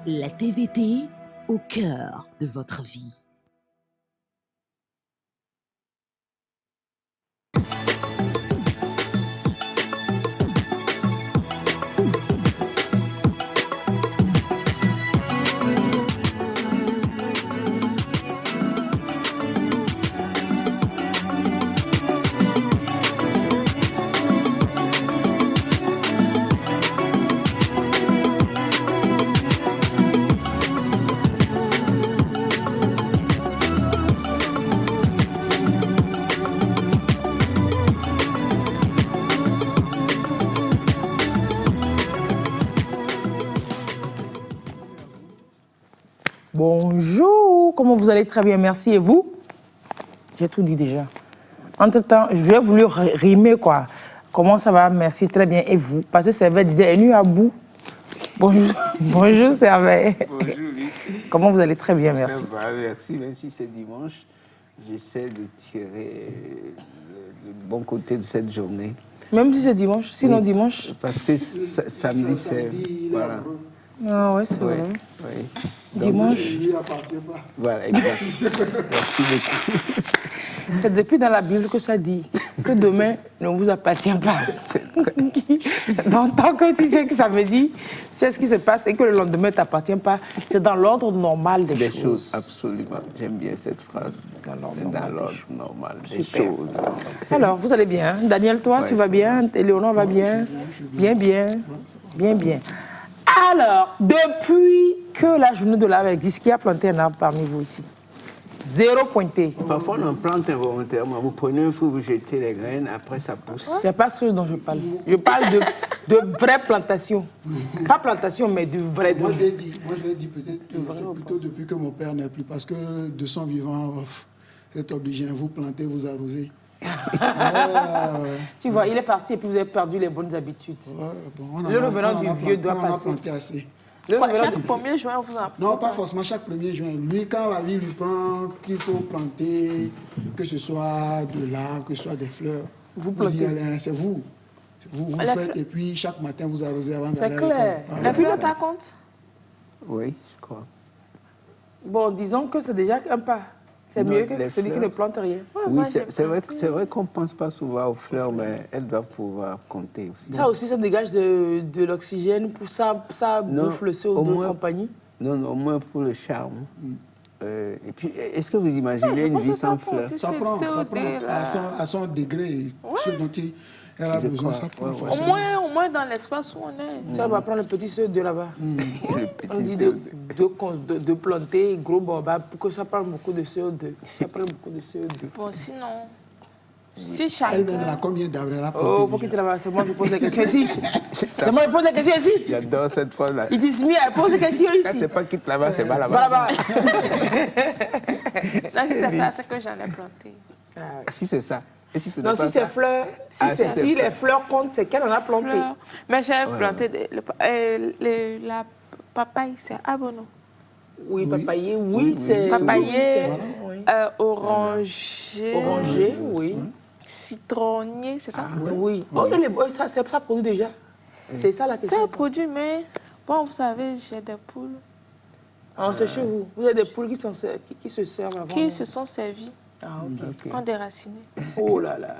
La TVT au cœur de votre vie. Bonjour, comment vous allez? Très bien, merci. Et vous? J'ai tout dit déjà. Entre-temps, je vais voulu rimer, quoi. Comment ça va? Merci, très bien. Et vous? Parce que Servet disait, nu à bout. Bonjour, bonjour Servet. Bonjour, oui. Comment vous allez? Très bien, merci. Ça va, merci. Même si c'est dimanche, j'essaie de tirer le bon côté de cette journée. Même si c'est dimanche? Sinon Oui. dimanche? Parce que samedi, c'est... Voilà. Ah ouais, c'est vrai. Oui. Dimanche. Lui appartient pas. Voilà, exact. Merci beaucoup. C'est depuis dans la Bible que ça dit que demain ne vous appartient pas. Donc, tant que tu sais que ça veut dire, tu sais ce qui se passe et que le lendemain ne t'appartient pas, c'est dans l'ordre normal des choses. Absolument. J'aime bien cette phrase. C'est dans l'ordre normal des Super. choses. Alors, vous allez bien? Daniel, toi, Ouais, tu vas ça bien? Éléonore va bien? Bien, bien. Bien, bien. Alors, depuis que la journée de l'arbre existe, qui a planté un arbre parmi vous ici? Zéro pointé. Parfois, on en plante involontairement. Vous prenez un fou, vous jetez les graines, après ça pousse. C'est pas ce dont je parle. Je parle de vraie plantation. Pas plantation, mais de vrai. Moi, je vais dire peut-être que c'est plutôt depuis que mon père n'est plus, parce que de son vivant, vous êtes obligé, vous plantez, vous arrosez. Tu vois, il est parti et puis vous avez perdu les bonnes habitudes. Le revenant du vieux doit passer. On en a planté assez. Chaque 1er juin, on vous en... Non, pas forcément chaque 1er juin. Lui, quand la vie lui prend qu'il faut planter, que ce soit de l'arbre, que ce soit des fleurs, vous y allez, c'est vous. Vous faites et puis chaque matin vous arrosez avant d'aller à l'école. C'est clair. Les fleurs, ça compte? Oui, je crois. Bon, disons que c'est déjà un pas. C'est Non, mieux que les celui qui fleurs. ne plante rien. Oui, c'est vrai qu'on ne pense pas souvent aux fleurs, mais elles doivent pouvoir compter aussi. Ça aussi, ça dégage de l'oxygène pour ça Non, bouffe le CO2 au moins- compagnie. Non, au moins pour le charme. Et puis, est-ce que vous imaginez une vie sans fleurs? Ça prend, à son degré, ce dont elle a Je besoin, crois, ça prend ouais. forcément. Au moins dans l'espace où on est. Ça va prendre le petit CO2 là-bas. Le On dit petit de planter gros baobab pour que ça prenne beaucoup de CO2. Ça prend beaucoup de CO2. Bon, sinon, si Elle chacun... même là, combien d'arbres elle a planté Oh, faut déjà? qu'il travaille. C'est moi qui pose des questions ici. C'est moi qui pose des questions ici. J'adore cette fois-là. Il dit Smia, elle pose des questions Ça, ici. c'est pas quitte là-bas, c'est pas Va là-bas. là-bas. Là, si c'est ça, c'est que j'en ai planté. Si c'est ça. Et si ce n'est Non, pas si c'est ça? fleurs, Ah, si c'est si les fleurs. fleurs comptent, c'est qu'elle en a planté. Fleurs. Mais j'ai planté la papaye, c'est abono. Oui, papayer, oui, c'est. Papayer, oui, oranger, Oranger, oui. citronnier, c'est ça? Oui. Oh, ça produit déjà. C'est ça la C'est question. un produit, mais bon, vous savez, j'ai des poules Ah, c'est chez vous. Vous avez des poules qui se servent avant. qui se sont servies, Ah, ok. ont déraciné. Oh là là.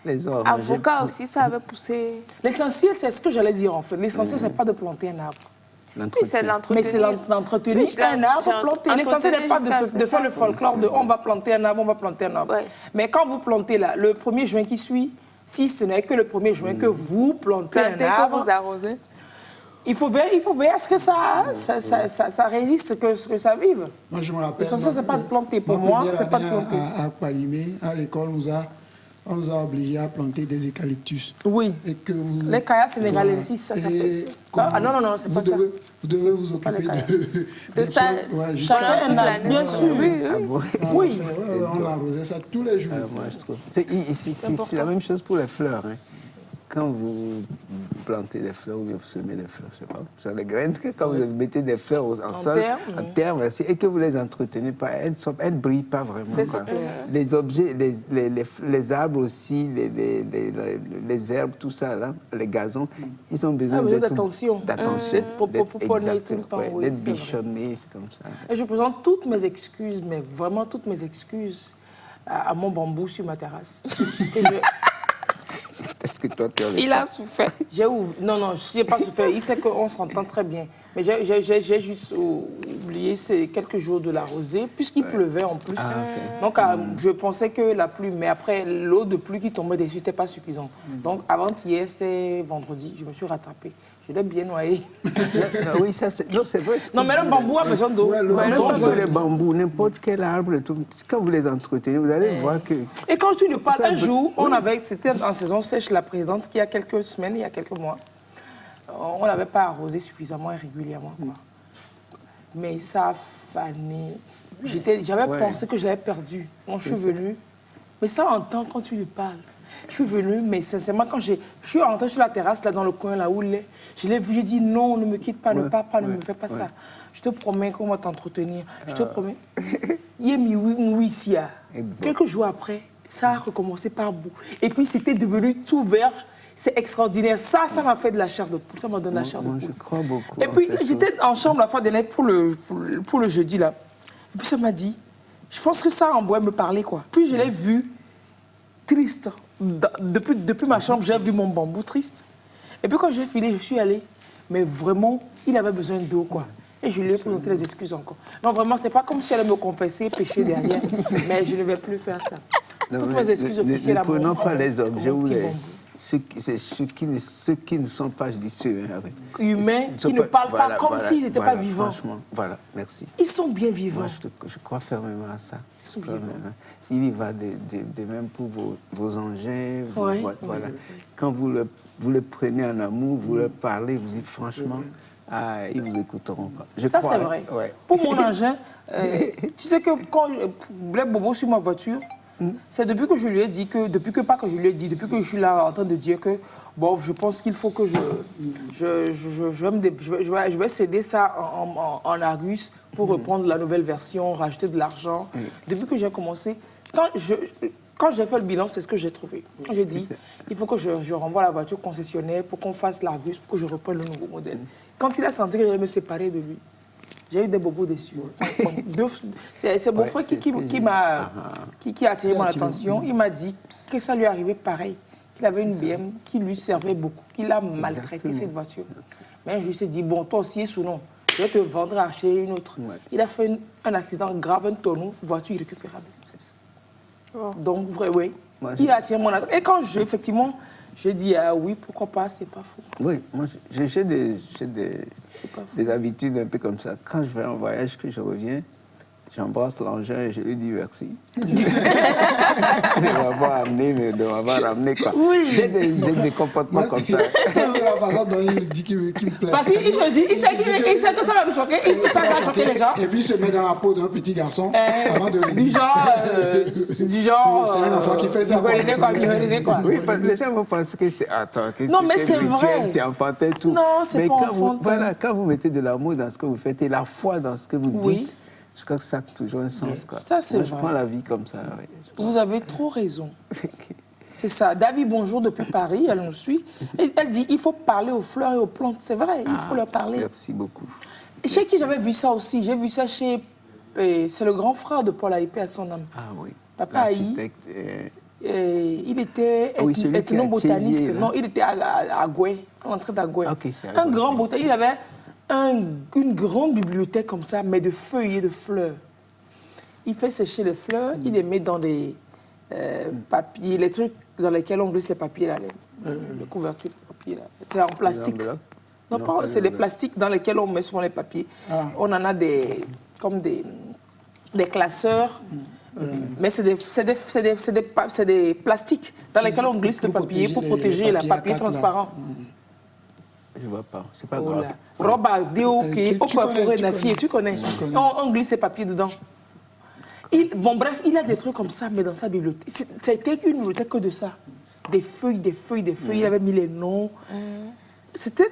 Les oranges. Avocat aussi, ça avait poussé. L'essentiel, c'est ce que j'allais dire en fait. L'essentiel, c'est pas de planter un arbre. Oui, c'est l'entretien. Mais c'est d'entretenir Oui, un arbre j'ai planté. L'essentiel n'est pas entretenir de faire jusqu'à le folklore de on va planter un arbre, on va planter un arbre. Ouais. Mais quand vous plantez là, le 1er juin qui suit, si ce n'est que le 1er juin que vous plantez un Plantez arbre, que vous arrosez. il faut veiller à ce que ça résiste, que ça vive. Moi, je me rappelle. L'essentiel, c'est pas de planter. Pour ma moi, première c'est pas de année planter. À Palimé, à l'école, on nous a obligés à planter des eucalyptus. Oui. Et que Les kayas sénégalais ici, ça s'appelle. Ah non, c'est pas ça. Vous devez vous Pas les occuper kayas. De ça, jusqu'à pendant toute l'année. Bien sûr. Oui, Ah oui. bon? Oui. On l'arrosait ça tous les jours. Moi, je trouve. C'est la même chose pour les fleurs. Hein. quand vous plantez des fleurs ou bien vous semez des fleurs, je sais pas, sur les graines, quand vous mettez des fleurs en sol, en terre, merci, et que vous les entretenez pas, elles ne brillent pas vraiment. C'est quoi. clair. Les objets, les arbres aussi, les herbes, tout ça, là, les gazons, ils ont besoin d'attention. D'être proponnés tout le temps. Ouais, Oui, d'être bichonnés, c'est comme ça. Et je présente toutes mes excuses, mais vraiment toutes mes excuses à mon bambou sur ma terrasse. Est-ce que toi, tu as... Il a souffert. Non, je n'ai pas souffert. Il sait qu'on s'entend très bien. Mais j'ai juste oublié ces quelques jours de la rosée, puisqu'il pleuvait en plus. Donc, je pensais que la pluie, mais après, l'eau de pluie qui tombait dessus n'était pas suffisante. Donc, avant-hier, c'était vendredi, je me suis rattrapée. Je l'ai bien noyé. Oui, ça, c'est vrai. Non, mais le bambou a besoin d'eau. Les bambous, n'importe quel arbre, quand vous les entretenez, vous allez voir que... Et quand tu nous parles, un jour, c'était en saison sèche, la présidente, qui il y a quelques semaines, il y a quelques mois, on n'avait pas arrosé suffisamment et régulièrement. Quoi. Mais ça a fané. J'avais pensé que je l'avais perdu. Quand je suis venue, mais ça entend quand tu lui parles. Je suis venue, mais sincèrement, quand je suis rentrée sur la terrasse, là, dans le coin, là où il est, je l'ai vu, j'ai dit non, ne me quitte pas, ne pars pas, ne me fais pas ça. Je te promets qu'on va t'entretenir. Je te promets. Il est mis ici. Quelques jours après, ça a recommencé par bout. Et puis, c'était devenu tout vert. C'est extraordinaire. Ça m'a fait de la chair de poule. Ça m'a donné la chair de poule. Je crois beaucoup. Et puis, j'étais en chambre la fois dernière pour le jeudi, là. Et puis, ça m'a dit, je pense que ça envoie me parler, quoi. Puis, je l'ai vu triste. Depuis ma chambre, j'ai vu mon bambou triste. Et puis, quand j'ai fini, je suis allée. Mais vraiment, il avait besoin d'eau, quoi. Et je lui ai présenté les excuses encore. Non, vraiment, c'est pas comme si elle allait me confesser, pécher derrière. Mais je ne vais plus faire ça. Toutes mes excuses officielles à mon Ne prenons pas les objets ou petit les... bambou. Ceux qui ne sont pas, je dis ceux, humains, qui ne parlent pas comme s'ils n'étaient pas vivants. Franchement, voilà, merci. Ils sont bien vivants. Moi, je crois fermement à ça. Ils sont vivants. Il y va de même pour vos engins. Voilà. Quand vous les prenez en amour, vous leur parlez, vous dites franchement, ils vous écouteront pas. Ça, c'est vrai. Ouais. Pour mon engin, tu sais que quand je voulais bobo sur ma voiture, c'est depuis que je lui ai dit depuis que je suis là en train de dire que, bon, je pense qu'il faut que je vais céder ça en Argus pour reprendre la nouvelle version, rajouter de l'argent. Depuis que j'ai commencé, quand j'ai fait le bilan, c'est ce que j'ai trouvé. J'ai dit, il faut que je renvoie la voiture concessionnaire pour qu'on fasse l'Argus, pour que je reprenne le nouveau modèle. Quand il a senti que j'allais me séparer de lui, j'ai eu des bobos dessus. C'est mon frère qui a attiré mon attention. Il m'a dit que ça lui arrivait pareil, qu'il avait une BM qui lui servait beaucoup, qu'il a maltraité cette voiture. Mais je lui ai dit, bon, toi aussi, sous nom, je vais te vendre et acheter une autre. Il a fait un accident grave, un tonneau, voiture irrécupérable. Donc, vrai, oui. Il a attiré mon attention. Et quand effectivement, j'ai dit, oui, pourquoi pas, c'est pas faux. Oui, moi, j'ai des habitudes un peu comme ça. Quand je vais en voyage, que je reviens, j'embrasse l'engin et je lui dis merci. De m'avoir amené, mais de m'avoir ramené, quoi. Oui. J'ai des comportements comme ça. C'est la façon dont il dit qu'il me plaît. Parce qu'il se dit, il sait que ça va me choquer, ça va choquer les gens. Et puis il se met dans la peau d'un petit garçon avant de lui du genre, c'est un enfant qui fait ça. quoi. Oui, parce que les gens vont penser que c'est... Attends, que non, mais c'est vrai. C'est enfantin, tout. Non, c'est pas enfantin. Voilà, quand vous mettez de l'amour dans ce que vous faites et la foi dans ce que vous dites, je crois que ça a toujours un sens. Quoi. Ça, c'est moi, vrai. je prends la vie comme ça. Oui. Vous avez trop raison. C'est ça. David, bonjour depuis Paris, elle nous suit. Et elle dit, il faut parler aux fleurs et aux plantes. C'est vrai, il faut leur parler. Merci beaucoup. Et chez qui j'avais vu ça aussi? J'ai vu ça chez... c'est le grand frère de Paul Aïpé à son âme. Ah oui. Papa Aïe. Il était ethnobotaniste. Non, il était à Goué, à l'entrée d'Agoué. Okay, un grand botaniste. Il avait une grande bibliothèque comme ça, mais de feuilles et de fleurs. Il fait sécher les fleurs, il les met dans des papiers, les trucs dans lesquels on glisse les papiers, là, les couvertures de papier. C'est en plastique. Non, c'est des plastiques dans lesquels on met souvent les papiers. On en a des classeurs. Mais c'est des plastiques dans lesquels on glisse le papier pour protéger le papier transparent. Je vois pas, c'est pas grave. Roba, tu connais. On glisse les papiers dedans. Bon, bref, il a des trucs comme ça, mais dans sa bibliothèque. C'était une bibliothèque que de ça. des feuilles. Il avait mis les noms. C'était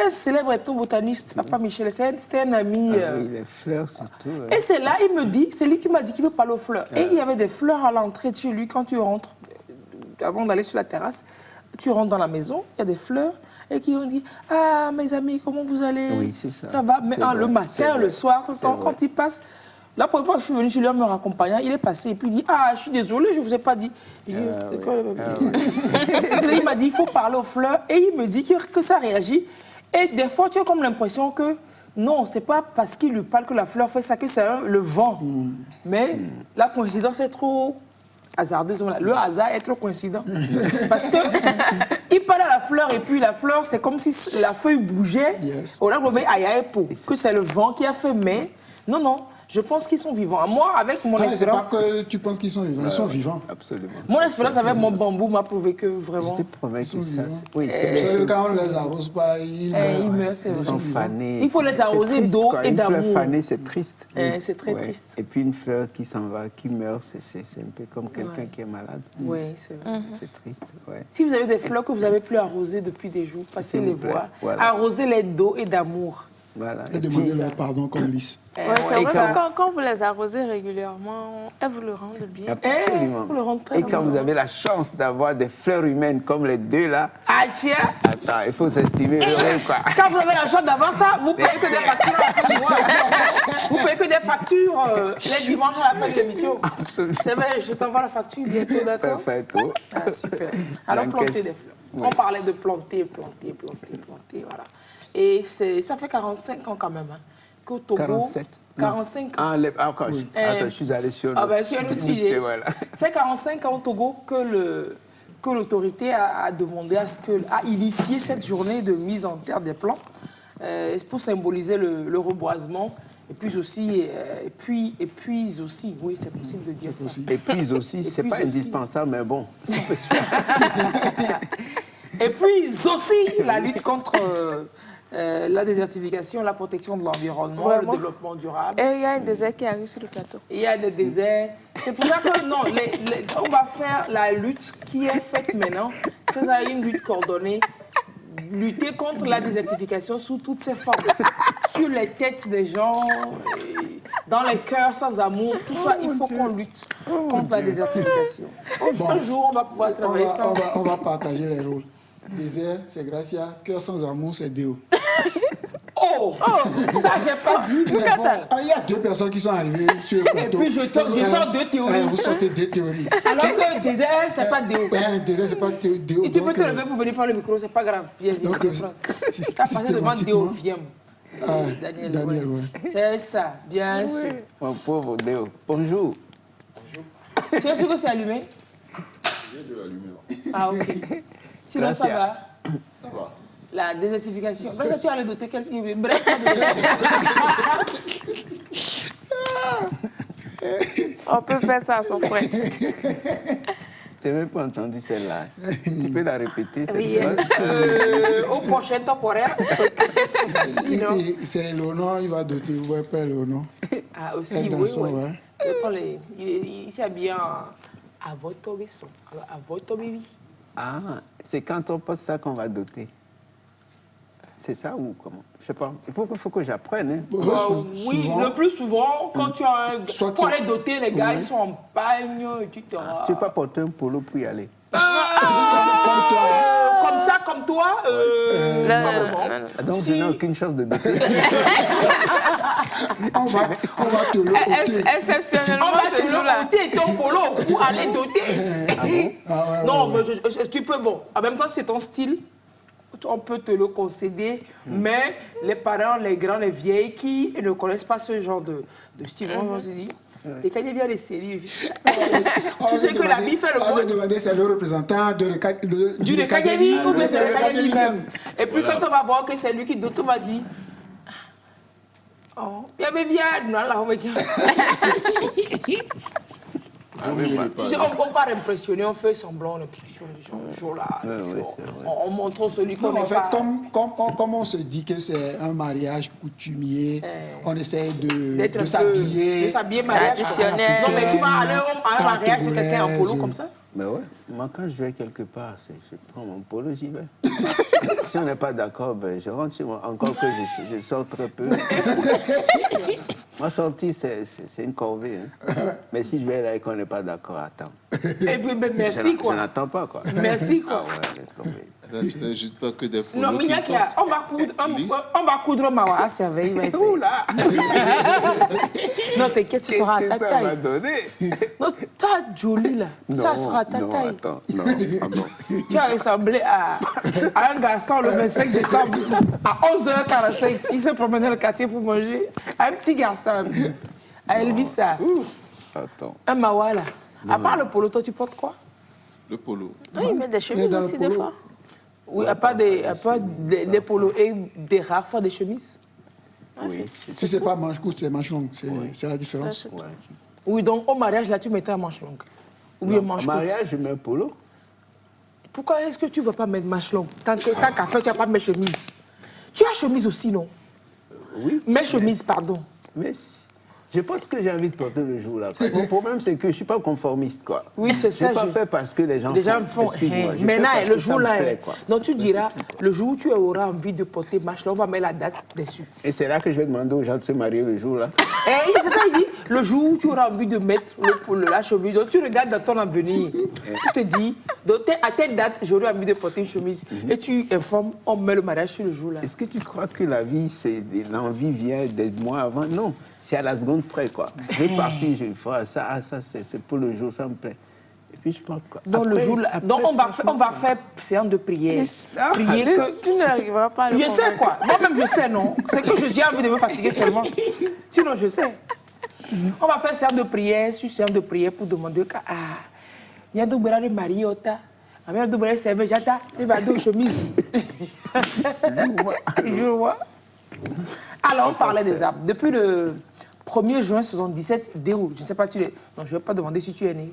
un célèbre ethnobotaniste, Papa Michel. C'était un ami. Oui, les fleurs surtout. Et c'est là, il me dit, c'est lui qui m'a dit qu'il veut parler aux fleurs. Et il y avait des fleurs à l'entrée de chez lui quand tu rentres, avant d'aller sur la terrasse. Tu rentres dans la maison, il y a des fleurs, et qui ont dit « Ah, mes amis, comment vous allez ?» Oui, c'est ça. Ça va, mais le matin, le soir, tout le temps, quand il passe. La première fois que je suis venue chez lui en me raccompagnant, il est passé et puis il dit « Ah, je suis désolé, je ne vous ai pas dit. » Il m'a dit « Il faut parler aux fleurs. » Et il me dit que ça réagit. Et des fois, tu as comme l'impression que non, ce n'est pas parce qu'il lui parle que la fleur fait ça, que c'est le vent. Mais la coïncidence est trop hasardeuse. Le hasard est trop coïncident. Parce qu'il parle à la fleur et puis la fleur, c'est comme si la feuille bougeait. Yes. On a gommé que c'est le vent qui a fait, mais non. Je pense qu'ils sont vivants. Moi, avec mon expérience... C'est pas que tu penses qu'ils sont vivants, ils sont vivants. Absolument. Mon expérience avec mon bambou m'a prouvé que vraiment... Je te promets que ça... Oui, c'est quand on ne les arrose pas, ils meurent. Ils sont fanés. Il faut les arroser d'eau et d'amour. Une fleur fanée, c'est triste. C'est très triste. Et puis une fleur qui s'en va, qui meurt, c'est un peu comme quelqu'un qui est malade. Oui, c'est vrai. C'est triste, ouais. Si vous avez des fleurs que vous n'avez plus arrosées depuis des jours, passez les voir. Voilà. Arrosez-les d'eau et d'amour. Voilà. Et demandez-leur pardon comme Lys. C'est vrai que quand vous les arrosez régulièrement, elles vous le rendent bien. Absolument. Vous le rendez très Et quand vous avez la chance d'avoir des fleurs humaines comme les deux là, ah tiens, attends, il faut s'estimer heureux quoi. quand vous avez la chance d'avoir ça, vous payez que des factures à la fin du mois. Vous payez que des factures les dimanches à la fin de l'émission. Absolument. C'est vrai, je t'envoie la facture bientôt, d'accord? Perfect. Ah, super. Alors, planter des fleurs. Ouais. On parlait de planter, voilà. Et ça fait 45 ans quand même, hein, qu'au Togo... 47. 45 ans. Attends, je suis allé sur sur un autre sujet. Voilà. C'est 45 ans au Togo que l'autorité a demandé a initié cette journée de mise en terre des plants pour symboliser le reboisement. Et puis aussi, oui, c'est possible de dire ça. Et puis aussi, c'est pas indispensable, mais bon, ça peut se faire. Et puis aussi, la lutte contre la désertification, la protection de l'environnement, le développement durable. Et il y a un désert qui arrive sur le plateau. Il y a des déserts. C'est pour ça que non, on va faire la lutte qui est faite maintenant. C'est une lutte coordonnée. Lutter contre la désertification sous toutes ses formes. Sur les têtes des gens, dans les cœurs sans amour, tout ça, il faut qu'on lutte contre la désertification. Un jour, on va pouvoir travailler ça. On va partager les rôles. Désert, c'est Gracia. Cœur sans amour, c'est Déo. Oh, ça, j'ai pas dit. Il y a deux personnes qui sont arrivées sur le plateau. Et puis, je sors deux théories. Vous sortez deux théories. Alors que désert, c'est pas Déo. Désert, c'est pas Déo. Et tu peux te lever pour venir prendre le micro, c'est pas grave. Viens, t'as passé devant Déo, viens. Daniel, ouais. C'est ça, bien sûr. Mon pauvre Déo. Bonjour. Tu es sûr que c'est allumé? Je viens de l'allumer. Ah, ok. Sinon, ça va? Ça va. La désertification. Bref, tu allais doter quelqu'un. Bref, on peut faire ça à son frère. Tu n'as même pas entendu celle-là. Tu peux la répéter, cette oui, phrase au prochain temporaire. C'est Léonard, il va doter. Vous voyez pas Léonard? Ah, aussi, oui. Il s'est habillé à votre maison. Alors, à votre bébé. Ah, c'est quand on porte ça qu'on va doter. C'est ça ou comment? Je sais pas. Il faut que j'apprenne. Hein. Oui, souvent, le plus souvent, quand tu as un... Pour les doter, les gars, ils sont en pagne, etc. Tu peux pas porter un polo pour y aller. Comme ça, comme toi, donc je n'ai aucune chance de doter. On va te le ôter. Exceptionnellement, on va te le ôter ton polo pour aller doter. Non, mais tu peux, bon, en même temps, c'est ton style. On peut te le concéder, mais les parents, les grands, les vieilles qui ne connaissent pas ce genre de style, on se dit, les Kanye viennent les séries. Tu sais que l'habit fait le point. On va demander c'est le représentant du Kanye ou bien c'est le Kanye même. Et puis quand on va voir que c'est lui qui doute, on va dire, oh, il y avait bien, non, là, on va dire. Tu sais, on part impressionner, on fait semblant, on impressionne les gens le jour là. On montre celui qu'on en fait, comme on se dit que c'est un mariage coutumier, on essaie de s'habiller. De s'habiller mariage traditionnel. Non, mais tu vas aller à un mariage de quelqu'un en polo comme ça? Mais ouais, moi quand je vais quelque part, je prends mon polo, j'y vais. Si on n'est pas d'accord, ben, je rentre chez moi. Encore que je sors très peu. Moi, sortir, c'est une corvée. Hein. Mais si je vais là et qu'on n'est pas d'accord, attends. Et puis, ben, merci, quoi. Je n'attends pas, quoi. Merci, quoi. Ah ouais, laisse tomber. Là, ce n'est juste pas que des polos. Non, mais il y a qui qui a- importent. on va coudre Mawa à Cerveille, il va essayer. Oula! Non, t'inquiète, tu seras à Qu'est-ce ta que ça m'a taille. donné? Non, toi, jolie, là. Ça sera à ta non, taille. attends, non, ah bon. Tu as ressemblé à un garçon le 25 décembre à 11h45. Il se promenait dans le quartier pour manger. Un petit garçon, à Elvisa. Attends. Un Mawa, là. À part le polo, toi, tu portes quoi? Le polo. Oui, il met des chemises dans le aussi, des polo. fois. Oui, à part des polos et des rares fois des chemises. Oui. Si c'est pas manche courte, c'est manche longue. C'est la différence. Ouais. Oui, donc au mariage, là, tu mettais un manche longue. Ou bien Non, manche au courte. mariage, je mets un polo. Pourquoi est-ce que tu ne veux pas mettre manche longue? Tant qu'à faire, tu n'as pas mettre chemise. Tu as chemise aussi, non? Oui. Mais chemise, pardon. Mais je pense que j'ai envie de porter le jour là. Mon problème, c'est que je ne suis pas conformiste, quoi. Oui, c'est ça. C'est pas fait parce que les gens font. Excuse-moi, je Maintenant, fais parce le que ça jour me là, plaît, quoi. donc tu diras, le jour où tu auras envie de porter manche longue, on va mettre la date dessus. Et c'est là que je vais demander aux gens de se marier le jour là. Et c'est ça, il dit, le jour où tu auras envie de mettre la chemise, donc tu regardes dans ton avenir, tu te dis, donc, à telle date, j'aurai envie de porter une chemise. Et tu informes, on met le mariage sur le jour là. Est-ce que tu crois que la vie, l'envie vient des mois avant? Non, c'est à la seconde près, quoi. Je vais partir, je vais faire ça, c'est pour le jour, ça me plaît. Et puis je porte, quoi. Donc, le Après, jour là, donc on va faire séance de prière. Prier que... Tu n'arriveras pas à le Je sais convaincre. quoi. Moi-même, je sais, non. C'est que j'ai envie de me fatiguer seulement. Sinon, je sais. On va faire séance de prière sur séance de prière pour demander que il y a de mariota. Il y a de serveur jata. Il va de chemise. Je vois. Alors, on parlait des arbres. Depuis le 1er juin 1977, déroule. Je ne sais pas, non, je ne vais pas demander si tu es né.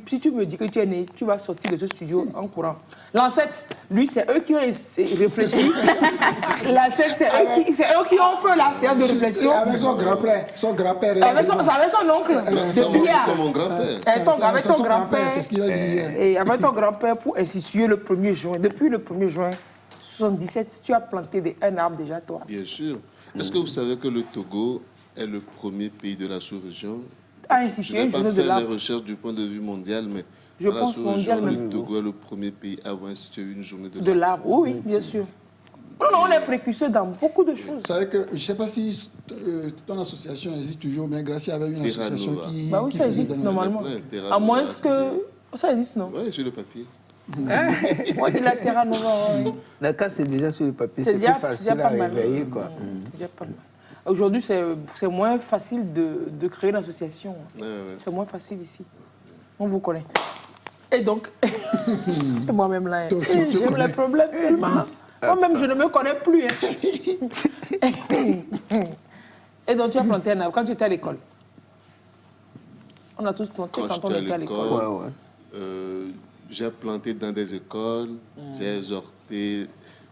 Si tu me dis que tu es né, tu vas sortir de ce studio en courant. L'ancêtre, lui, c'est eux qui ont réfléchi. L'ancêtre, c'est eux qui ont fait la séance de réflexion. Avec son grand-père. Son grand-père. Avec son oncle, de Pierre. Comme mon grand-père. Avec ton grand-père. C'est ce qu'il a dit hier. Et avec ton grand-père pour instituer le 1er juin. Depuis le 1er juin 1977, tu as planté un arbre déjà, toi. Bien sûr. Est-ce que vous savez que le Togo est le premier pays de la sous-région? A Je institué n'ai une pas journée de fait les l'arbre. recherches du point de vue mondial, mais Je dans la pense sous-région, mondial le même. Togo est le premier pays à avoir institué une journée de De l'arbre. l'arbre, oui, bien sûr. Non, on est précurseur dans beaucoup de choses. Vous savez que, je ne sais pas si ton association existe toujours, mais Gracia avait une Terra association Nova. qui. Bah oui, qui ça faisait existe des- normalement. plein, Terra À moins Nova, que... Ça existe, non? Oui, sur le papier. Oui, la Terra Nova, oui. D'accord, c'est déjà sur le papier, C'est c'est déjà, plus c'est déjà facile à pas mal. réveiller, quoi. C'est déjà pas mal. Aujourd'hui, c'est moins facile de créer une association. Ouais, ouais. C'est moins facile ici. On vous connaît. Et donc, moi-même là, Toi aussi, tu te j'aime connais. les problèmes seulement. Moi-même, je ne me connais plus. Hein. Et donc, tu as planté un arbre quand tu étais à l'école. On a tous planté quand on était à l'école. Ouais, ouais. J'ai planté dans des écoles, j'ai exhorté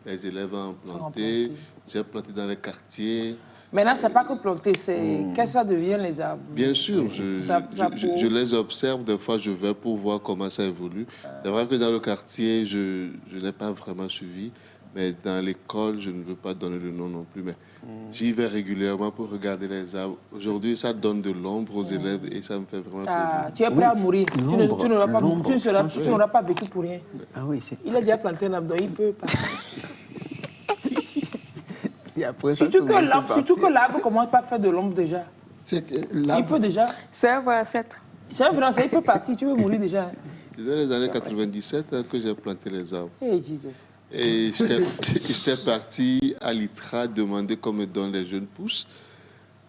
les élèves à en planter, j'ai planté dans les quartiers. Maintenant, ce n'est pas que planter, c'est qu'est-ce que ça devient les arbres. Bien sûr, Ça je les observe, des fois je vais pour voir comment ça évolue. C'est vrai que dans le quartier, je n'ai pas vraiment suivi, mais dans l'école, je ne veux pas donner le nom non plus, mais j'y vais régulièrement pour regarder les arbres. Aujourd'hui, ça donne de l'ombre aux élèves et ça me fait vraiment plaisir. Tu es prêt à mourir. Tu n'auras pas vécu pour rien. Ah oui, c'est... Il a déjà planté un arbre, donc il peut pas. Et après ça, Surtout tout le monde peut que partir. l'arbre commence pas à faire de l'ombre déjà. C'est que Il l'arbre. peut déjà. C'est un vrai ancêtre. C'est un Français, il peut partir, tu veux mourir déjà. C'est dans les années 97 que j'ai planté les arbres. Hey, Jesus. Et j'étais parti à l'ITRA demander qu'on me donne les jeunes pousses.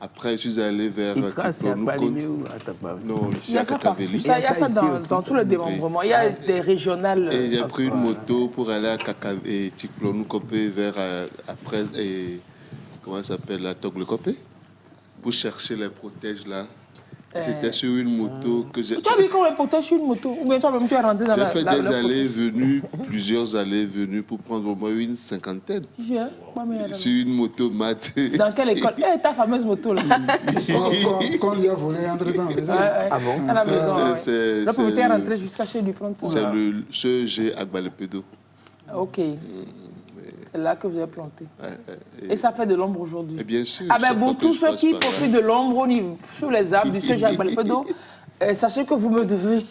Après, je suis allé vers Itra, c'est à Tiplonou. Palimé ou à Tapavé? Non, Il ici y a à ça partout. Kakaveli. Il y a ça ici dans, aussi. dans tous les démembrements. Il y a des régionales. Et j'ai pris une moto pour aller à et Tiplonou Kopé vers après, comment ça s'appelle, la Togle Kopé, pour chercher les protèges là. J'étais sur une moto que j'ai... Tu as vu comment on portait sur une moto? Ou bien toi-même, tu es rentré dans J'ai la... fait la- des la- allées-venues, plusieurs allées-venues pour prendre au moins une cinquantaine. Sur une moto mat. Dans quelle école? Ta fameuse moto, là. Qu'on lui a volé entre-temps, c'est ça? Ah bon? À la maison, ouais. C'est- Le propriétaire est c'est- rentré jusqu'à chez lui prendre ça. C'est ce G Agbalepédo. Ok. C'est là que vous avez planté. Ouais, Et ça fait de l'ombre aujourd'hui. Et bien sûr. Ah ben chaque pour fois que tous je ceux passe qui par là. profitent de l'ombre sous les arbres du Jacques Balpedo, sachez que vous me devez.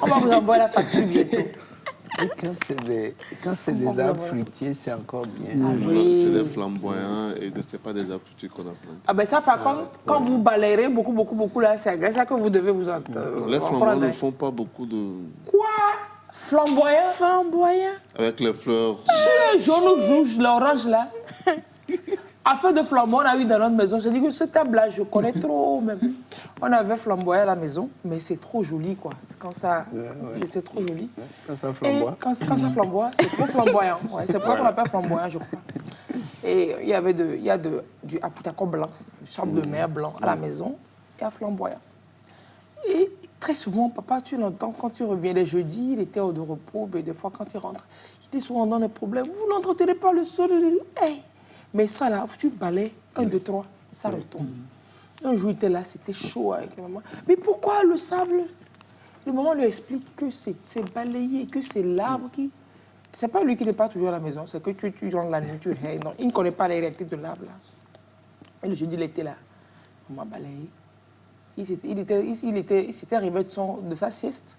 On va vous envoyer la facture bientôt. Et quand c'est des arbres fruitiers, c'est encore bien. C'est des flamboyants et c'est pas des arbres fruitiers qu'on a plantés. Ah ben ça par contre, quand vous balayerez beaucoup là, c'est à ça que vous devez vous en Les en flamboyants prendre. ne font pas beaucoup de... Quoi? Flamboyant? Flamboyant. Avec les fleurs. Les jaunes, rouges, l'orange là. Afin de flamboyant, on a eu dans notre maison. J'ai dit que ce table-là, je connais trop même. On avait flamboyant à la maison, mais c'est trop joli quoi. Quand ça, c'est trop joli. Quand ça Et flamboie. quand ça flamboie, c'est trop flamboyant. Ouais, c'est pour ça qu'on l'appelle flamboyant, je crois. Et il y avait du aputako blanc, du sable de mer blanc à la maison et à flamboyant. Et très souvent, papa, tu l'entends quand tu reviens les jeudis, il était de repos, mais des fois quand il rentre, il dit souvent dans des problèmes. Vous n'entretenez pas le sol. Hey. Mais ça là, tu balais, 1, 2, 3, ça retombe. Un jour, il était là, c'était chaud avec la maman. Mais pourquoi le sable? Le maman lui explique que c'est balayé, que c'est l'arbre qui... C'est pas lui qui n'est pas toujours à la maison, c'est que tu rentres la nuit, tu es... Non, il ne connaît pas la réalité de l'arbre là. Et le jeudi, il était là. On m'a balayé. Il s'était réveillé de sa sieste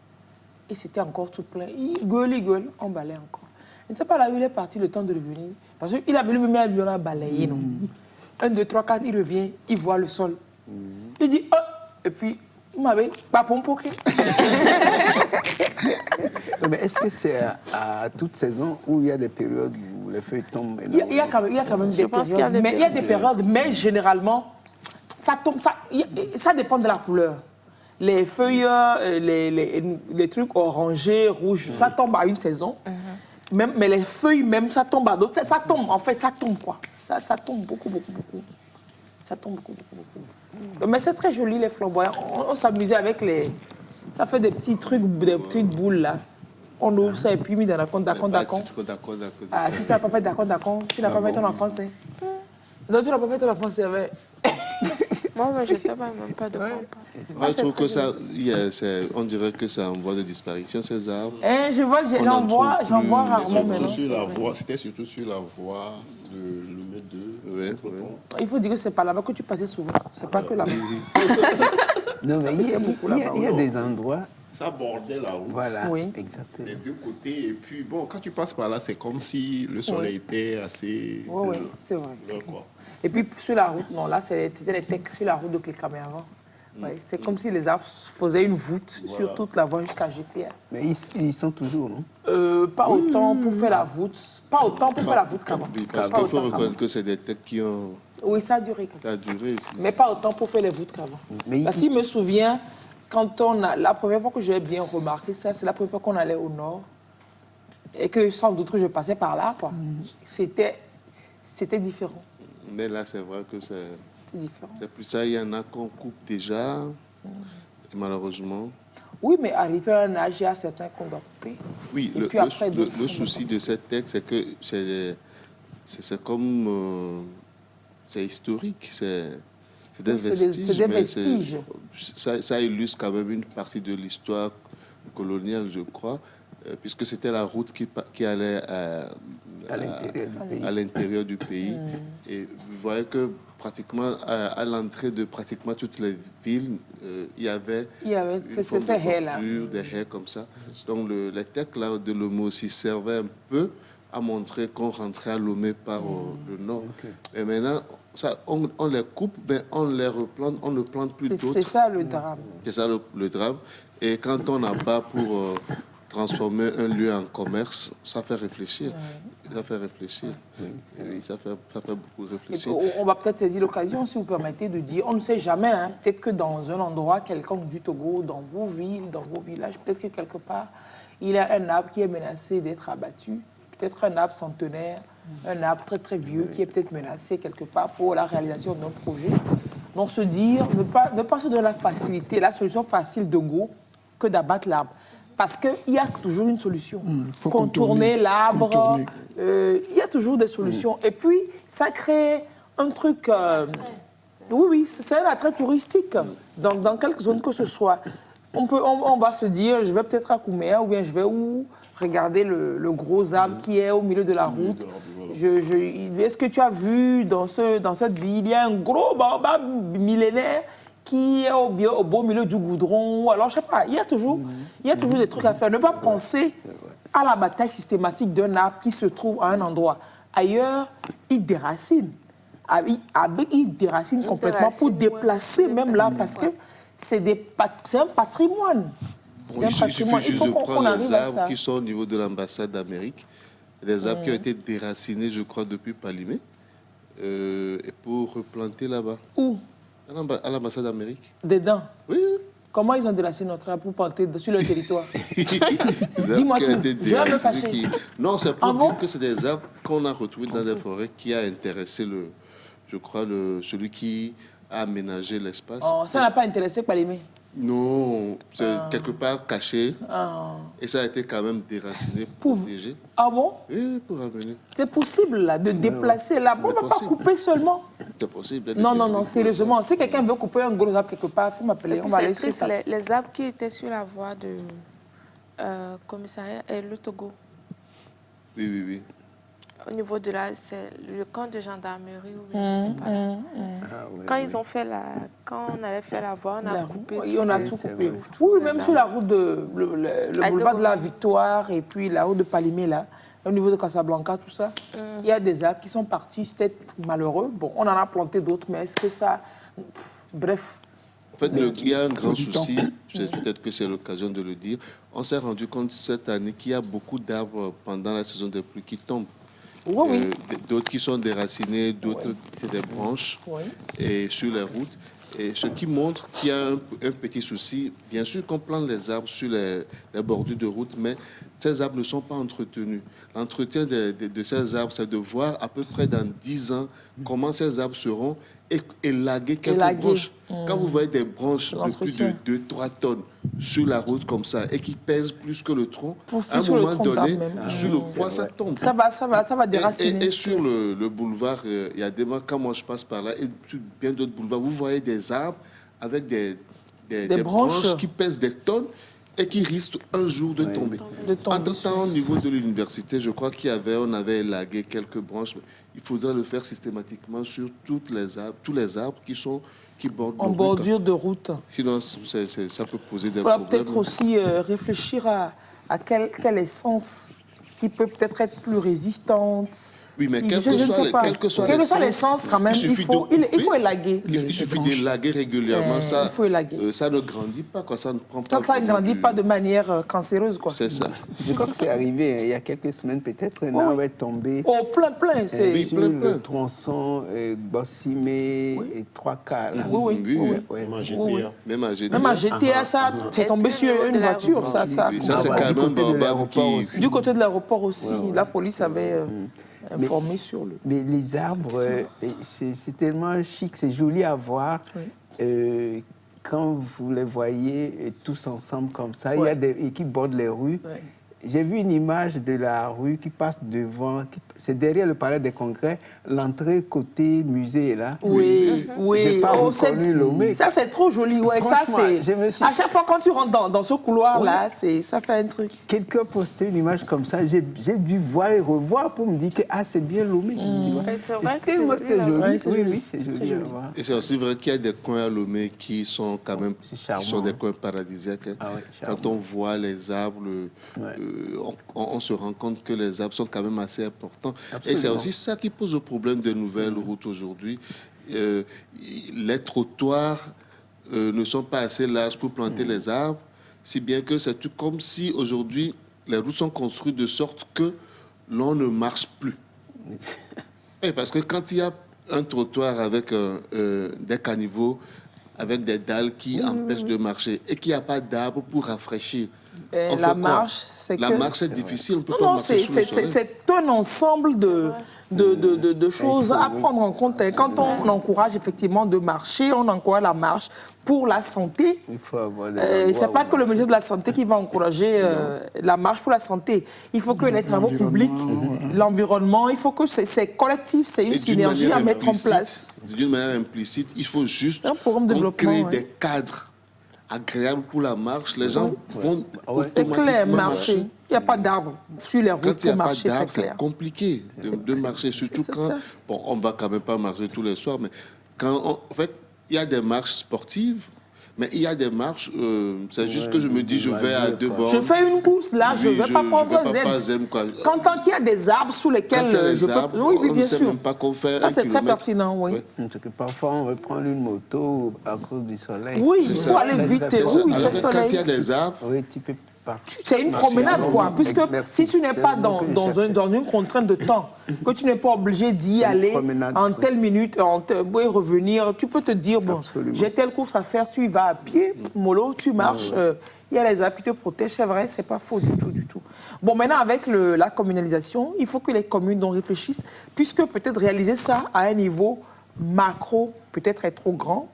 et c'était encore tout plein. Il gueule, on balaye encore. Je ne sais pas là où il est parti le temps de revenir. Parce qu'il avait lui-même un violon à balayer, non? 1, 2, 3, 4, il revient, il voit le sol. Il dit, oh! Et puis, il m'avait pas pompoqué. Mais est-ce que c'est à toute saison ou il y a des périodes où les feuilles tombent? Il y a quand même des pense qu'il y a périodes. des Mais il y a des périodes, mais généralement, ça tombe, ça dépend de la couleur. Les feuilles, les trucs orangés, rouges, ça tombe à une saison. Même, mais les feuilles, même, ça tombe à d'autres. Ça tombe, en fait, ça tombe quoi. Ça tombe beaucoup. Ça tombe beaucoup. Mais c'est très joli, les flamboyants. On s'amusait avec les... Ça fait des petits trucs, des petites boules, là. On ouvre ça et puis mis dans la compte d'accord. D'accord. Ah, si tu n'as pas fait d'accord, tu n'as pas fait ton enfance. Non, tu n'as pas fait ton enfance, c'est vrai. Moi, je ne sais pas même pas de quoi on parle. Moi, je trouve que ça, on dirait que c'est en voie de disparition, ces arbres. Je vois, j'en vois rarement maintenant. C'était surtout sur la voie de l'Oumet 2. Ouais. Il faut dire que c'est pas là-bas que tu passais souvent. C'est pas que là-bas. Non, mais il y a des endroits. Ça bordait la route. Voilà, Oui. exactement. Des deux côtés. Et puis, bon, quand tu passes par là, c'est comme si le soleil était assez... Oui, c'est vrai. quoi. Et puis sur la route, non, là, c'était les techs sur la route de Clécamé avant. Ouais, c'était comme si les arbres faisaient une voûte sur toute la voie jusqu'à GTA. Mais ils sont toujours, non? Pas autant pour faire la voûte. Pas autant pour faire la voûte qu'avant. Oui, parce Pas qu'il faut autant qu'avant. reconnaître que c'est des têtes qui ont Oui, ça a duré. Quand même. duré. Mais pas autant pour faire les voûtes qu'avant. Mais Parce qu'il me souvient, quand la première fois que j'ai bien remarqué ça, c'est la première fois qu'on allait au nord. Et que sans doute que je passais par là, quoi. C'était différent. Mais là, c'est vrai que c'est Différent. plus ça. Il y en a qu'on coupe déjà, et malheureusement. Oui, mais arrivé à un âge, il y a certains qu'on doit couper. Oui, Et le puis après, d'autres, le souci de cette texte, c'est que c'est comme... c'est historique, c'est des C'est vestiges. des mais vestiges. Ça illustre quand même une partie de l'histoire coloniale, je crois, puisque c'était la route qui allait à l'intérieur du pays. Et vous voyez que pratiquement à l'entrée de pratiquement toutes les villes, il y avait ces haies-là. des haies comme ça. Donc les textes là de Lomé aussi servaient un peu à montrer qu'on rentrait à Lomé par le nord. Et maintenant, ça, on les coupe, mais on les replante, on ne plante plus d'autres. C'est ça le drame. C'est ça le drame. Et quand on abat pour transformer un lieu en commerce, ça fait réfléchir. Ça fait réfléchir. Oui, ça fait beaucoup réfléchir. On va peut-être saisir l'occasion, si vous permettez, de dire, on ne sait jamais, hein, peut-être que dans un endroit quelconque du Togo, dans vos villes, dans vos villages, peut-être que quelque part, il y a un arbre qui est menacé d'être abattu, peut-être un arbre centenaire, un arbre très très vieux qui est peut-être menacé quelque part pour la réalisation d'un projet. Donc se dire, ne pas se donner la facilité, la solution facile de go que d'abattre l'arbre. Parce qu'il y a toujours une solution. Faut Contourner l'arbre, contourner. il y a toujours des solutions. Et puis, ça crée un truc... oui, c'est un attrait touristique dans quelque zone que ce soit. On va se dire, je vais peut-être à Kouméa ou bien je vais où regarder le gros arbre qui est au milieu de la route. Est-ce que tu as vu dans cette ville, il y a un gros baobab millénaire qui est au beau milieu du goudron. Alors, je ne sais pas, il y a toujours des trucs à faire. Ne pas penser à la bataille systématique d'un arbre qui se trouve à un endroit. Ailleurs, il déracine. Il déracine complètement pour déplacer même là, parce que c'est un patrimoine. C'est un Il suffit patrimoine. Il juste faut de qu'on prendre les arrive à ça. arbres qui sont au niveau de l'ambassade d'Amérique, des arbres qui ont été déracinés, je crois, depuis Palimé, et pour replanter là-bas. Où? À l'ambassade d'Amérique. Dedans. Oui. Comment ils ont déraciné notre arbre pour planter sur leur territoire? Dis-moi Dis-moi tout. Je vais me fâcher. Non, c'est pour Ah dire bon? que c'est des arbres qu'on a retrouvés dans des forêts qui a intéressé, celui qui a aménagé l'espace. Oh, ça n'a pas intéressé Palimé. Non, c'est quelque part caché. Ah. Et ça a été quand même déraciné, Pour- protégé. Ah bon? Oui, pour amener. C'est possible là, de déplacer l'arbre. On ne va pas possible. couper seulement. C'est possible. Non, sérieusement. Si quelqu'un veut couper un gros arbre quelque part, il faut m'appeler. On va aller sur ça. Les arbres qui étaient sur la voie de commissariat et le Togo, Oui. au niveau de là, c'est le camp de gendarmerie ou bien je sais pas. Là. Quand on allait faire la voie, on a coupé. Oui, on a tout coupé. tous Oui, les même arbres. sur la route le boulevard de la Victoire et puis la route de Palimé, là, au niveau de Casablanca, tout ça, il y a des arbres qui sont partis, c'était malheureux. Bon, on en a planté d'autres, mais est-ce que ça... Bref. En fait, il y a un grand souci, peut-être que c'est l'occasion de le dire. On s'est rendu compte cette année qu'il y a beaucoup d'arbres pendant la saison des pluies qui tombent. Oui. D'autres qui sont déracinés, d'autres c'est des branches et sur les routes. Et ce qui montre qu'il y a un petit souci. Bien sûr qu'on plante les arbres sur les bordures de route, mais ces arbres ne sont pas entretenus. L'entretien de ces arbres, c'est de voir à peu près dans 10 ans comment ces arbres seront et élaguer quelques branches. Quand vous voyez des branches de plus de 2-3 tonnes sur la route comme ça et qui pèsent plus que le tronc, à un moment donné, sur le poids, ça tombe. Ça va déraciner. Et sur le boulevard, il y a des moments, quand moi je passe par là, et sur bien d'autres boulevards, vous voyez des arbres avec des branches qui pèsent des tonnes et qui risquent un jour de tomber. Entre-temps, au niveau de l'université, je crois on avait élagué quelques branches. Il faudrait le faire systématiquement sur tous les arbres qui bordent En nos rues, bordure de route. Sinon, ça peut poser des On va problèmes. peut-être aussi réfléchir à quelle essence qui peut peut-être être plus résistante. Oui, mais Quelle que soit l'essence, quand même, il faut élaguer. Il suffit d'élaguer régulièrement. Il faut élaguer. Ça ne grandit pas, quoi. Ça ne prend pas. Ça ne grandit pas de manière cancéreuse, quoi. C'est ça. Je crois que c'est arrivé il y a quelques semaines, peut-être. Un arbre est tombé Oh, plein. C'est... sur le tronçon Bossimé et 3K. Là. Oui. Même en GTA. Même à GTA. Même à GTA, ça, c'est tombé sur une voiture. Ça. Oui, ça, c'est carrément du côté de l'aéroport aussi. Du côté de l'aéroport aussi, la police avait informé sur le... Mais les arbres, c'est tellement chic, c'est joli à voir. Quand vous les voyez tous ensemble comme ça, il y a et qui bordent les rues. J'ai vu une image de la rue qui passe devant, c'est derrière le palais des congrès, l'entrée côté musée est là. Oui. J'ai pas reconnu Lomé. Ça, c'est trop joli. Ouais, ça, c'est... je me suis- À chaque fois, quand tu rentres dans ce couloir-là, ça fait un truc. Quelqu'un postait une image comme ça, j'ai dû voir et revoir pour me dire que c'est bien Lomé. Tu vois. C'est vrai que Tellement c'est c'était joli, joli. là. Ouais, c'est joli. Oui, c'est joli à voir. Et c'est aussi vrai qu'il y a des coins à Lomé qui sont quand même charmant, qui sont des coins paradisiaques. Hein. Ah ouais, Quand on voit les arbres, on se rend compte que les arbres sont quand même assez importants. Absolument. Et c'est aussi ça qui pose le problème des nouvelles routes aujourd'hui. Les trottoirs ne sont pas assez larges pour planter les arbres, si bien que c'est tout comme si aujourd'hui les routes sont construites de sorte que l'on ne marche plus. Oui, parce que quand il y a un trottoir avec des caniveaux, avec des dalles qui empêchent de marcher et qu'il n'y a pas d'arbres pour rafraîchir, on fait La quoi? marche, c'est La que... marche, c'est difficile, on ne peut pas Non, marcher sous le soleil. c'est un ensemble de choses à prendre en compte. Quand on encourage effectivement de marcher, on encourage la marche pour la santé. Il faut avoir des C'est pas que le ministère de la Santé qui va encourager la marche pour la santé. Il faut que les travaux publics, l'environnement, il faut que c'est collectif, c'est une synergie à mettre en place. D'une manière implicite, il faut juste un programme de développement, créer des cadres agréables pour la marche. Les gens vont C'est clair, marcher. Il n'y a pas d'arbres sur les routes quand il n'y a pour pas marcher, c'est d'arbres, clair. c'est compliqué de marcher, surtout c'est quand... ça. Bon, on ne va quand même pas marcher tous les soirs, mais en fait, il y a des marches sportives, mais il y a des marches, c'est juste que je me dis, je vais à 2 bornes. Je fais une course là, je ne vais pas prendre pas zen. quoi. Quand il y a des arbres sous lesquels Quand il y a des je peux... arbres, Oui, on ne bien sait sûr. même pas qu'on fait Ça, 1 c'est très kilomètre. pertinent, oui. Ouais. Parce que parfois, on veut prendre une moto à cause du soleil. Oui, C'est pour ça. aller vite. C'est ça. Oui, Alors c'est que quand il y a soleil. des arbres, Oui, tu peux partir. C'est une promenade, quoi. Puisque Merci. si tu n'es pas dans une contrainte de temps, que tu n'es pas obligé d'y aller promenade, en oui. telle minute, oui, revenir, tu peux te dire, bon, Absolument. j'ai telle course à faire, tu y vas à pied, mollo, tu marches. Il y a les arbres qui te protègent, c'est vrai, c'est pas faux du tout, du tout. Bon, maintenant, avec la communalisation, il faut que les communes donc réfléchissent, puisque peut-être réaliser ça à un niveau macro, peut-être est trop grand.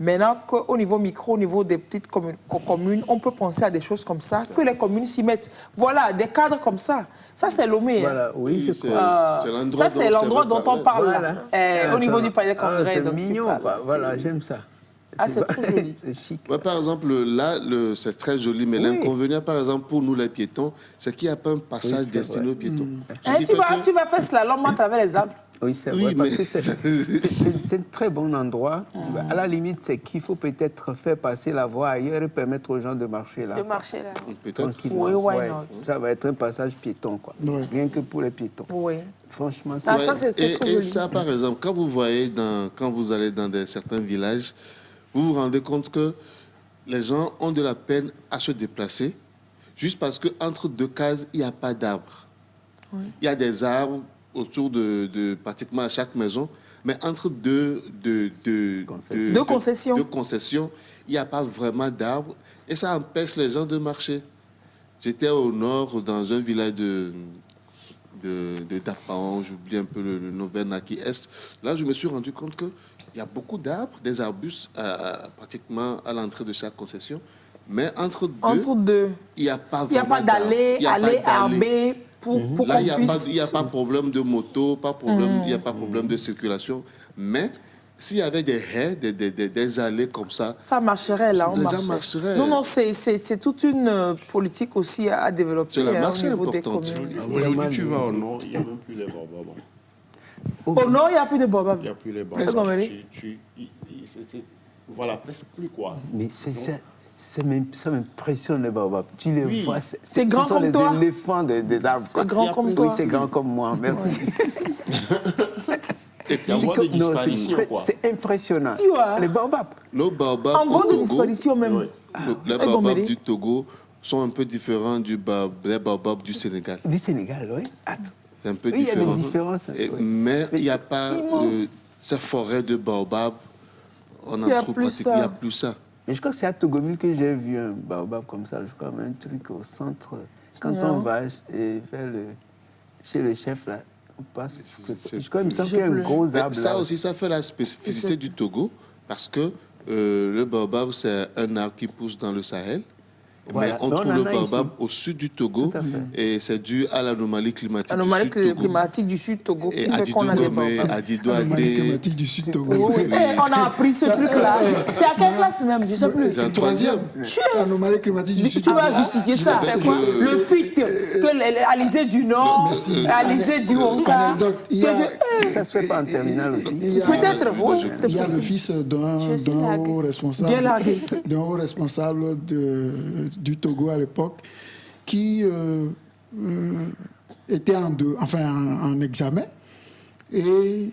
Maintenant qu'au niveau micro, au niveau des petites communes, on peut penser à des choses comme ça, que les communes s'y mettent. Voilà, des cadres comme ça. Ça, c'est Lomé. Voilà, oui, je c'est crois. l'endroit Ça, c'est l'endroit dont on parle Voilà. là, au niveau du palais Ah, congrès. c'est donc, tu mignon, parles. quoi. Voilà, j'aime ça. Ah, c'est trop joli. C'est chic. Ouais, par exemple, là, c'est très joli, mais l'inconvénient, par exemple, pour nous les piétons, c'est qu'il n'y a pas un passage Oui, c'est destiné vrai. aux piétons. Ce Hein, qui tu fait vas, que- tu vas faire slalom à travers les arbres. Oui, c'est Oui, vrai, parce mais- que c'est un très bon endroit. Tu vois, à la limite, c'est qu'il faut peut-être faire passer la voie ailleurs et permettre aux gens de marcher là. De marcher là. Peut-être. Tranquillement. Oui, why Ouais. not? Ça va être un passage piéton, quoi. Ouais. Rien que pour les piétons. Oui. Franchement, Ah, c'est... ça, c'est trop et joli. ça, par exemple, quand vous voyez, quand vous allez dans certains villages, vous vous rendez compte que les gens ont de la peine à se déplacer, juste parce qu'entre 2 cases, il n'y a pas d'arbres. Il y a des arbres autour de pratiquement à chaque maison, mais entre deux concessions, il n'y a pas vraiment d'arbres, et ça empêche les gens de marcher. J'étais au nord, dans un village de Dapaon, j'oublie un peu le nom, Bernaki Est. Là, je me suis rendu compte qu'il y a beaucoup d'arbres, des arbustes pratiquement à l'entrée de chaque concession. Mais entre deux, il n'y a pas Il n'y a pas d'allée, aller arbée pour Là, qu'on il puisse... n'y a pas de problème de moto, il n'y a pas de problème de circulation. Mais s'il y avait des haies, des allées comme ça, Ça marcherait là, on les gens marcherait. marcheraient. Non, c'est toute une politique aussi à développer C'est la au marche niveau des importante. communes. Aujourd'hui, tu vas au nord, il n'y a même plus les baobabs. Au nord, il n'y a plus de baobab. Il n'y a plus les Presque. baobabs. Voilà, presque plus quoi. Mais ça m'impressionne, les baobabs. Tu les Oui. vois, C'est grand ce sont comme les toi. éléphants des arbres. C'est grand comme Oui, toi. c'est grand comme moi, merci. Et puis, il y a des Non, c'est disparitions, quoi. c'est impressionnant. You are. Les baobabs. nos baobabs En au voie de Togo, disparition même. Oui. les Goméré. baobabs du Togo sont un peu différents des baobabs du Sénégal. Du Sénégal, oui. Attends. C'est un peu Oui, il y a des différent. différences, oui. Mais il n'y a c'est pas immense. ces forêts de baobabs. On Il y a en trouve plus pratiquement. ça. Il n'y a plus ça. Mais je crois que c'est à Togomil que j'ai vu un baobab comme ça. Je crois un truc au centre. Quand Non. on va chez le chef, là, on passe. Je crois qu'il me semble Je qu'il y a un bleu. gros Mais arbre ça là. aussi, ça fait la spécificité du Togo, parce que le baobab, c'est un arbre qui pousse dans le Sahel. Voilà. Mais on Mais on trouve en le a baobab ici. au sud du Togo, Tout à fait. et c'est dû à l'anomalie climatique Anomalie du sud Togo. climatique du sud Togo qui Et fait qu'on a des Adidou baobabs. Adidou Anomalie Adé, climatique du sud Togo. Oui, oui. Eh, on a appris ce truc-là. C'est à quelle classe même? Je sais plus. c'est un troisième. Anomalie climatique du sud Tu Togo. vas justifier ça. l'avais- C'est quoi? je- Le fit que Alizé du Nord, Merci. Alizé du Honka. Anecdote, il y a- Ça se fait pas en terminale aussi. il y a- Peut-être, oui, c'est Il y a le possible. fils Je d'un suis haut larguée. Bien largué. responsable du Togo à l'époque qui était en examen et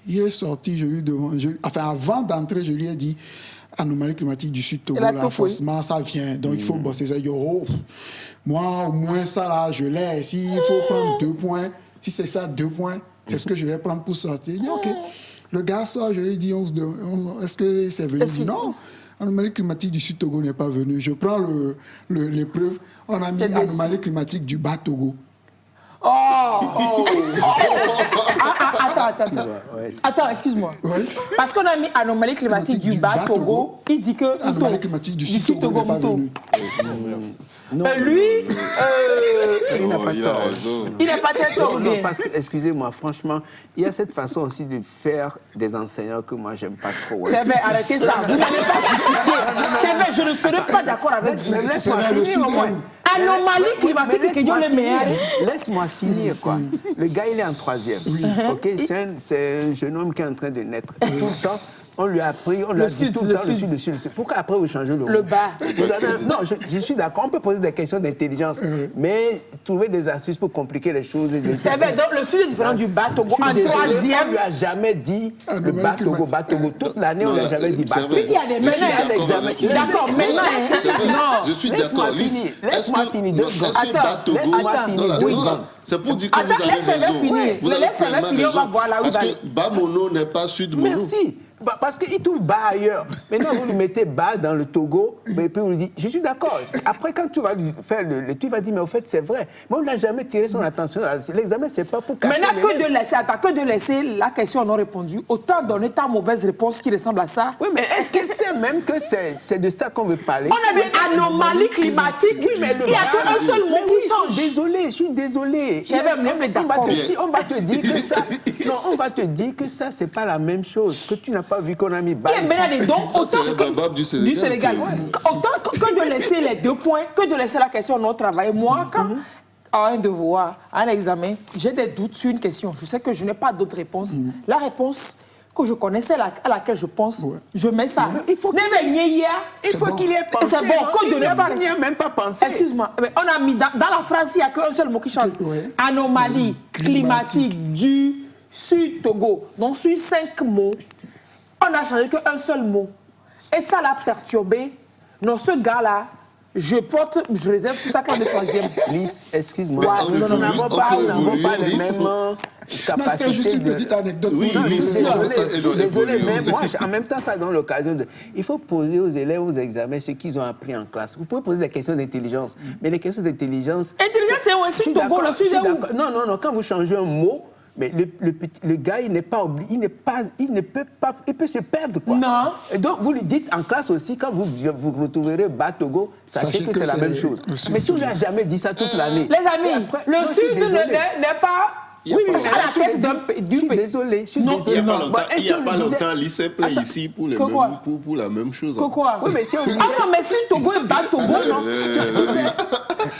il est sorti, je lui demande, avant d'entrer, je lui ai dit anomalie climatique du sud Togo, Elle a là, tout fait. forcément ça vient, donc il faut bosser ça. Il dit, oh, moi au moins ça là, je l'ai. S'il faut prendre 2 points, si c'est ça 2 points, c'est ce que je vais prendre pour sortir. Il dit, ok. Le gars sort, je lui dis, est-ce que c'est venu? Il dit, non. Anomalie climatique du sud Togo n'est pas venu. Je prends l'épreuve. On a mis C'est déçu. anomalie climatique du bas Togo. Oh, oh, oh. Attends, excuse-moi. Oui. Parce qu'on a mis anomalie climatique du bas Togo, il dit que Anomalie climatique du sud Togo n'est pas venu. Lui, Il a raison. il n'est pas très tôt. Non, parce que, excusez-moi, franchement, il y a cette façon aussi de faire des enseignants que moi, j'aime pas trop. Ouais. C'est vrai, arrêtez ça. Vous n'allez pas critiquer. C'est vrai, je ne serai pas d'accord avec vous. Laisse-moi C'est le finir au moins. sud. Anomalie climatique, Mais que Dieu le meilleur. Laisse-moi finir, quoi. Le gars, il est en 3e. Ok, c'est un jeune homme qui est en train de naître. Tout le temps, on lui a appris, on lui a dit tout le temps le sud. Pourquoi après vous changez le mot? Le bas. Non, je suis d'accord, on peut poser des questions d'intelligence, mais trouver des astuces pour compliquer les choses. C'est vrai, donc le sud est différent du bas Togo. En On ne 3e, lui a jamais dit le bas Togo. Toute l'année, on ne lui a jamais dit bas Togo. il y a des menaces. D'accord, maintenant. Je suis d'accord. Laisse-moi finir 2 secondes. C'est pour dire que Attends, vous avez laisse-le raison. finir. Vous avez Laisse-le pleinement finir, on va raison. voir là où il Parce va aller. que bas mono n'est pas sud mono. Merci. Parce qu'il trouve bas ailleurs. Maintenant, vous lui mettez bas dans le Togo, mais puis vous lui dites, je suis d'accord. Après, quand tu vas lui faire l'étude, tu vas dire, mais au fait, c'est vrai. Mais on n'a jamais tiré son attention. L'examen, c'est pas pour casser Maintenant, les nerfs. que de laisser la question non répondue, autant donner ta mauvaise réponse qui ressemble à ça. Oui, mais est-ce qu'il sait même que c'est de ça qu'on veut parler? On a des anomalies climatiques. Oui, mais Il n'y a qu'un seul mot qui change. Je suis désolé. J'avais même les d'accord. On va te dire que ça. Non, on va te dire que ça, c'est pas la même chose. Que tu n'as pas vu qu'on a mis bas. Et maintenant, donc, Ça, autant c'est le babab du Sénégal. Autant que de laisser les 2 points, que de laisser la question non travaillée. Moi, quand à un devoir, à un examen, j'ai des doutes sur une question. Je sais que je n'ai pas d'autre réponse. La réponse que je connaissais, à laquelle je pense, je mets ça. Il faut qu'il y ait pensé. C'est bon, que de Il n'y a même pas pensé. Excuse-moi, mais on a mis dans la phrase, il n'y a qu'un seul mot qui change. Anomalie climatique du Sud Togo. Donc, sur 5 mots, on n'a changé qu'un seul mot. Et ça l'a perturbé. Non, ce gars-là, je réserve sur sa classe de 3e. Lise, excuse-moi. Ouais, Nous n'avons pas les mêmes capacités. C'était juste une petite anecdote. Oui, Désolé, mais moi, en même temps, ça donne l'occasion de... Il faut poser aux élèves aux examens ce qu'ils ont appris en classe. Vous pouvez poser des questions d'intelligence, mais les questions d'intelligence... Intelligence, c'est où? Sud Togo, le Sud est où? Non, quand vous changez un mot, mais le gars, il n'est pas obligé, il peut se perdre, quoi. Non. Et donc, vous lui dites en classe aussi, quand vous retrouverez bas Togo, sachez que c'est la même chose. Mais si on ne lui a jamais dit ça toute l'année... Les amis, le Sud n'est pas... Oui, mais à la tête du pays. Désolé, je suis Non, désolé. Il n'y a pas longtemps, lycée plein ici pour la même chose. Quoi? Oui, mais si on disait... Ah non, mais si Togo est bas Togo, non?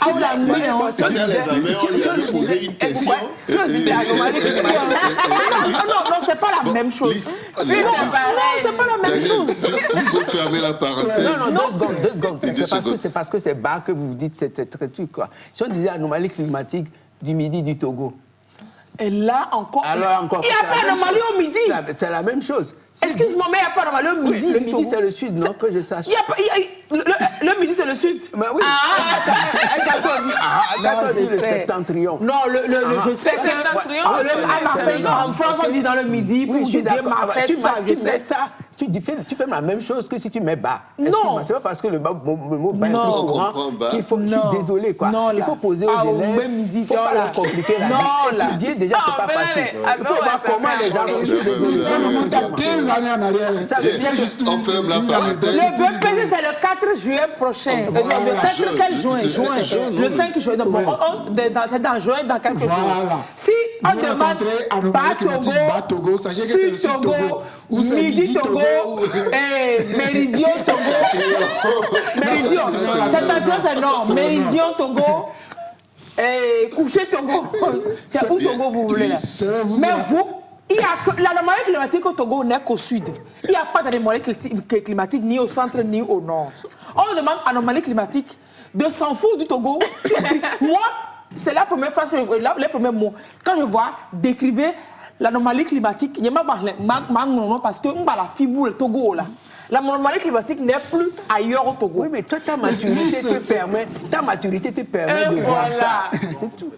Ah, vous l'avez mis, hein? Pendant l'examen, on lui a posé une question. Si on disait anomalie climatique. Non, c'est pas la même chose. Non, c'est pas la même chose. Vous pouvez fermer la parenthèse. Non, 2 secondes. C'est parce que c'est bas que vous vous dites c'est très truc, quoi. Si on disait anomalie climatique du midi du Togo. Et là encore, il n'y a pas d'anomalie au midi. C'est la même chose. Excuse-moi, mais il n'y a pas d'anomalie au midi. Le midi, c'est le sud, non? Que je sache. Le midi, c'est le sud. Mais oui. Quand on dit le septentrion. Non, je sais. Septentrion. À Marseille, en France, on dit dans le midi, pour dire Marseille, je sais ça. Tu fais la même chose que si tu mets bas. Non. C'est pas parce que le mot bas est plus courant qu'il faut... Je suis désolé, quoi. Il faut poser aux élèves. Il ne faut pas leur compliquer la vie. Non, Étudier, déjà, c'est pas facile. Il faut voir comment les gens... Je suis désolé. Il y a 15 années en arrière. On ferme la parenthèse. Le BPC, c'est le 4 juillet prochain. Le 4, quel juin? Le 5 juin. C'est dans juin, dans quelques jours. Si on demande bas Togo, Sud Togo, midi Togo, Méridion Togo, Méridion, septentrion c'est non, Méridion Togo, coucher Togo, c'est où Togo vous voulez là. Mais vous, l'anomalie climatique au Togo n'est qu'au sud. Il n'y a pas d'anomalie climatique ni au centre ni au nord. On demande anomalie climatique de s'en foutre du Togo. Moi, c'est la première phrase, les premiers mots. Quand je vois, décrivez l'anomalie climatique, il y a parce que la fibre le Togo là. L'anomalie climatique n'est plus ailleurs au Togo. Oui, mais toi, ta maturité te permet de voir ça. C'est tout.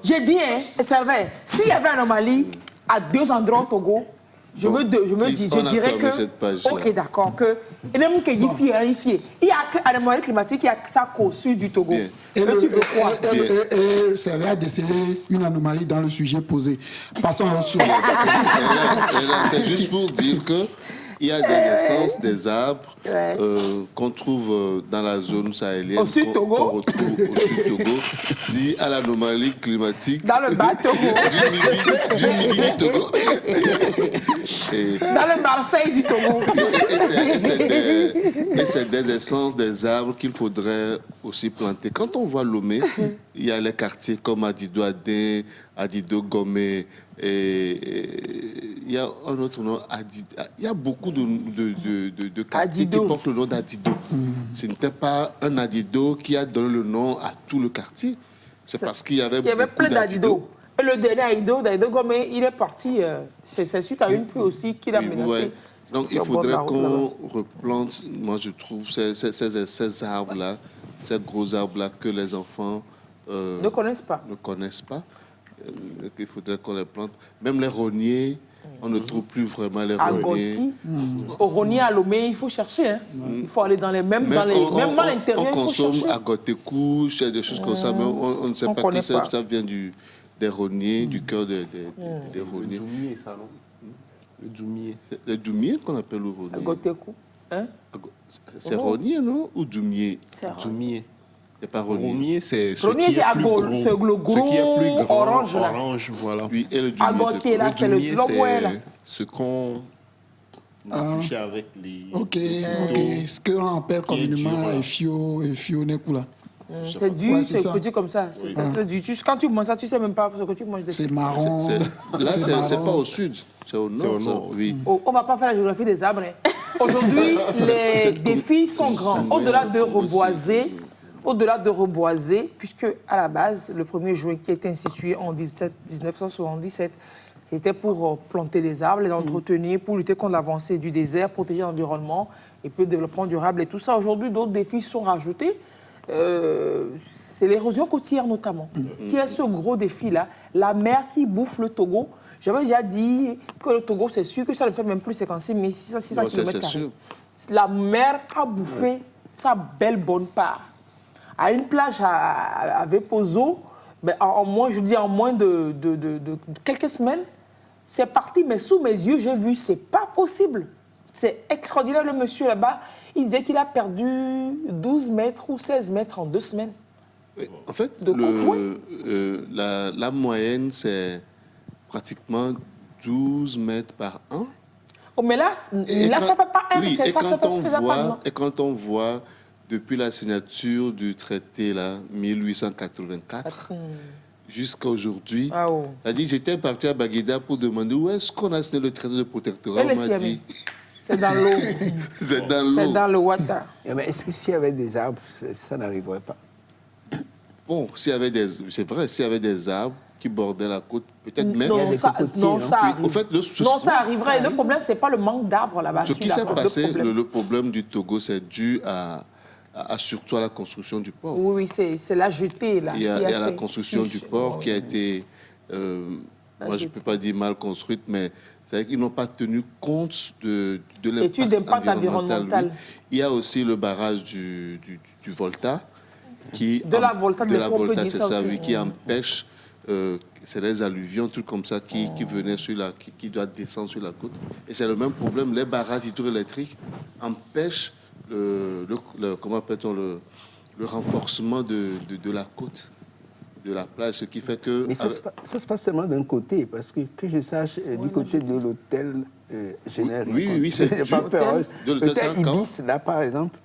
J'ai dit, c'est vrai, s'il y avait une anomalie à 2 endroits au Togo, Je Bon, me dis, on je a dirais fermé que... cette page-là. Ok, d'accord, que... Il y a qu'à climatique, il y a que ça qu'au sud du Togo. Bien. Et, Mais tu veux quoi? et c'est là de déceler une anomalie dans le sujet posé. Passons à autre chose. Et là, c'est juste pour dire que il y a des naissances des arbres qu'on trouve dans la zone sahélienne. Au sud Togo. Qu'on retrouve au sud Togo, dit à l'anomalie climatique. Dans le bas Togo. du midi du Togo. Et, Dans le Marseille du Togo. et c'est des essences des arbres qu'il faudrait aussi planter. Quand on voit Lomé, il y a les quartiers comme Adido Adin, Adido Gomé, et il y a un autre nom, il y a beaucoup de quartiers Adido. qui portent le nom d'Adido. Ce n'était pas un Adido qui a donné le nom à tout le quartier. C'est parce qu'il y avait beaucoup plein d'Adido. d'Adido. Et le dernier d'Adido Gomé, il est parti. C'est suite à une pluie aussi qu'il a Oui, menacé. ouais. Donc il Sur le bord de faudrait la route, qu'on replante, moi je trouve, ces arbres-là, ces gros arbres-là que les enfants Ne connaissent pas. ne connaissent pas. Il faudrait qu'on les plante. Même les rogniers, on ne trouve plus vraiment les À rogniers. Goti, au Rognier, à Lomé, il faut chercher. Hein. Il faut aller dans les mêmes, Même même dans l'intérieur, on il faut consomme chercher. à Gotekou, des choses comme ça, mais on ne sait On pas connaît que ça, pas. ça vient des rogniers, du cœur des Le rogniers. djoumier, ça, non? Le djoumier. Le djoumier qu'on appelle le À rognier. Gotekou. Hein? C'est rognier, non? Ou djoumier? Djoumier. C'est pas rognier. Rognier, c'est ce Rognier, qui c'est est à plus gauche, gros. c'est le gros Ce qui est plus grand, orange, là. orange, voilà. Oui, et le À djoumier, Goté, c'est là, Le c'est le djoumier, l'homme, ouais, là. c'est ce qu'on Ah. touche avec les... Ok, couteaux. ce qu'on appelle Qui est dur, communément voilà. Fio Nekula. C'est dur, Ouais, c'est c'est ça. petit comme ça. C'est très dur. Quand tu manges ça, tu ne sais même pas ce que tu manges dessus. C'est marron. Là, c'est marron. pas au sud, c'est au nord. au nord. ça, oui. Oh, on ne va pas faire la géographie des arbres. Hein. Aujourd'hui, les c'est défis sont grands. Au-delà de aussi. reboiser, puisque à la base, le 1er juin qui a été institué en 1977, c'était pour planter des arbres, les entretenir, pour lutter contre l'avancée du désert, protéger l'environnement et puis le développement durable et tout ça. Aujourd'hui, d'autres défis sont rajoutés. C'est l'érosion côtière notamment, qui est ce gros défi-là. La mer qui bouffe le Togo. J'avais déjà dit que le Togo, c'est sûr que ça ne fait même plus 56 600 Ouais, c'est km. sûr. La mer a bouffé sa belle bonne part. À une plage à Vepozo, ben, en moins de quelques semaines, c'est parti, mais sous mes yeux, j'ai vu, c'est pas possible. C'est extraordinaire, le monsieur là-bas, il disait qu'il a perdu 12 mètres ou 16 mètres en 2 semaines. Oui, en fait, De la moyenne, c'est pratiquement 12 mètres par an. Oh, mais là, ça ne fait pas un, oui, ça et fait pas pas. et quand on voit, depuis la signature du traité, là, 1884, jusqu'à aujourd'hui, Ah, oh. c'est-à-dire j'étais parti à Baguida pour demander où est-ce qu'on a signé le traité de protectorat. Et le On m'a Siamais. dit, C'est dans l'eau. c'est dans C'est l'eau. dans le water. Mais est-ce que s'il y avait des arbres, ça n'arriverait pas? Bon, c'est vrai, s'il y avait des arbres qui bordaient la côte, peut-être même. Non, des ça, cocotiers, non, non? ça Oui, arrive. au fait, Non, ça arriverait. Le problème, ce n'est pas le manque d'arbres là-bas. Ce qui celui-là, s'est passé, problème. le problème du Togo, c'est dû surtout à la construction du port. Oui, c'est la jetée là. Il y a, qui il y a la fait- construction du port qui a été, moi je ne peux pas dire mal construite, mais c'est-à-dire qu'ils n'ont pas tenu compte de Étude d'impact environnemental. oui. Il y a aussi le barrage du Volta. De la Volta, de des la fois, on peut Volta, dire c'est ça ça, aussi. oui, qui empêche, c'est les alluvions, trucs comme ça, qui venaient qui doivent descendre sur la côte. Et c'est le même problème, les barrages hydroélectriques empêchent comment appelle-t-on, le renforcement de la côte, de la plage, ce qui fait que... Mais ça se passe seulement d'un côté, parce que je sache, du côté de l'hôtel générique. Oui, c'est J'ai pas peur. de l'hôtel L'hôtel Saint-Quand. Ibis, là, par exemple,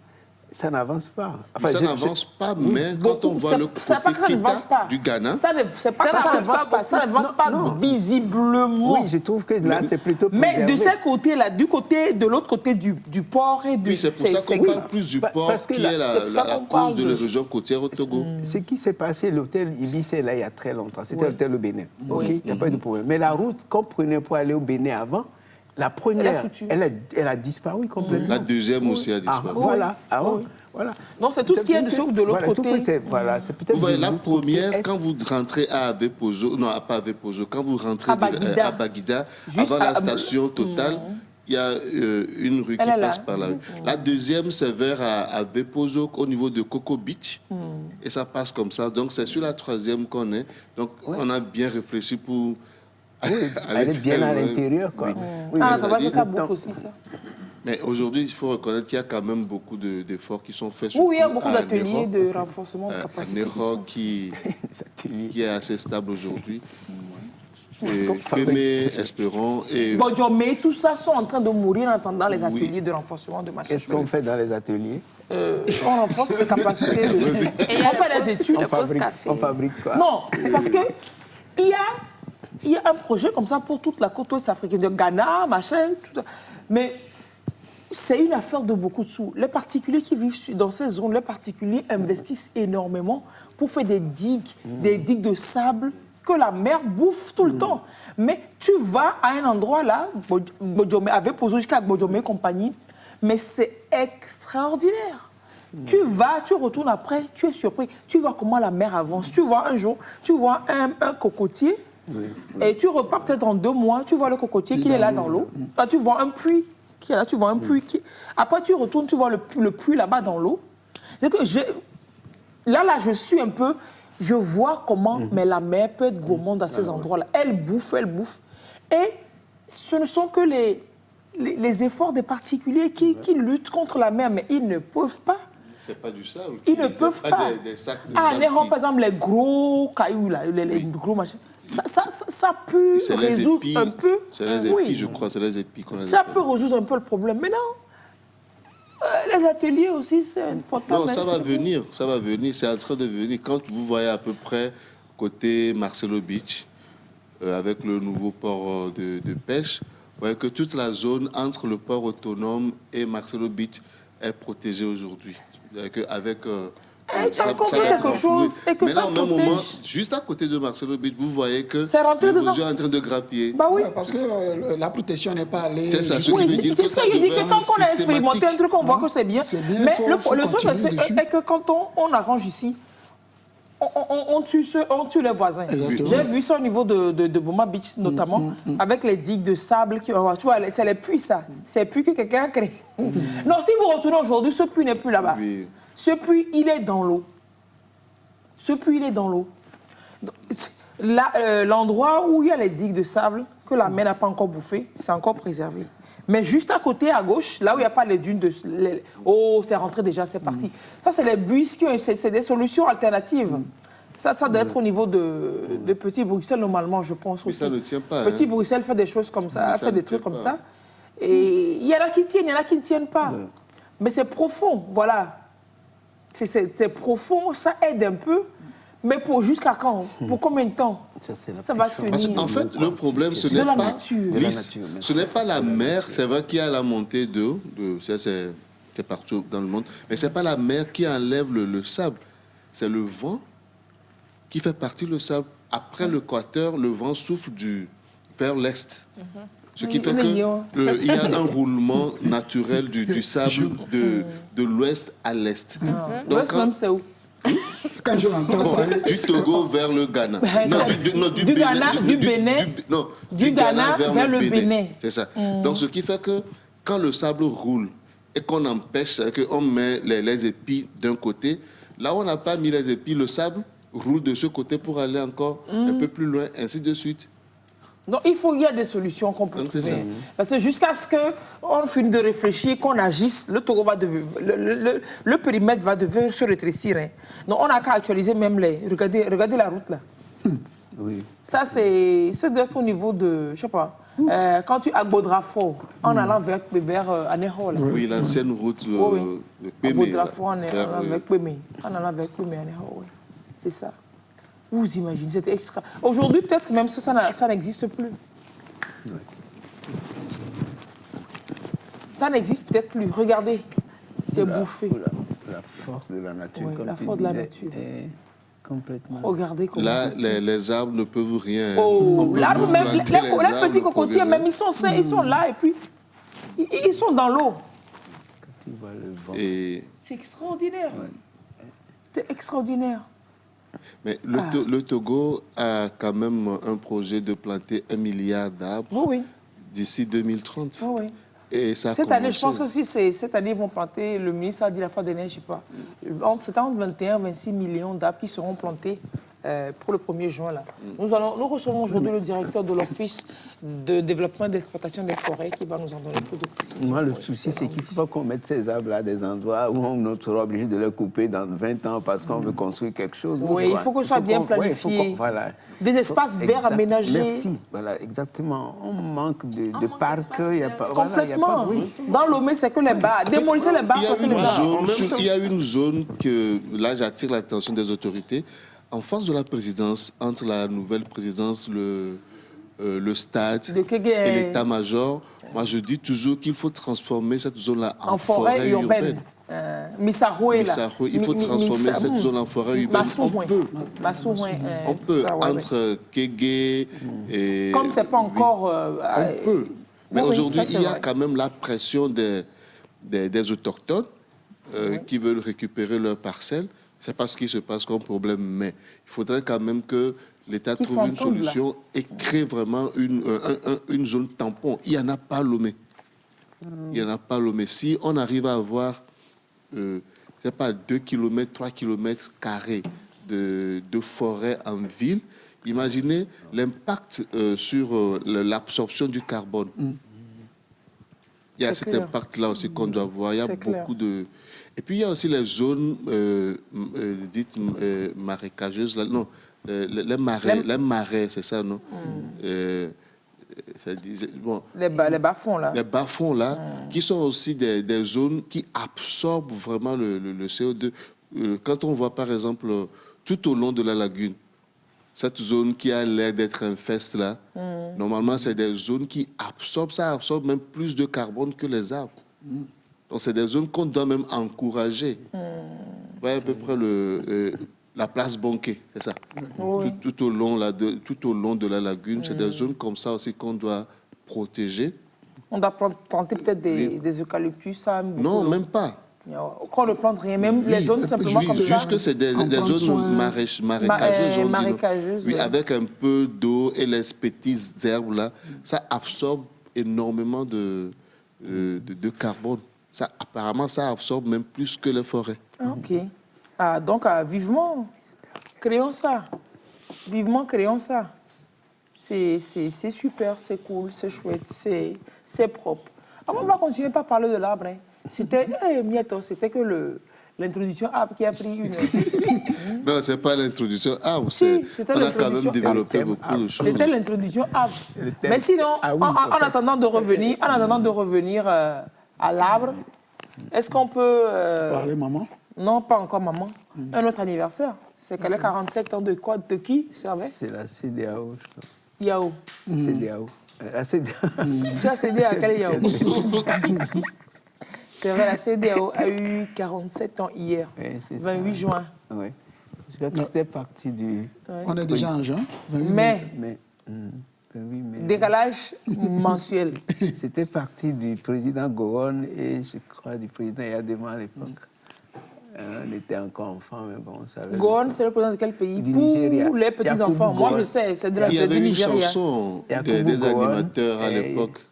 ça n'avance pas. ça n'avance pas, mais quand on voit le c'est pas que ça n'avance Kéta pas. du Ghana, C'est pas que ça n'avance pas. Ça n'avance pas visiblement. Oui, je trouve que là, c'est plutôt Mais de préservé. ce côté-là, de l'autre côté du port et du... oui, c'est pour ça qu'on parle plus du port parce que qui là, est c'est pour ça la qu'on parle cause de de- l'érosion côtière au Togo. Ce qui s'est passé, l'hôtel Ibis, est là il y a très longtemps. C'était Oui. l'hôtel au Bénin. OK? Oui. Il n'y a pas de problème. Mais la route qu'on prenait pour aller au Bénin avant, la première, foutu. elle a disparu complètement. La deuxième aussi a Ah, disparu. voilà. Ah, ouais. Voilà. Donc c'est tout ce qui est de l'autre Voilà, tout côté. Voilà, c'est peut-être. Vous voyez, la de- première, est-ce- quand vous rentrez à Avepozo, non, pas Avepozo, quand vous rentrez À Baguida. à Baguida, Juste avant la à- station Total, il y a une rue qui Elle est là. passe par là. La deuxième, c'est vers à Avepozo, au niveau de Coco Beach, et ça passe comme ça. Donc c'est sur la troisième qu'on est. Donc on a bien réfléchi pour... Elle est bien à l'intérieur, quoi. Oui. Oui, Ah, mais ça va que dit- ça bouffe aussi, ça. Mais aujourd'hui, il faut reconnaître qu'il y a quand même beaucoup d'efforts qui sont faits. Oui, il y a surtout beaucoup à d'ateliers Nérok, de renforcement de à capacité. Nérok qui les ateliers. est assez stable aujourd'hui. Parce qu'on Et fabrique- Kémé, Espérons et Bodjomé, tout ça sont en train de mourir en attendant les Oui. ateliers de renforcement de machines. Qu'est-ce qu'on fait dans les ateliers? On renforce les capacités. Et il y a On fait des études. On fabrique quoi? Non, c'est parce que il y a un projet comme ça pour toute la côte ouest africaine, de Ghana, machin, tout ça. Mais c'est une affaire de beaucoup de sous. Les particuliers qui vivent dans ces zones, les particuliers investissent énormément pour faire des digues de sable que la mer bouffe tout le temps. Mais tu vas à un endroit là, Bodjomé, avec Pozo jusqu'à Bodjomé et compagnie, mais c'est extraordinaire. Tu vas, tu retournes après, tu es surpris. Tu vois comment la mer avance. Tu vois un jour, tu vois un cocotier, et tu repars peut-être dans 2 mois, tu vois le cocotier qui est là dans l'eau. Ah, tu vois un puits qui est là, tu vois un puits qui... Après, tu retournes, tu vois le puits là-bas dans l'eau. Là, je suis un peu... Je vois comment mais la mer peut être gourmande à ces endroits-là. Elle bouffe. Et ce ne sont que les efforts des particuliers qui luttent contre la mer, mais ils ne peuvent pas. c'est pas du sable. Ils ne peuvent pas. Des sacs de Ah, sable les qui- par exemple, les gros cailloux, là, les gros machins, ça peut c'est les résoudre épis, un peu. c'est les épis, Oui. je crois, c'est les épis qu'on a. Ça peut résoudre un peu le problème. Mais non, les ateliers aussi, c'est important. Non, mais ça va c'est- venir, c'est en train de venir. Quand vous voyez à peu près côté Marcelo Beach, avec le nouveau port de pêche, vous voyez que toute la zone entre le port autonome et Marcelo Beach est protégée aujourd'hui. Avec qu'on fait quelque chose et que mais ça là, au même protège. moment, juste à côté de Marcelo Beach, vous voyez que C'est rentré les dedans. eaux est en train de grappiller. Bah oui. Ouais, parce que la protection n'est pas allée. C'est ça, ce Oui, qui veut dire c'est que ça, ça je dis que devient quand on a expérimenté un systématique. truc, on voit que c'est bien. C'est bien, Mais faut le truc, continuer dessus. c'est que quand on arrange ici, on tue les voisins. Exactement. J'ai vu ça au niveau de Bouma Beach, notamment, avec les digues de sable. Tu vois, c'est les puits, ça. C'est les puits que quelqu'un a créé. Non, si vous retournez aujourd'hui, ce puits n'est plus là-bas. Oui. Ce puits, il est dans l'eau. Ce puits, il est dans l'eau. Donc, là, l'endroit où il y a les digues de sable, que la mer n'a pas encore bouffé, c'est encore préservé. Mais juste à côté, à gauche, là où il n'y a pas les dunes de... Oh, c'est rentré déjà, c'est parti. Ça, c'est les buis, c'est des solutions alternatives. Ça doit être au niveau de Petit Bruxelles, normalement, je pense Mais aussi. ça ne tient pas. Petit hein. Bruxelles fait des choses comme ça, Mais ça fait ne des tient trucs comme pas. ça. Et il y en a qui tiennent, il y en a qui ne tiennent pas. Mais c'est profond, voilà. C'est profond, ça aide un peu. Mais pour jusqu'à quand? Pour combien de temps? c'est la Ça va puissance. Parce tenir. qu'en fait, le problème, ce De n'est la pas... nature. De Oui, la nature, mais- ce n'est pas la mer, c'est vrai qu'il y a la montée d'eau, ça c'est partout dans le monde, mais ce n'est pas la mer qui enlève le sable, c'est le vent qui fait partie le sable. Après l'équateur, le vent souffle vers l'est. Ce qui fait Les qu'il lions. y a un roulement naturel du sable de l'ouest à l'est. Donc, L'Ouest quand- même, c'est où? Quand je l'entends parler, du Togo vers le Ghana. Ben, du Ghana, du Bénin, non, du Ghana vers le Bénin. C'est ça. Donc, ce qui fait que quand le sable roule et qu'on empêche, qu'on met les épis d'un côté, là où on n'a pas mis les épis, le sable roule de ce côté pour aller encore un peu plus loin, ainsi de suite. Donc, il y a des solutions qu'on peut Donc, c'est trouver. ça. Parce que jusqu'à ce qu'on finisse de réfléchir, qu'on agisse, le Togo va devenir, le périmètre va devenir se rétrécir. Hein. Donc, on n'a qu'à actualiser même les... Regardez la route, là. Oui. Ça, c'est d'être au niveau de... Je sais pas. Quand tu... À Bodrafo, en allant vers Aného, là. Oui, l'ancienne route Oui. de À Pémé. Bodrafo, en vers, allant vers Pémé. En allant vers Pémé, Aného, oui. C'est ça. Vous imaginez, c'était extra. Aujourd'hui, peut-être que même ça n'existe plus. Ça n'existe peut-être plus. Regardez, c'est bouffé. La force de la nature, Oui, comme la tu force de la disais, nature. est complètement... Regardez comment Là, c'est. les arbres ne peuvent rien. Oh, On peut l'arbre, même, planter les arbres petits pour cocotiers, vivre. même, ils sont sains, ils sont là, et puis, ils sont dans l'eau. Tu vois le vent. Et C'est extraordinaire. C'est extraordinaire. Mais le Togo a quand même un projet de planter 1 milliard d'arbres Oui, oui. d'ici 2030. Oui, oui. Et ça a Cette année, je pense commencé. que si cette année, ils vont planter, le ministre a dit la fois dernière, je ne sais pas, c'est entre 21 et 26 millions d'arbres qui seront plantés pour le 1er juin. Là. Nous recevons aujourd'hui le directeur de l'Office de développement et d'exploitation des forêts qui va nous en donner plus de précisions. Moi, le souci, c'est qu'il ne faut pas qu'on mette ces arbres-là à des endroits où on sera obligé de les couper dans 20 ans parce qu'on veut construire quelque chose. Oui, il faut que ce soit bien planifié. Voilà. Des espaces verts aménagés. Merci. Voilà, exactement. On manque de parcs. Il y a pas, Complètement. Voilà, il y a pas, oui. Dans Lomé, c'est que les bars. Démolissez les bars. Il y a une zone que, là, j'attire l'attention des autorités. En face de la présidence, entre la nouvelle présidence, le stade et l'état-major, moi je dis toujours qu'il faut transformer cette zone-là en forêt urbaine. Missaroué, là. Il faut transformer cette zone en forêt urbaine. On peut, entre Kégué et... Comme ce n'est pas encore... on peut. Mais aujourd'hui, il y a quand même la pression des autochtones qui veulent récupérer leurs parcelles. C'est pas ce qui se passe comme problème, mais il faudrait quand même que l'État trouve une solution et crée vraiment une zone tampon. Il n'y en a pas Lomé. Il n'y en a pas Lomé. Si on arrive à avoir, c'est pas 2 km, 3 km carrés de forêt en ville, imaginez l'impact sur l'absorption du carbone. Il y a cet impact-là aussi qu'on doit voir. Il y a beaucoup de... Et puis, il y a aussi les zones dites marécageuses. Là, non, les marais, c'est ça, non bon, les bas-fonds, là. Les bas-fonds, là, qui sont aussi des zones qui absorbent vraiment le CO2. Quand on voit, par exemple, tout au long de la lagune, cette zone qui a l'air d'être infeste, là, normalement, c'est des zones qui absorbent, ça absorbe même plus de carbone que les arbres. Donc, c'est des zones qu'on doit même encourager. Vous voyez à peu près la place Bonquet, c'est ça. Oui. Tout au long de la lagune, c'est des zones comme ça aussi qu'on doit protéger. On doit planter peut-être des eucalyptus, ça. Non, même pas. Qu'on ne plante rien, même les zones simplement comme ça. Juste que c'est des zones marécageuses. Oui, avec un peu d'eau et les petites herbes là, ça absorbe énormément de carbone. Ça, apparemment, ça absorbe même plus que les forêts. OK. Donc, vivement, créons ça. Vivement, créons ça. C'est super, c'est cool, c'est chouette, c'est propre. Alors, on va continuer par parler de l'arbre. Hein. C'était, Mieto, c'était que l'introduction arbre qui a pris une... Non, ce n'est pas l'introduction arbre. Si, on a quand même développé beaucoup de choses. C'était l'introduction arbre. Mais sinon, en attendant de revenir à l'arbre, est-ce qu'on peut... Parler maman? Non, pas encore maman. Un autre anniversaire. C'est qu'elle a 47 ans de quoi? De qui, Servet? C'est la CEDEAO, je crois. Yao. CEDEAO. La CEDEAO. C'est la CEDEAO à quel Yao? C'est vrai, la CEDEAO a eu 47 ans hier, oui, 28 juin. Oui. Je crois que c'était parti du... On est déjà en juin, 28 mai. Oui, mais... Décalage mensuel. C'était parti du président Gowon et je crois du président Yadema à l'époque. On était encore enfants, mais bon, on savait... Gowon, c'est le président de quel pays? Du pour Nigeria. Les petits-enfants. Moi, je sais, c'est de la Nigeria. Il y avait une chanson des animateurs à l'époque.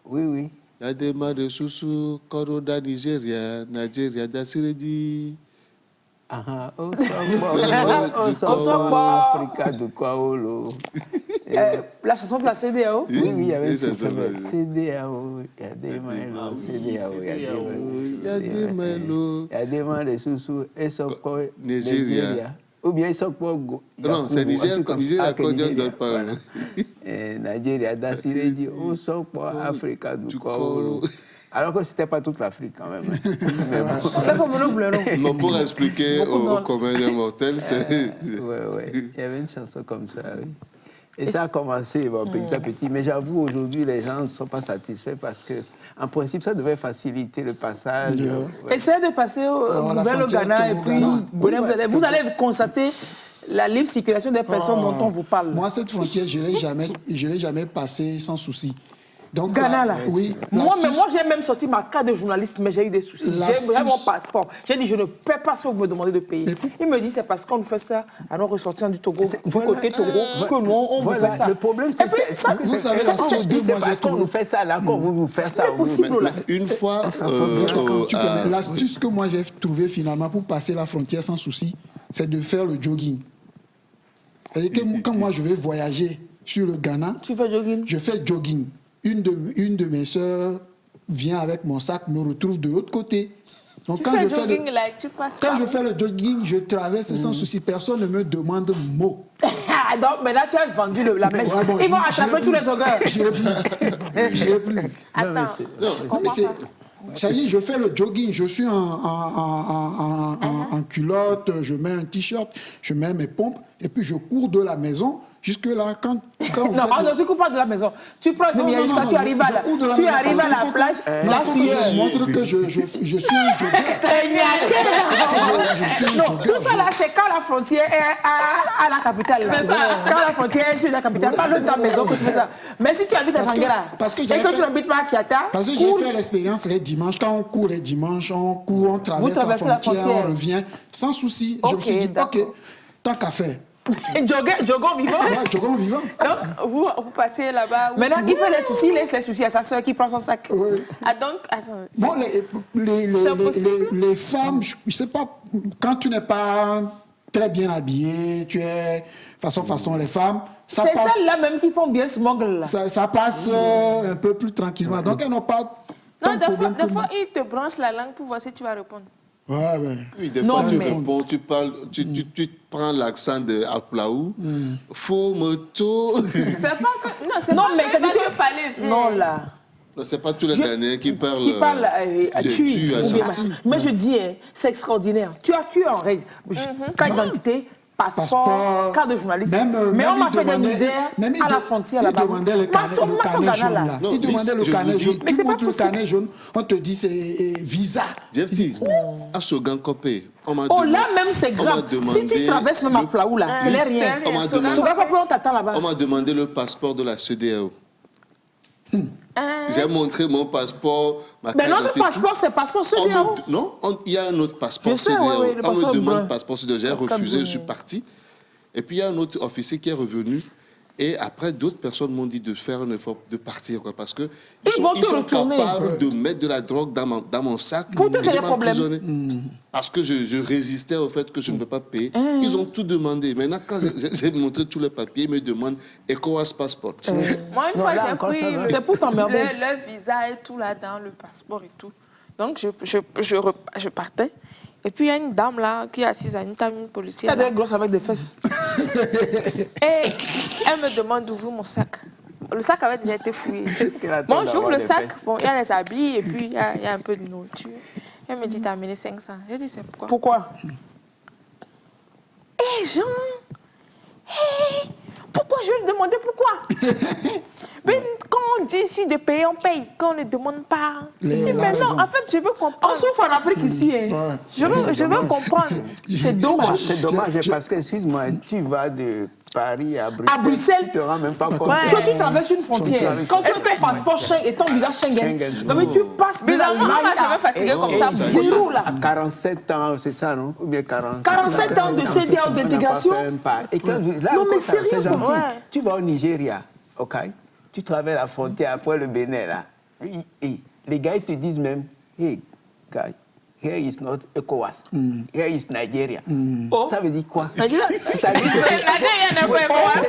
Oui, oui. Yadema de Soussou, Koroda, Nigeria, Nigeria, Dasiredi. Ah, Africa de Kwaolo. La chanson de la CEDEAO? Oui, il y avait une chanson de la CEDEAO. Yadema de Soussou, Esoko, Nigeria. Ou bien Esoko. Non, c'est Nigeria qu'on donne pas. Nigeria, Dasiredi, Osoko, Africa de Kwaolo. Alors que ce n'était pas toute l'Afrique quand même. Non, pour expliquer aux communs mortels, c'est... Oui. Il y avait une chanson comme ça, oui. Et ça a commencé petit à petit. Mais j'avoue, aujourd'hui, les gens ne sont pas satisfaits parce que, en principe, ça devait faciliter le passage. Essayez de passer au Ghana et puis vous allez constater la libre circulation des personnes dont on vous parle. Moi, cette frontière, je ne l'ai jamais passée sans souci. Donc, Ghana, là. Oui. Moi, j'ai même sorti ma carte de journaliste, mais j'ai eu des soucis. J'ai vraiment mon passeport. J'ai dit, je ne paie pas ce que vous me demandez de payer. Il me dit, c'est parce qu'on fait ça à nos ressortissants du Togo, du côté Togo, que nous, on vous fait ça. Le problème, c'est vous savez, c'est parce qu'on nous fait ça là, qu'on vous nous fait ça. C'est possible, là. Une fois, l'astuce que moi j'ai trouvée finalement pour passer la frontière sans souci, c'est de faire le jogging. C'est-à-dire que quand moi je vais voyager sur le Ghana, Tu fais jogging? je fais jogging. Une de mes sœurs vient avec mon sac, me retrouve de l'autre côté. Donc, Tu fais jogging, là, tu passes quand par je où? fais le jogging, je traverse sans souci. Personne ne me demande mot. Donc, maintenant, tu as vendu la mèche. Ouais, bon, Ils vont je attraper l'ai tous plus. les joggeurs. Je l'ai plus. Attends, Mais ça y est, je fais le jogging, je suis en culotte, je mets un t-shirt, je mets mes pompes, et puis je cours de la maison jusque là. Quand Non, tu ne cours pas de la maison. Tu prends des milliers jusqu'à tu arrives à la plage. Là, je montre que je suis un jogger. Non, tout ça là, c'est quand la frontière est à la capitale. Là. Quand la frontière est sur la capitale, pas de ta maison que tu fais ça. Mais si tu habites à Sanguera et que tu n'habites pas à Fiata, parce que j'ai fait l'expérience les dimanches. Quand on court les dimanches, on traverse la frontière, on revient sans souci. Je me suis dit, ok, tant qu'à faire. Jogging vivant. Ouais, jogging vivant. donc vous passez là-bas. Maintenant, il fait les soucis, il laisse les soucis à sa soeur qui prend son sac. Ouais. Ah, donc, attends. Bon, les femmes, je ne sais pas, quand tu n'es pas très bien habillé, tu es façon, les femmes, ça C'est passe, celles-là même qui font bien smuggle. Là. ça passe un peu plus tranquillement. Donc, elles n'ont pas tant Non, de des problème fois, que moi. ils te branchent la langue pour voir si tu vas répondre. Ouais, ouais. Oui, des Non, fois, tu mais- réponds, tu parles, tu prends l'accent de Aplaou. Faux moto. C'est pas que. Non, c'est Non, pas mais que quand va tu- te parler. Non, là. Non, c'est pas tous les Ghanéens qui parlent. Qui parle à de tu à ou bien gentil. machin. Mais je dis, hein, c'est extraordinaire. Tu as tué en règle. Carte d'identité, passeport, carte de journaliste. Mais on m'a fait des misères à la frontière là-bas. Ils demandaient le carnet jaune là. Non, Ils demandaient le je carnet vous jaune. dis- Mais Tu c'est pas montres le possible. carnet jaune, on te dit c'est visa. Jefti, à Sogan Kopé, on m'a Oh, demandé- là même, c'est on m'a grave. Si tu demandé traverses même à le- Plaou, là, ce n'est c'est rien. rien. On m'a Sogan- demandé- Souvent, on t'attend là-bas. on m'a demandé le passeport de la CEDEAO. Hein? J'ai montré mon passeport, ma Mais carte notre d'identité, passeport, c'est passeport On me- CEDEAO. Non, il y a un autre passeport Je sais, CEDEAO. oui, le On passeport me demande brun. le passeport CEDEAO. J'ai refusé, je suis parti. Et puis il y a un autre officier qui est revenu. Et après, d'autres personnes m'ont dit de faire un effort, de partir. Quoi, parce qu'ils Ils vont te sont retourner. capables de mettre de la drogue dans mon sac. Pour te et créer de problème. m'emprisonner. Parce que je résistais au fait que je ne peux pas payer. Ils ont tout demandé. Maintenant, quand j'ai montré tous les papiers, ils me demandent ECOWAS Passport. Moi, une fois, Voilà, j'ai encore ça, pris ouais. C'est pour t'emmerder. le visa et tout là dans le passeport et tout. Donc, je partais. Et puis, il y a une dame là qui est assise à une table, une Il y policière. a là. des grosses avec des fesses. Et elle me demande d'ouvrir mon sac. Le sac avait déjà été fouillé. qu'elle attend Bon, j'ouvre d'avoir le des sac. fesses? Bon, il y a les habits et puis il y a un peu de nourriture. Elle me dit, t'as amené 500. J'ai dit, c'est pourquoi? Pourquoi? Eh, Jean, hey, pourquoi je vais lui demander pourquoi? Mais quand on dit ici de payer, on paye. Quand on ne demande pas. Les- Mais la non, raison. en fait, je veux On comprendre. souffre en Afrique ici. Hein. Ouais. Je veux comprendre. C'est dommage. C'est dommage parce que, excuse-moi, tu vas de Paris à Bruxelles. À Bruxelles. Tu te rends même pas compte. Ouais. Quand tu traverses une frontière, quand tu as ton passeport Schengen et ton visa Schengen, donc tu passes de la Bizarrement, on m'a jamais fatigué comme ça. zéro là. À 47 ans, c'est ça, non? Ou bien 40. 47 ans de CEDEAO d'intégration. Et quand là, Non, mais encore, sérieux, c'est gentil. quoi. Tu vas au Nigeria, ok? Tu traverses la frontière après le Bénin, là. Et les gars, ils te disent même, hey, guy, here is not ECOWAS, here is Nigeria. Oh. Ça veut dire quoi? Nigeria.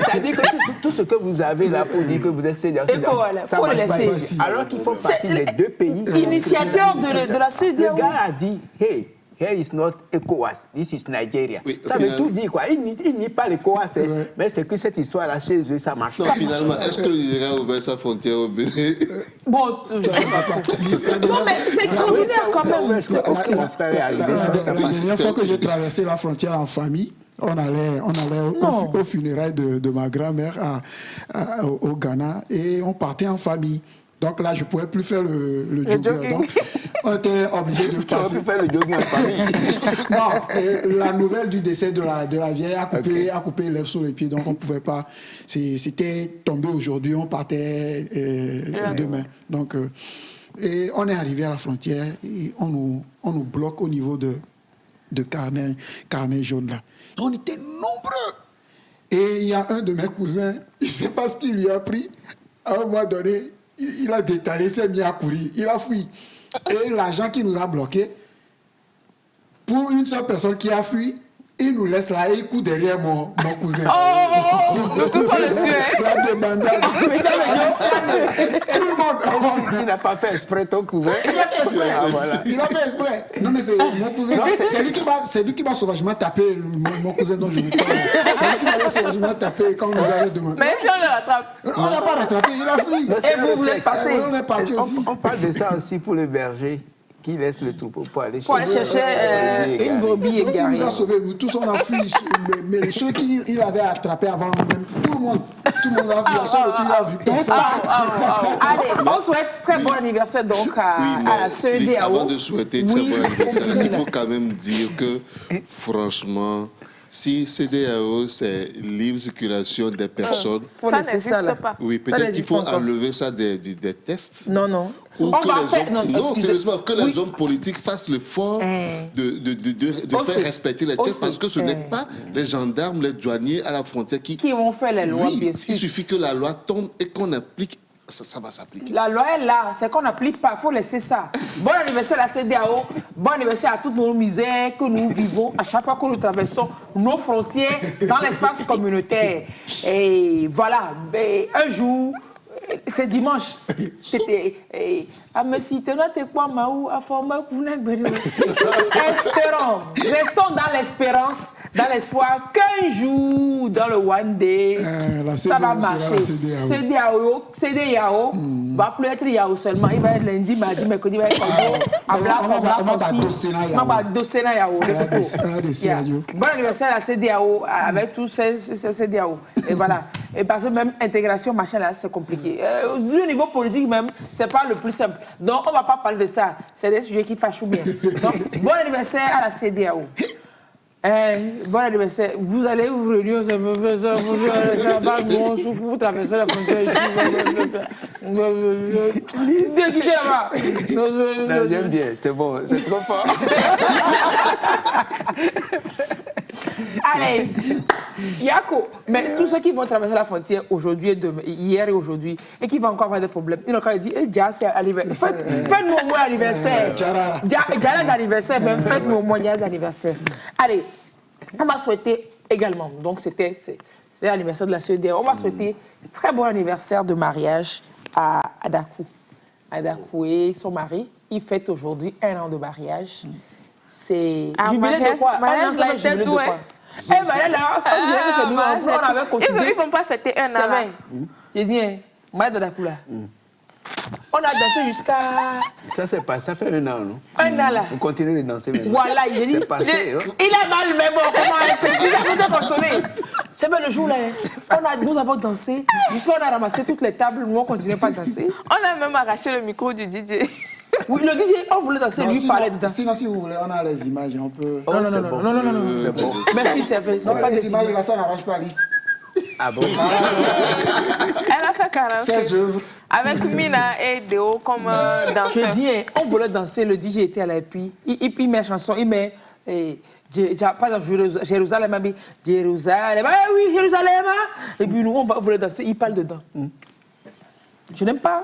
C'est-à-dire que tout ce que vous avez là pour dire que vous êtes CEDEAO, ECOWAS, là, ça faut le marche pas laisser. ici. Alors qu'ils font C'est partie des deux pays. Initiateur de la Le CEDEAO. gars a dit, hey, here is not ECOWAS, this is Nigeria. Oui, Ça au veut final- tout dire quoi. Il nie pas l'ECOWAS, hein, mais c'est que cette histoire-là chez eux, ça marche. Non, finalement, est-ce que le Nigeria a ouvert sa frontière au Bénin? Bon, non mais c'est extraordinaire quand même. Je crois que mon frère est arrivé. La dernière fois que j'ai traversé la frontière en famille, on allait au funérailles de ma grand-mère au Ghana et on partait en famille. Donc là, je ne pouvais plus faire le jogger. jogging. Donc, on était obligé de Tu aurais passer. pu faire le jogging en famille. Non, la nouvelle du décès de la vieille a coupé l'herbe sous les pieds, donc on ne pouvait pas. C'était tombé aujourd'hui, on partait demain. Donc, et on est arrivé à la frontière et on nous bloque au niveau de carnet jaune là. Et on était nombreux. Et il y a un de mes cousins, il ne sait pas ce qu'il lui a pris. À un moment donné, il a détalé, il s'est mis à courir, il a fui. Et l'agent qui nous a bloqués, pour une seule personne qui a fui, il nous laisse là et il court derrière mon cousin. Nous tous on le suit. La débandade. Tout le monde. Il n'a pas fait exprès, ton cousin. Il a fait exprès. Ah, voilà. Il a fait exprès. Non, mais c'est mon cousin. C'est lui qui m'a sauvagement tapé, mon cousin dont je vous parle. C'est lui qui m'avait sauvagement tapé quand on nous avait demandé. Mais si on le rattrape. On n'a pas rattrapé, il a fui. Et vous êtes passé. On est parti aussi. On parle de ça aussi pour les bergers qui laissent le troupeau pour aller Pour aller chercher une brebis Donc, il égarée. nous a sauvés, nous tous on a fui. Mais ceux qu'il avait attrapés avant nous-mêmes, tout le monde a vu. La seule autre, il a vu personne. Allez, on souhaite très bon anniversaire donc à la CEDEAO. Avant de souhaiter très bon anniversaire, il faut quand même dire que, franchement, si CEDEAO, c'est libre circulation des personnes, Faut Ça laisser ça là. n'existe pas. oui, Ça peut-être qu'il n'existe faut pas encore. enlever ça des tests. Non. Ou On que va les faire- hommes, non, non, excusez- sérieusement, que les Oui. hommes politiques fassent l'effort de Aussi. faire respecter les Aussi. tests, parce que ce n'est pas les gendarmes, les douaniers à la frontière qui Qui vont faire les lois, oui, bien il sûr. suffit que la loi tombe et qu'on applique, ça va s'appliquer. La loi est là, c'est qu'on n'applique pas, il faut laisser ça. Bon anniversaire à la CEDEAO, bon anniversaire à toutes nos misères que nous vivons à chaque fois que nous traversons nos frontières dans l'espace communautaire. Et voilà, un jour, c'est dimanche. Espérons, restons dans l'espérance, dans l'espoir qu'un jour, dans le one day, La ça va CEDEAO marcher. sera la CEDEAO va plus être Yao seulement. Il va être lundi, mardi, mercredi, il va être Bon anniversaire à la CEDEAO avec tous ces CEDEAO. Et voilà. Et parce que même intégration, machin là, c'est compliqué. Au niveau politique même, c'est pas le plus simple. Donc on va pas parler de ça. C'est des sujets qui fâchent bien. Donc, bon anniversaire à la CEDEAO. Bon anniversaire. Vous allez vous réunir, vous traversez la frontière ici. Non, j'aime bien, c'est bon, c'est trop fort. Allez, Yako, mais tous ceux qui vont traverser la frontière aujourd'hui et demain, hier et aujourd'hui, et qui vont encore avoir des problèmes, ils ont quand même dit, Dja, c'est anniversaire. Faites-nous au moins anniversaire. Dja d'anniversaire, même faites-nous au moins d'anniversaire. Allez, on va souhaiter également, donc c'était l'anniversaire de la CEDEAO, on va souhaiter très bon anniversaire de mariage à Adakou. Adakou et son mari, ils fêtent aujourd'hui 1 an de mariage. C'est jubilé de quoi? Mariage, Un an, c'est jubilé de quoi? Eh ben là, c'est comme je c'est nous, on avait cotisé. Ils ne vont pas fêter un an. C'est vrai. J'ai dit, mariage de Adakou là. On a dansé jusqu'à... Ça, c'est pas, ça fait 1 an, non? 1 an là. Vous continuez de danser maintenant. Voilà, il dit. C'est passé, hein? Il a mal, mais bon, comment c'est ça peut consoler. C'est bien le jour là. Nous avons dansé jusqu'à on a ramassé toutes les tables. Nous, on ne continuait pas à danser. On a même arraché le micro du DJ. Oui, le DJ, on voulait danser, lui parlait dedans. Sinon, si vous voulez, on a les images, on peut... Non. C'est bon. Merci, c'est pas les des images, images. là, ça n'arrange pas Alice. Ah bon? Elle a fait 40. 16 œuvres. Avec Mina et Déo comme danseurs. Je dis, on voulait danser, le DJ était là, et puis il met chanson, il met... par exemple, Jérusalem, il dit Jérusalem, ah oui, Jérusalem. Et puis nous, on voulait danser, il parle dedans. Je n'aime pas.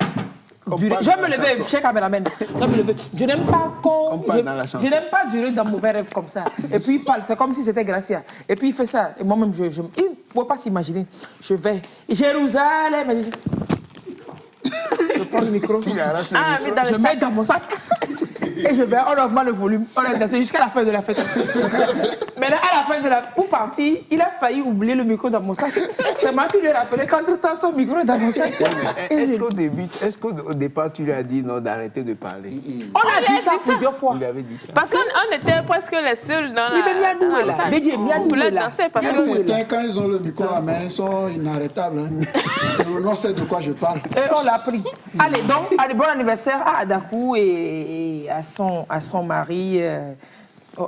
Je vais me lever, cher caméraman. Je n'aime pas je n'aime pas durer dans mauvais rêve comme ça. Et puis il parle, c'est comme si c'était Gracia. Et puis il fait ça. Et moi-même, il ne faut pas s'imaginer. Je vais Jérusalem. Je prends le micro. Je mets dans mon sac. Et je vais, on augmente le volume. On a dansé jusqu'à la fin de la fête. Maintenant, à la fin de la... Pour partir, il a failli oublier le micro dans mon sac. C'est moi qui lui ai rappelé qu'entre-temps, son micro est dans mon sac. Est-ce qu'au départ, tu lui as dit non d'arrêter de parler? On a dit ça plusieurs fois. Il lui avait dit ça. Parce qu'on était presque les seuls dans Oui, mais la Miadou est là. salle. Bédié, On Miadou voulait est là. danser parce Il y que... a certains, quand ils ont le micro à main, ils sont inarrêtables. Hein. Le nom sait de quoi je parle. Et on l'a pris. Allez, donc, allez, bon anniversaire à Adakou et à son mari.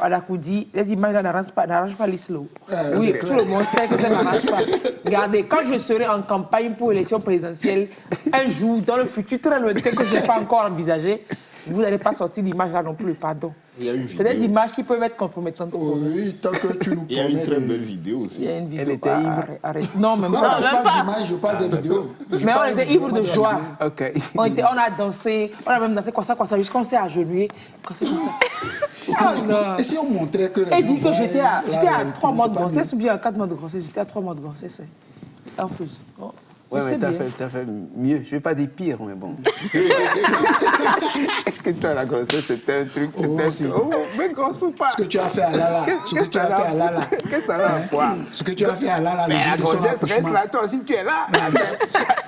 Adakou dit, les images là n'arrangent pas l'islam. Oui, tout le monde sait que ça n'arrange pas. Regardez, quand je serai en campagne pour l'élection présidentielle, un jour, dans le futur très lointain que je n'ai pas encore envisagé, vous n'allez pas sortir l'image là non plus, pardon. C'est des images qui peuvent être compromettantes. Oui, tant que tu nous promets. Il y a une très belle vidéo aussi. Il y a une vidéo. Elle était ivre. Arrête. Non, même Non, pas. je parle d'images, je parle des vidéos. Mais on était ivres de joie. Ok. On a dansé, on a même dansé quoi ça, jusqu'à on s'est agenouillé. Comme ça. Ah non. Et si on montrait que... Et dit que j'étais à 3 mois de grossesse ou bien à 4 mois de grossesse. J'étais à 3 mois de grossesse. En fait. Ouais, mais t'as fait mieux. Je ne vais pas dire pire, mais bon. Est-ce que toi, la grossesse, c'était un truc, mais grosse ou pas? Ce que tu as fait à Lala. Ce que tu as fait à Lala. Qu'est-ce que tu as à voir? Ce que tu as fait à Lala. Mais la grossesse reste là, toi aussi, tu es là.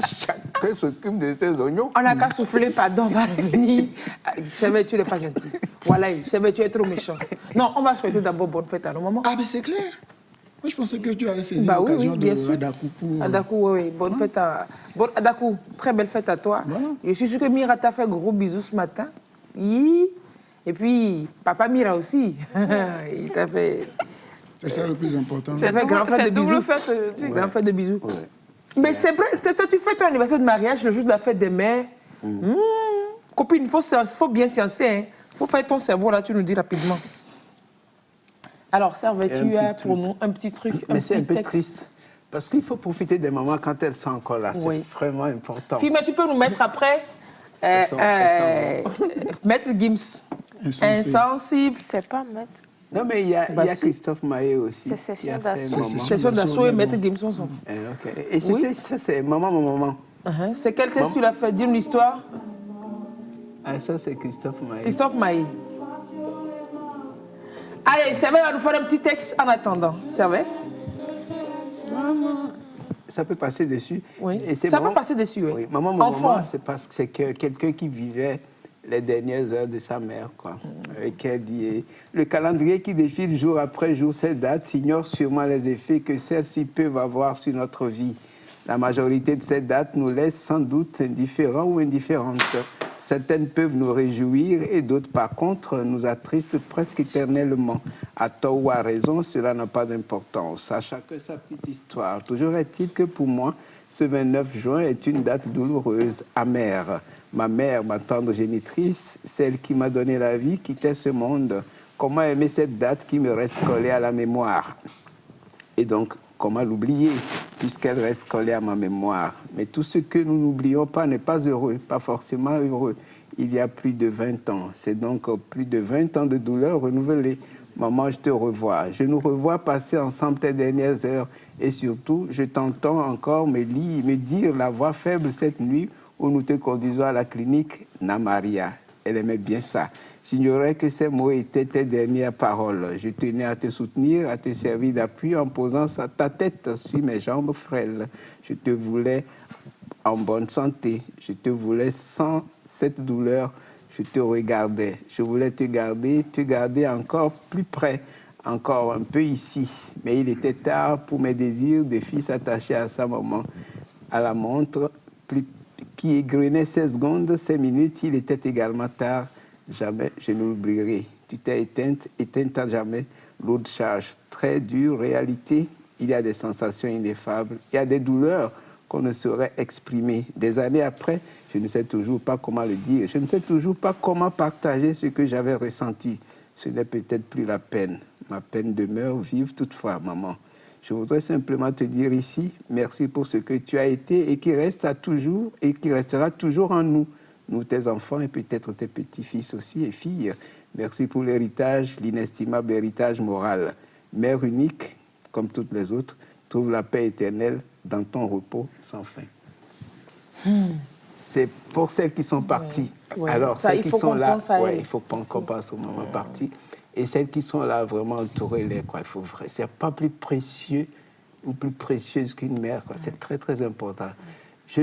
Chacun s'occupe de ses oignons. On n'a qu'à souffler, pardon, on va revenir. C'est vrai, tu n'es pas gentil. Voilà, c'est vrai, tu es trop méchant. Non, on va souhaiter d'abord bonne fête à nos mamans. Ah, mais c'est clair. Moi, je pensais que tu allais saisir l'occasion bien de sûr. Adakou pour... Adakou, oui. Bonne fête à... Adakou, très belle fête à toi. Voilà. Je suis sûre que Mira t'a fait gros bisous ce matin. Et puis, papa Mira aussi. Il t'a fait... C'est ça le plus important. C'est fait grand fête de bisous. double fête. Grand fête de bisous. Ouais. Mais c'est vrai, toi, tu fais ton anniversaire de mariage le jour de la fête des mères. Copine, il faut bien sciencer. Il faut faire ton cerveau, là, tu nous dis rapidement. Alors, Servet, tu as pour nous un petit truc, Mais c'est un peu texte. triste. Parce qu'il faut profiter des mamans quand elles sont encore là. Oui. C'est vraiment important. Fille, mais tu peux nous mettre après Maître Gims. Insensible. C'est pas mettre. Non, mais il y a si. Christophe Maé aussi. C'est Session qui a fait d'assaut. Maman. Session d'assaut et Maître Gims ensemble. Ok. Et c'était ça, c'est Maman, mon maman. C'est quel texte tu l'as fait? Dis-nous l'histoire. Ah, ça, c'est Christophe Maé. Christophe Maé. Allez, Servet va nous faire un petit texte en attendant. Servet? Ça peut passer dessus. Oui. Et c'est Ça maman- peut passer dessus, oui. Oui, maman, mon maman, c'est parce que c'est quelqu'un qui vivait les dernières heures de sa mère, quoi. Et qu'elle dit, le calendrier qui défile jour après jour, ces dates ignore sûrement les effets que celles-ci peuvent avoir sur notre vie. La majorité de ces dates nous laissent sans doute indifférents ou indifférentes. Certaines peuvent nous réjouir et d'autres, par contre, nous attristent presque éternellement. À tort ou à raison, cela n'a pas d'importance. À chacun sa petite histoire. Toujours est-il que pour moi, ce 29 juin est une date douloureuse, amère. Ma mère, ma tendre génitrice, celle qui m'a donné la vie, quittait ce monde. Comment aimer cette date qui me reste collée à la mémoire? Et donc, comment l'oublier, puisqu'elle reste collée à ma mémoire? Mais tout ce que nous n'oublions pas n'est pas heureux, pas forcément heureux. Il y a plus de 20 ans. C'est donc plus de 20 ans de douleur renouvelée. Maman, je te revois. Je nous revois passer ensemble tes dernières heures. Et surtout, je t'entends encore me dire la voix faible cette nuit où nous te conduisons à la clinique Namaria. Elle aimait bien ça. J'ignorais que ces mots étaient tes dernières paroles. Je tenais à te soutenir, à te servir d'appui en posant ta tête sur mes jambes frêles. Je te voulais en bonne santé. Je te voulais sans cette douleur. Je te regardais. Je voulais te garder encore plus près, encore un peu ici. Mais il était tard pour mes désirs de fils attachés à sa maman. À la montre qui égrenait 16 secondes, 5 minutes, il était également tard. Jamais je ne l'oublierai. Tu t'es éteinte à jamais. Lourde charge, très dure réalité. Il y a des sensations ineffables. Il y a des douleurs qu'on ne saurait exprimer. Des années après, je ne sais toujours pas comment le dire. Je ne sais toujours pas comment partager ce que j'avais ressenti. Ce n'est peut-être plus la peine. Ma peine demeure vive toutefois, maman. Je voudrais simplement te dire ici, merci pour ce que tu as été et qui restera toujours en nous. Nous, tes enfants et peut-être tes petits-fils aussi et filles. Merci pour l'héritage, l'inestimable héritage moral. Mère unique, comme toutes les autres, trouve la paix éternelle dans ton repos sans fin. C'est pour celles qui sont parties. Ouais. Alors, Ça, celles il qui faut sont qu'on là, pense à elles. il faut qu'on pense aux mamans parties. Et celles qui sont là, vraiment entourez-les, quoi. C'est pas plus précieux ou plus précieuse qu'une mère, quoi. C'est très, très important. Je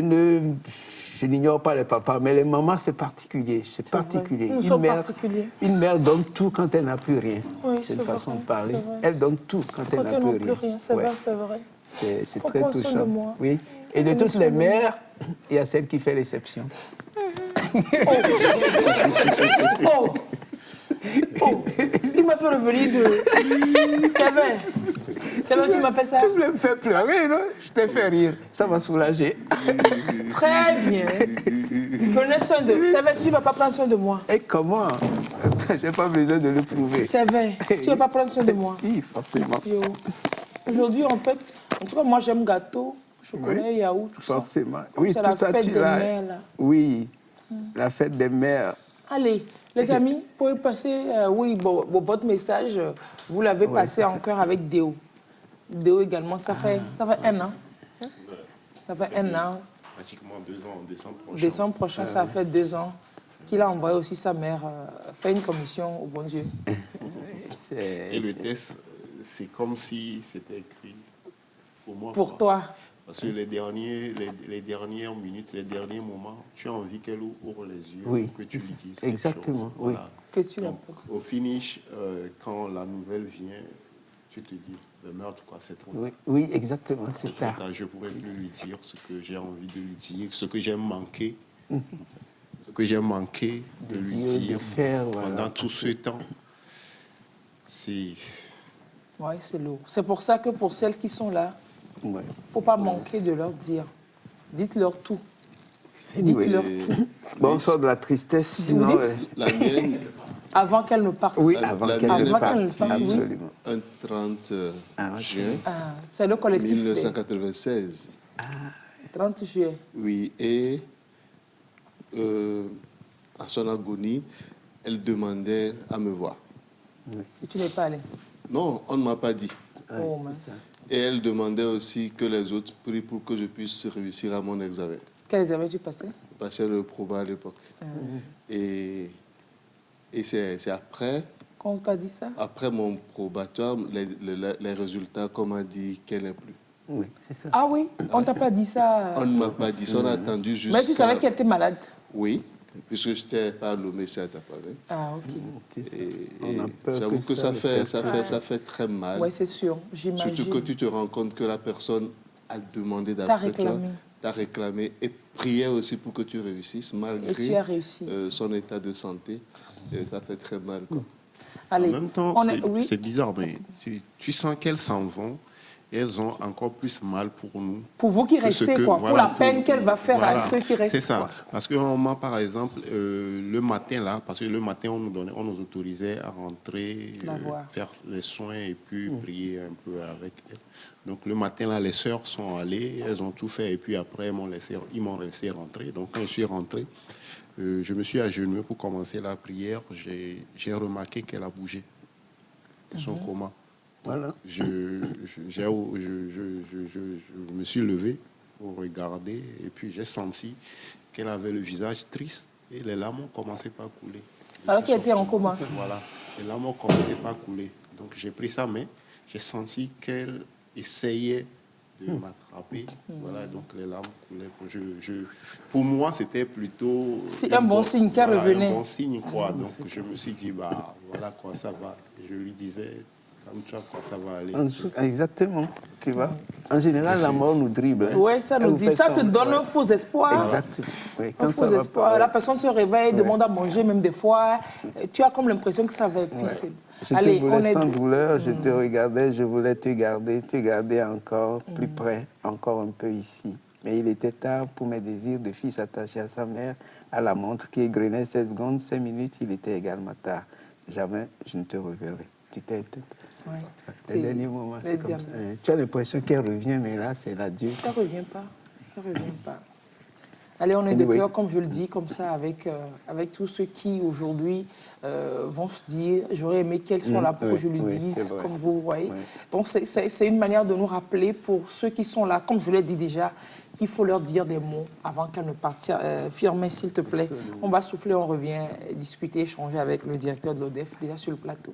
n'ignore pas les papas, mais les mamans, c'est particulier. C'est particulier. Nous sommes particuliers. Une mère donne tout quand elle n'a plus rien. Oui, c'est une façon vrai, de parler. c'est vrai. Elle donne tout quand elle n'a plus rien. C'est vrai, c'est vrai. C'est Faut très prendre soin touchant. de moi. Oui. Et de toutes les mères, il y a celle qui fait l'exception. Oh, il m'a fait revenir de... C'est vrai. C'est vrai, tu m'as fait ça. Tu me fais pleurer, non? Je t'ai fait rire. Ça m'a soulagé. Très bien. Prenez soin de... C'est vrai, tu ne vas pas prendre soin de moi. Et comment? J'ai pas besoin de le prouver. C'est vrai. Tu ne vas pas prendre soin de moi. Si, forcément. Yo. Aujourd'hui, en fait, en tout cas, moi, j'aime gâteau, chocolat, yaourt, tout ça. Forcément. Comme Oui, c'est tout la ça, fête tu des l'as. mères, là. Oui, la fête des mères. Allez, les amis, pour y passer, votre message, vous l'avez passé en cœur avec Déo. Déo également, ça fait 1 an. Ça fait 1 an. Pratiquement 2 ans, en décembre prochain. Décembre prochain, ça fait 2 ans qu'il a envoyé aussi sa mère faire une commission au bon Dieu. Et le test, c'est comme si c'était écrit pour moi. Pour toi. Parce que les dernières minutes, les derniers moments, tu as envie qu'elle ouvre les yeux, Oui, que tu lui dises exactement, quelque chose. oui. Voilà. Que tu Donc, au finish, quand la nouvelle vient, tu te dis, le meurtre, quoi, c'est trop tard. Oui, oui, exactement, c'est C'est trop tard. tard. Je ne pourrais plus lui dire ce que j'ai envie de lui dire, ce que j'ai manqué. Ce que j'ai manqué de lui dire de faire, voilà. pendant tout ce temps. C'est... Oui, c'est lourd. C'est pour ça que pour celles qui sont là, il Ouais. ne faut pas manquer de leur dire. Dites-leur tout. Dites-leur tout. Bon, on sort de la tristesse, Vous sinon... dites La mienne, avant qu'elles ne partent. Oui, La- avant la qu'elle mienne ne est Avant qu'elle ne parte. parte, oui. Absolument. un 30 Ah, juin Ah, c'est le collectif. 1996. 30 juillet. Oui, et à son agonie, elle demandait à me voir. Et tu n'es pas allé. Non, on ne m'a pas dit. Oh, mince. Et elle demandait aussi que les autres prient pour que je puisse réussir à mon examen. Quel examen tu passais? Je passais le proba à l'époque. Et c'est après, Quand on t'a dit ça? après mon probatoire, les résultats qu'on m'a dit qu'elle n'est plus. Oui, c'est ça. Ah oui, on t'a pas dit ça. On ne m'a pas dit ça, on a attendu jusqu'à... Mais tu savais qu'elle était malade. Oui, puisque je n'étais pas nommé ça à ta part. Ah, ok. C'est ça. Et On a peur j'avoue que ça le fait très mal. Oui, c'est sûr, j'imagine. Surtout que tu te rends compte que la personne a demandé T'as d'après toi, réclamé. t'a réclamé et priait aussi pour que tu réussisses Et tu malgré as réussi. son état de santé. Et ça fait très mal, quoi. Allez, En même temps, on est... oui. c'est bizarre, mais tu sens qu'elles s'en vont et elles ont encore plus mal pour nous. Pour vous qui que ce restez, que- quoi. voilà, pour la peine qu'elle va faire à voilà, ceux qui restent. C'est ça. quoi. Parce qu'à un moment, par exemple, le matin, là, parce que le matin, on nous autorisait à rentrer, La voir. faire les soins et puis prier un peu avec elle. Donc le matin, là, les sœurs sont allées, elles ont tout fait et puis après, ils m'ont laissé rentrer. Donc quand je suis rentré, je me suis agenouillé pour commencer la prière. J'ai remarqué qu'elle a bougé de son coma. Voilà. Je me suis levé pour regarder et puis j'ai senti qu'elle avait le visage triste et les larmes ont commencé par couler. Alors qu'elle était en coma. Voilà, les larmes ont commencé par couler. Donc j'ai pris sa main, j'ai senti qu'elle essayait de m'attraper. Voilà, donc les larmes coulaient. Pour moi, c'était plutôt... C'est un bon signe qu'elle revenait. Un bon signe, quoi. Donc je me suis dit, bah voilà, quoi, ça va. Je lui disais, calme-toi, quoi, ça va aller. Exactement. Tu vois. En général, la mort nous dribble. Hein. Oui, ça Elle nous vous dit. fait Ça te son- donne ouais. un faux espoir. Exactement. Oui, Un quand faux ça va espoir. pas, La ouais. personne se réveille, demande à manger, même des fois. Tu as comme l'impression que ça va. Puis c'est- Allez, Je te voulais sans douleur, je te regardais, je voulais te garder encore plus près, encore un peu ici. Mais il était tard pour mes désirs de fils attachés à sa mère, à la montre qui égrenait 16 secondes, 5 minutes, il était également tard. Jamais je ne te reverrai. Tu t'es éteinte. Ouais. Les derniers moments, les c'est comme ça. derniers. Tu as l'impression qu'elle revient, mais là, c'est l'adieu. Ça ne revient pas. Ça ne revient pas. Allez, on est de Anyway. cœur, comme je le dis, comme ça, avec tous ceux qui, aujourd'hui, vont se dire, j'aurais aimé qu'elles soient là pour que je le oui, c'est dise, vrai. comme vous voyez. Oui. Donc, c'est une manière de nous rappeler, pour ceux qui sont là, comme je l'ai dit déjà, qu'il faut leur dire des mots avant qu'elles ne partent. Firmin, s'il te plaît. On va souffler, on revient discuter, échanger avec le directeur de l'ODEF, déjà sur le plateau.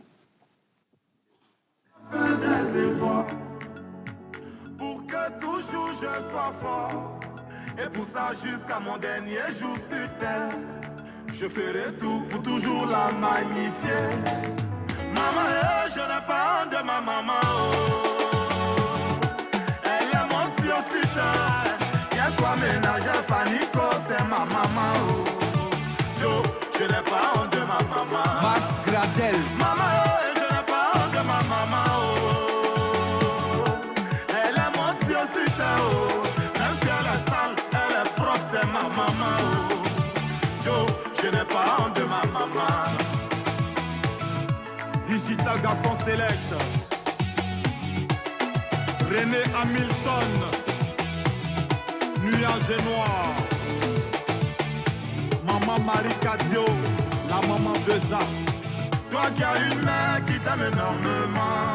assez fort pour que toujours je sois fort. Et pour ça, jusqu'à mon dernier jour sur terre, je ferai tout pour toujours la magnifier. Maman, je n'ai pas honte de ma maman. Oh. Elle est mon Dieu sur terre. Qu'elle soit ménagère, Fanico, c'est ma maman. Oh. Joe, je n'ai pas honte de ma maman. Max Gradel. Maman, je n'ai pas honte de ma maman. Oh. Elle est mon Dieu sur terre. Oh. Même si elle est sale, elle est propre, c'est ma maman. Oh. Joe, je n'ai pas honte de ma maman. Digital garçon select. René Hamilton. Nuage noir. Maman Marie Cadio. La maman de ça. Toi qui as une mère qui t'aime énormément.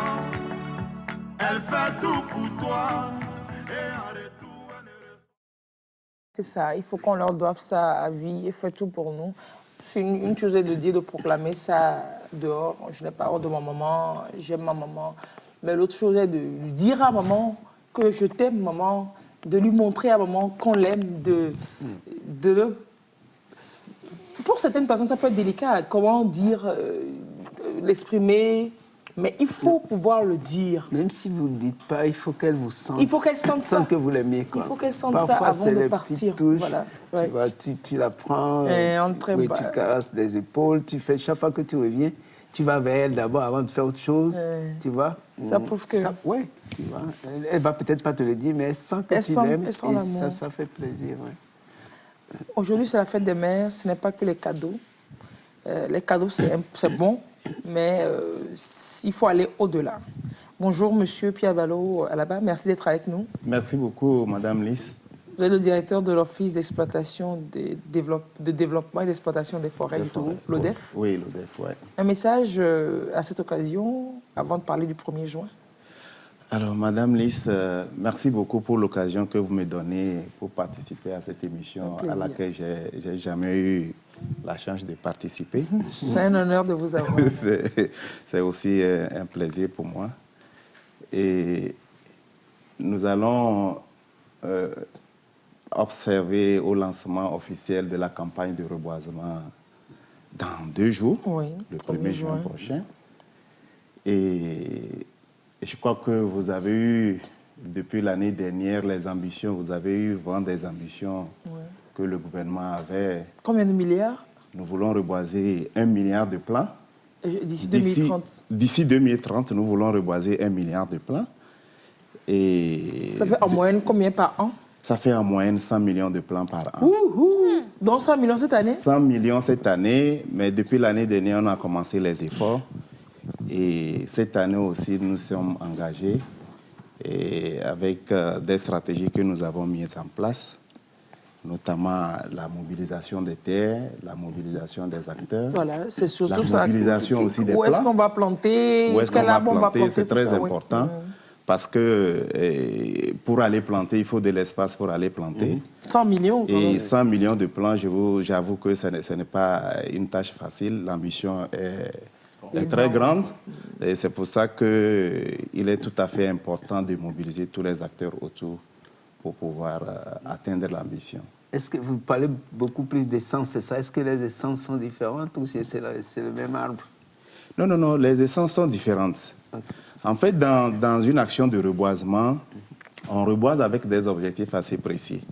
Elle fait tout pour toi. Et en retour, elle ne reçoit. C'est ça, il faut qu'on leur doive ça à vie et fait tout pour nous. C'est une chose de dire, de proclamer ça dehors. Je n'ai pas honte de ma maman, j'aime ma maman. Mais l'autre chose est de lui dire à maman que je t'aime, maman, de lui montrer à maman qu'on l'aime, de le... Pour certaines personnes, ça peut être délicat. Comment dire, l'exprimer, mais il faut pouvoir le dire. Même si vous ne le dites pas, il faut qu'elle vous sente. Il faut qu'elle sente ça. Que vous l'aimiez, quoi. Il faut qu'elle sente Parfois, ça avant c'est de les partir. petites touches. Voilà. Tu, Ouais. vois, tu la prends, Et tu caresses les épaules, tu fais chaque fois que tu reviens, tu vas vers elle d'abord avant de faire autre chose, tu vois. Ça prouve que... Oui, tu vois. Elle va peut-être pas te le dire, mais elle sent que tu l'aimes et ça fait plaisir. Ouais. Aujourd'hui, c'est la fête des mères, ce n'est pas que les cadeaux. Les cadeaux, c'est bon, mais il faut aller au-delà. Bonjour, monsieur Pierre Ballot, à la barre. Merci d'être avec nous. Merci beaucoup, Madame Lys. Vous êtes le directeur de l'Office d'exploitation, de développement et d'exploitation des forêts du Togo, l'ODEF. Oui, l'ODEF, oui. Un message à cette occasion, avant de parler du 1er juin. Alors, Madame Lys, merci beaucoup pour l'occasion que vous me donnez pour participer à cette émission à laquelle je n'ai jamais eu la chance de participer. C'est un honneur de vous avoir. C'est aussi un plaisir pour moi. Et nous allons observer au lancement officiel de la campagne de reboisement dans 2 jours, oui, le 1er juin prochain. Et je crois que vous avez eu, depuis l'année dernière, les ambitions, vous avez eu vent des ambitions que le gouvernement avait. Combien de milliards? Nous voulons reboiser 1 milliard de plants. D'ici 2030. D'ici 2030, nous voulons reboiser 1 milliard de plants. Et ça fait en moyenne combien par an? Ça fait en moyenne 100 millions de plants par an. Donc 100 millions cette année? 100 millions cette année, mais depuis l'année dernière, on a commencé les efforts. Et cette année aussi, nous sommes engagés et avec des stratégies que nous avons mises en place, notamment la mobilisation des terres, la mobilisation des acteurs. Voilà, c'est surtout la mobilisation aussi des plants. Où est-ce qu'on va planter? Où est-ce qu'on va planter? C'est très ça, important. Parce que pour aller planter, il faut de l'espace pour aller planter. 100 millions. Et 100 millions de plants, j'avoue que ce n'est pas une tâche facile. L'ambition est très grande. Et c'est pour ça qu'il est tout à fait important de mobiliser tous les acteurs autour pour pouvoir atteindre l'ambition. Est-ce que vous parlez beaucoup plus d'essence, c'est ça? Est-ce que les essences sont différentes ou c'est le même arbre? Non, non, non, les essences sont différentes. Okay. En fait, dans une action de reboisement, on reboise avec des objectifs assez précis.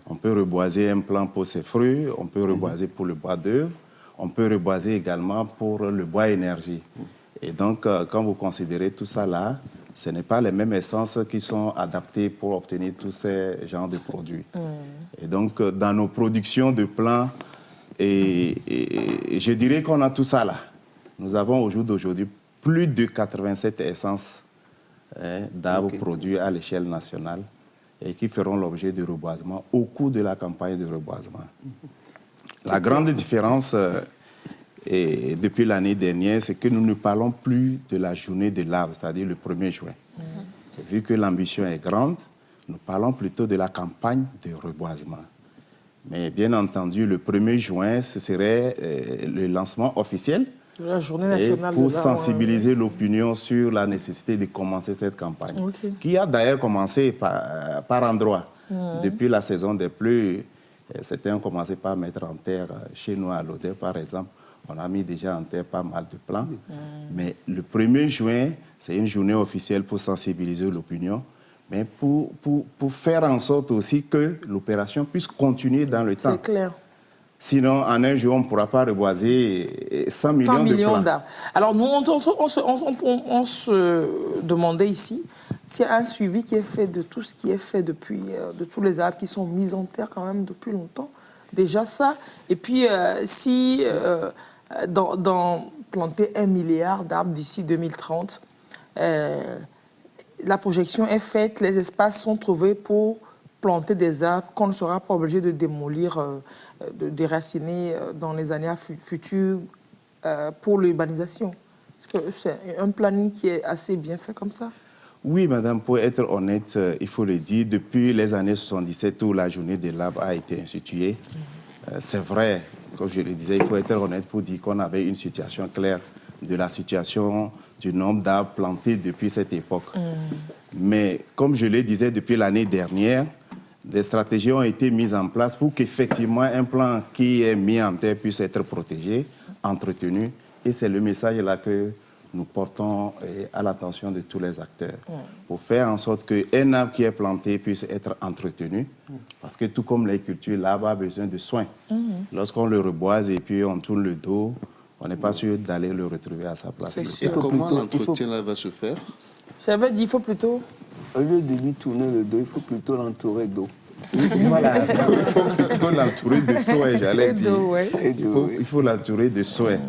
On peut reboiser un plant pour ses fruits, on peut reboiser pour le bois d'œuvre, on peut reboiser également pour le bois énergie. Et donc, quand vous considérez tout ça là, ce n'est pas les mêmes essences qui sont adaptées pour obtenir tous ces genres de produits. Et donc, dans nos productions de plants, je dirais qu'on a tout ça là. Nous avons au jour d'aujourd'hui plus de 87 essences d'arbres produits à l'échelle nationale et qui feront l'objet de reboisement au cours de la campagne de reboisement. La grande différence depuis l'année dernière, c'est que nous ne parlons plus de la journée de l'arbre, c'est-à-dire le 1er juin. Vu que l'ambition est grande, nous parlons plutôt de la campagne de reboisement. Mais bien entendu, le 1er juin, ce serait le lancement officiel De la journée et nationale pour de l'arbre, sensibiliser l'opinion sur la nécessité de commencer cette campagne, qui a d'ailleurs commencé par endroits. Depuis la saison des pluies, certains ont commencé par mettre en terre, chez nous à Lodève par exemple, on a mis déjà en terre pas mal de plants. Mais le 1er juin, c'est une journée officielle pour sensibiliser l'opinion, mais pour faire en sorte aussi que l'opération puisse continuer dans le temps. C'est clair. Sinon, en un jour, on ne pourra pas reboiser 100 millions de plants. d'arbres. Alors, nous, on se demandait ici s'il y a un suivi qui est fait de tout ce qui est fait depuis, de tous les arbres qui sont mis en terre quand même depuis longtemps. Déjà ça. Et puis, si dans planter 1 milliard d'arbres d'ici 2030, la projection est faite, les espaces sont trouvés pour planter des arbres qu'on ne sera pas obligé de démolir, de déraciner dans les années futures pour l'urbanisation. Est-ce que c'est un planning qui est assez bien fait comme ça? Oui, madame, pour être honnête, il faut le dire, depuis les années 77 où la journée de l'arbre a été instituée, c'est vrai, comme je le disais, il faut être honnête pour dire qu'on avait une situation claire de la situation du nombre d'arbres plantés depuis cette époque. Mais comme je le disais depuis l'année dernière, des stratégies ont été mises en place pour qu'effectivement un plan qui est mis en terre puisse être protégé, entretenu. Et c'est le message là que nous portons à l'attention de tous les acteurs pour faire en sorte qu'un arbre qui est planté puisse être entretenu. Parce que tout comme les cultures, l'arbre a besoin de soins. Lorsqu'on le reboise et puis on tourne le dos, on n'est pas sûr d'aller le retrouver à sa place. Et comment l'entretien là va se faire? Ça veut dire qu'il faut plutôt... Au lieu de lui tourner le dos, il faut plutôt l'entourer d'eau. Voilà, il faut plutôt l'entourer de soins, j'allais dire. Ouais. Il faut l'entourer de soins.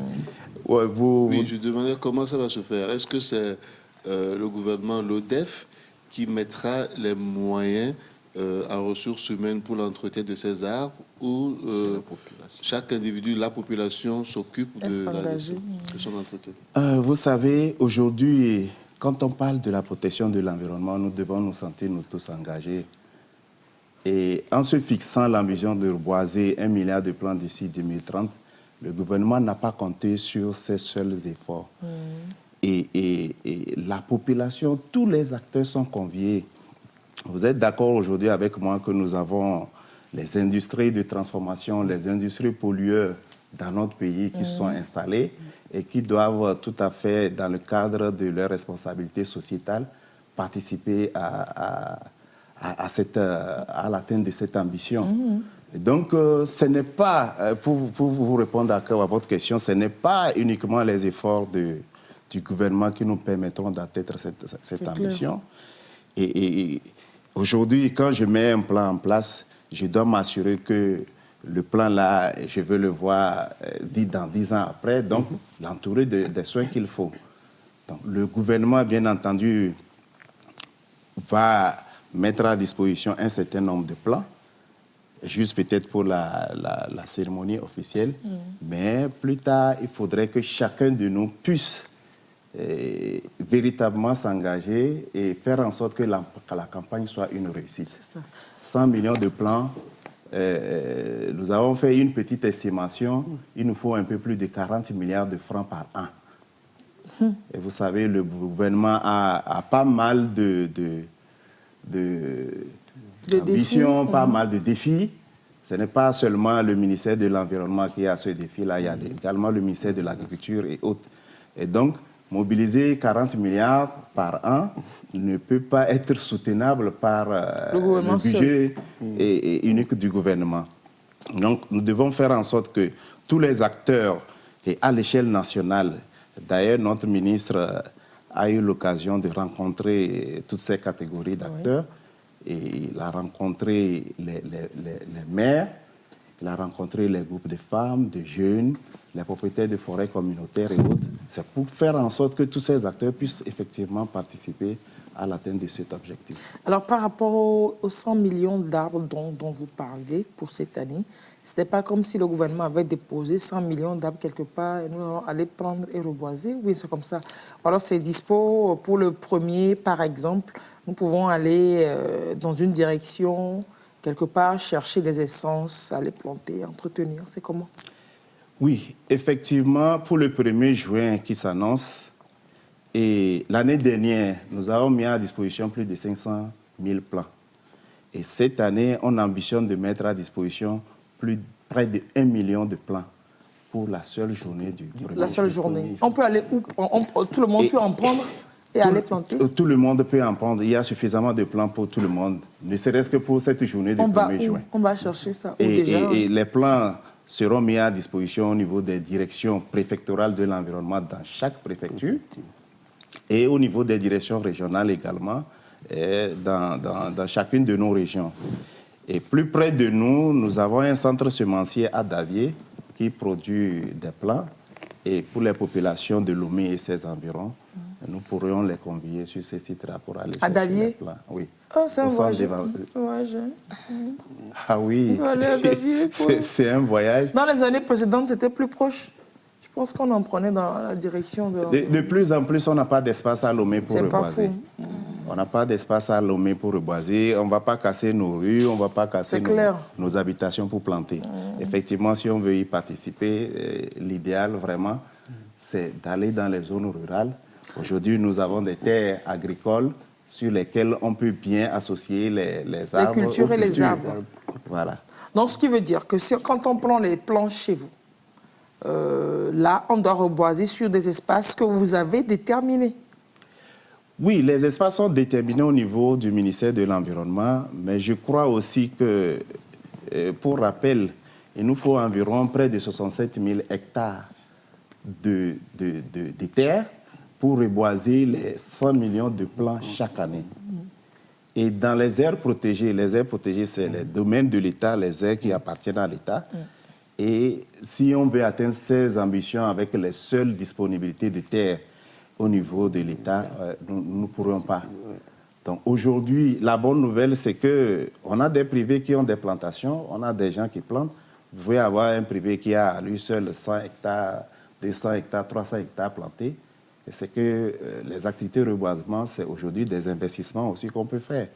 Ouais, oui, je demandais comment ça va se faire. Est-ce que c'est le gouvernement, l'ODEF, qui mettra les moyens en ressources humaines pour l'entretien de ces arbres ou chaque individu, la population, s'occupe de son entretien? Vous savez, aujourd'hui, quand on parle de la protection de l'environnement, nous devons nous sentir nous tous engagés. Et en se fixant l'ambition de reboiser 1 milliard de plants d'ici 2030, le gouvernement n'a pas compté sur ses seuls efforts. Et la population, tous les acteurs sont conviés. Vous êtes d'accord aujourd'hui avec moi que nous avons les industries de transformation, les industries pollueurs dans notre pays qui sont installées et qui doivent tout à fait, dans le cadre de leur responsabilité sociétale, participer à l'atteinte de cette ambition. Et donc, ce n'est pas, pour vous répondre à votre question, ce n'est pas uniquement les efforts du gouvernement qui nous permettront d'atteindre cette ambition. Et aujourd'hui, quand je mets un plan en place, je dois m'assurer que le plan-là, je veux le voir dans 10 ans après, donc l'entourer des soins qu'il faut. Donc, le gouvernement, bien entendu, va mettre à disposition un certain nombre de plans, juste peut-être pour la cérémonie officielle, mais plus tard, il faudrait que chacun de nous puisse véritablement s'engager et faire en sorte que la campagne soit une réussite. 100 millions de plans, nous avons fait une petite estimation, il nous faut un peu plus de 40 milliards de francs par an. Et vous savez, le gouvernement a pas mal d'ambition, pas mal de défis. Ce n'est pas seulement le ministère de l'Environnement qui a ce défi-là, il y a également le ministère de l'Agriculture et autres. Et donc, mobiliser 40 milliards par an ne peut pas être soutenable par le budget unique du gouvernement. Donc, nous devons faire en sorte que tous les acteurs, et à l'échelle nationale, d'ailleurs, notre ministre a eu l'occasion de rencontrer toutes ces catégories d'acteurs. Et il a rencontré les maires, il a rencontré les groupes de femmes, de jeunes, les propriétaires de forêts communautaires et autres. C'est pour faire en sorte que tous ces acteurs puissent effectivement participer à l'atteinte de cet objectif. Alors, par rapport aux 100 millions d'arbres dont vous parlez pour cette année, ce n'était pas comme si le gouvernement avait déposé 100 millions d'arbres quelque part et nous allons aller prendre et reboiser. Oui, c'est comme ça. Alors, c'est dispo pour le premier, par exemple. Nous pouvons aller dans une direction, quelque part, chercher des essences, aller planter, entretenir. C'est comment? Oui, effectivement, pour le 1er juin qui s'annonce, et l'année dernière, nous avons mis à disposition plus de 500 000 plants. Et cette année, on ambitionne de mettre à disposition près de 1 million de plants pour la seule journée du 1er. La seule journée. On peut aller où? Tout le monde peut en prendre et aller planter? Tout le monde peut en prendre. Il y a suffisamment de plants pour tout le monde, ne serait-ce que pour cette journée du 1er juin. On va chercher ça. Et les plants seront mis à disposition au niveau des directions préfectorales de l'environnement dans chaque préfecture et au niveau des directions régionales également dans chacune de nos régions. Et plus près de nous, nous avons un centre semencier à Davier qui produit des plants. Et pour les populations de Lomé et ses environs, nous pourrions les convier sur ces sites-là pour aller chercher les plants. Oui. Oh, c'est un voyage. Ah oui, c'est un voyage. Dans les années précédentes, c'était plus proche. Je pense qu'on en prenait dans la direction de... De plus en plus, on n'a pas d'espace à Lomé pour reboiser. On n'a pas d'espace à Lomé pour reboiser. On ne va pas casser nos rues, on ne va pas casser nos habitations pour planter. Effectivement, si on veut y participer, l'idéal vraiment, c'est d'aller dans les zones rurales. Aujourd'hui, nous avons des terres agricoles sur lesquelles on peut bien associer les arbres. Les cultures et les arbres. Voilà. Donc, ce qui veut dire que quand on prend les plants chez vous, là, on doit reboiser sur des espaces que vous avez déterminés. Oui, les espaces sont déterminés au niveau du ministère de l'Environnement, mais je crois aussi que, pour rappel, il nous faut environ près de 67 000 hectares de terre pour reboiser les 100 millions de plants chaque année. Et dans les aires protégées, c'est les domaines de l'État, les aires qui appartiennent à l'État. Et si on veut atteindre ces ambitions avec les seules disponibilités de terre au niveau de l'État, nous ne pourrons pas. Donc aujourd'hui, la bonne nouvelle, c'est qu'on a des privés qui ont des plantations, on a des gens qui plantent. Vous pouvez avoir un privé qui a à lui seul 100 hectares, 200 hectares, 300 hectares plantés. Et c'est que les activités de reboisement, c'est aujourd'hui des investissements aussi qu'on peut faire.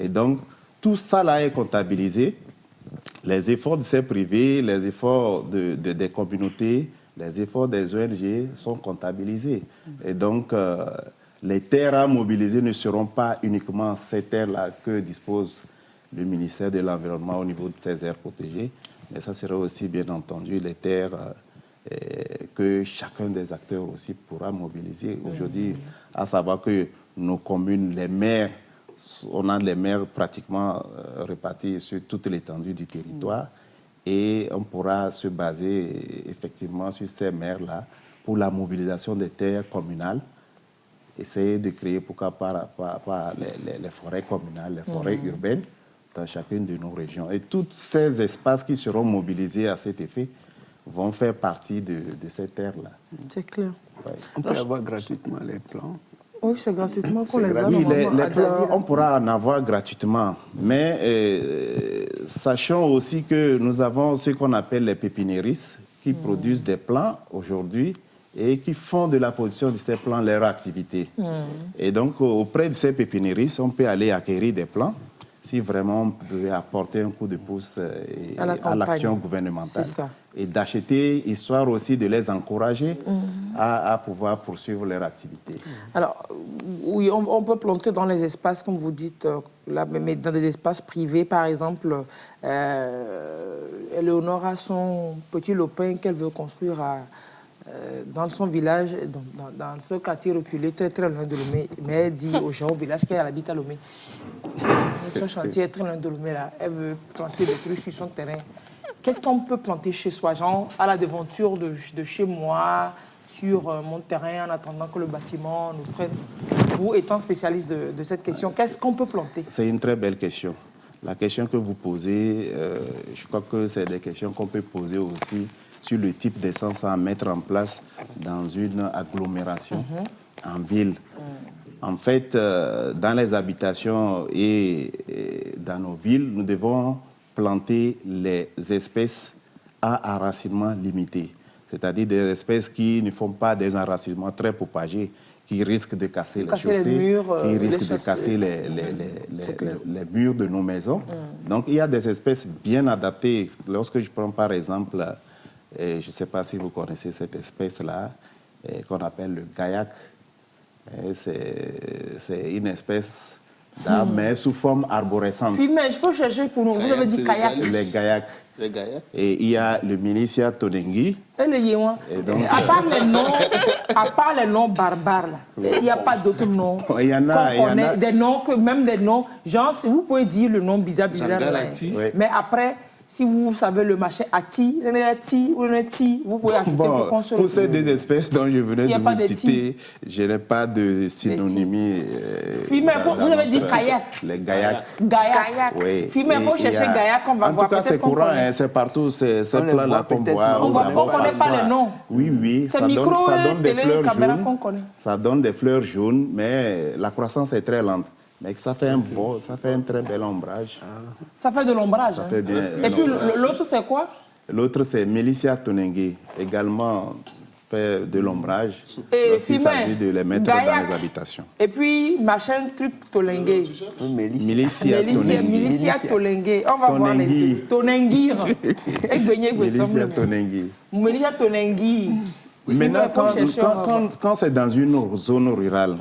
Et donc, tout ça là est comptabilisé. Les efforts de ces privés, les efforts des communautés, les efforts des ONG sont comptabilisés. Et donc, les terres à mobiliser ne seront pas uniquement ces terres-là que dispose le ministère de l'Environnement au niveau de ces aires protégées, mais ça sera aussi, bien entendu, les terres que chacun des acteurs aussi pourra mobiliser. Aujourd'hui, à savoir que nos communes, les maires, on a les maires pratiquement répartis sur toute l'étendue du territoire et on pourra se baser effectivement sur ces maires-là pour la mobilisation des terres communales, essayer de créer pourquoi pas les forêts communales, les forêts urbaines dans chacune de nos régions. Et tous ces espaces qui seront mobilisés à cet effet vont faire partie de ces terres-là. C'est clair. Ouais. On peut avoir gratuitement les plants. Oui, c'est gratuitement qu'on les a. Oui, les plants, on pourra en avoir gratuitement. Mais sachant aussi que nous avons ce qu'on appelle les pépiniéristes qui produisent des plants aujourd'hui et qui font de la production de ces plants leur activité. Et donc, auprès de ces pépiniéristes, on peut aller acquérir des plants si vraiment on peut apporter un coup de pouce à l'action gouvernementale. Et d'acheter, histoire aussi de les encourager à pouvoir poursuivre leur activité. Alors, oui, on peut planter dans les espaces, comme vous dites, là, mais dans des espaces privés, par exemple. Éléonore a son petit lopin qu'elle veut construire dans son village, dans ce quartier reculé, très très loin de Lomé. Mais elle dit aux gens au village qu'elle habite à Lomé. Son chantier est très loin de Lomé, là. Elle veut planter des trucs sur son terrain. Qu'est-ce qu'on peut planter chez soi, genre à la devanture de chez moi, sur mon terrain, en attendant que le bâtiment nous prenne? Vous, étant spécialiste de cette question, qu'est-ce qu'on peut planter? C'est une très belle question. La question que vous posez, je crois que c'est des questions qu'on peut poser aussi sur le type d'essence à mettre en place dans une agglomération en ville. En fait, dans les habitations et dans nos villes, nous devons planter les espèces à enracinement limité, c'est-à-dire des espèces qui ne font pas des enracinements très propagés, qui risquent de casser les chaussées, les murs, qui risquent de casser les murs de nos maisons. Donc, il y a des espèces bien adaptées. Lorsque je prends par exemple Et je ne sais pas si vous connaissez cette espèce-là, qu'on appelle le gaillac. C'est une espèce d'arbre, mais sous forme arborescente. Mais il faut chercher pour nous. Vous avez dit kayak. Les gaillacs. Les gaillacs. Et il y a le Milicia tonengi. Et donc, à part les noms barbares, là, il n'y a pas d'autres noms. Il y en a. Des noms, même des noms. Genre, si vous pouvez dire le nom bizarre. Oui. Mais après, si vous savez le machin Ati, vous pouvez ajouter pour ces deux espèces dont je venais de vous citer, je n'ai pas de synonymie. Vous avez dit kayak. Les gaillacs. Gaillac. Oui. Il faut chercher gaillac, on va voir. En tout cas, c'est courant, c'est partout, c'est plats-là qu'on voit. On ne connaît pas les noms. Oui, ça donne des fleurs jaunes. Ça donne des fleurs jaunes, mais la croissance est très lente. Mais ça fait un très bel ombrage. Ça fait de l'ombrage. Ça fait bien. Et puis l'autre, c'est quoi? L'autre, c'est Milicia tonengi, également fait de l'ombrage lorsqu'il s'agit de les mettre dans les habitations. Et puis, machin truc tolengue. Milicia tolengue. On va voir les tonengir. Milicia tonengi. Milicia tonengi. Maintenant, quand c'est dans une zone rurale,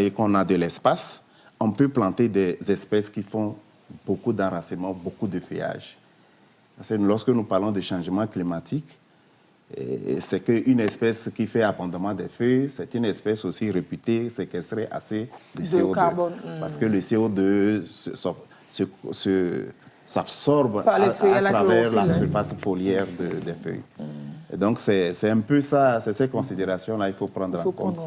et qu'on a de l'espace, on peut planter des espèces qui font beaucoup d'enracinement, beaucoup de feuillage. Lorsque nous parlons de changement climatique, c'est qu'une espèce qui fait abondamment des feuilles, c'est une espèce aussi réputée séquestrer assez de CO2. Carbone. Parce que le CO2 s'absorbe à travers la surface foliaire des feuilles. Et donc, c'est un peu ça, c'est ces considérations-là qu'il faut prendre en compte.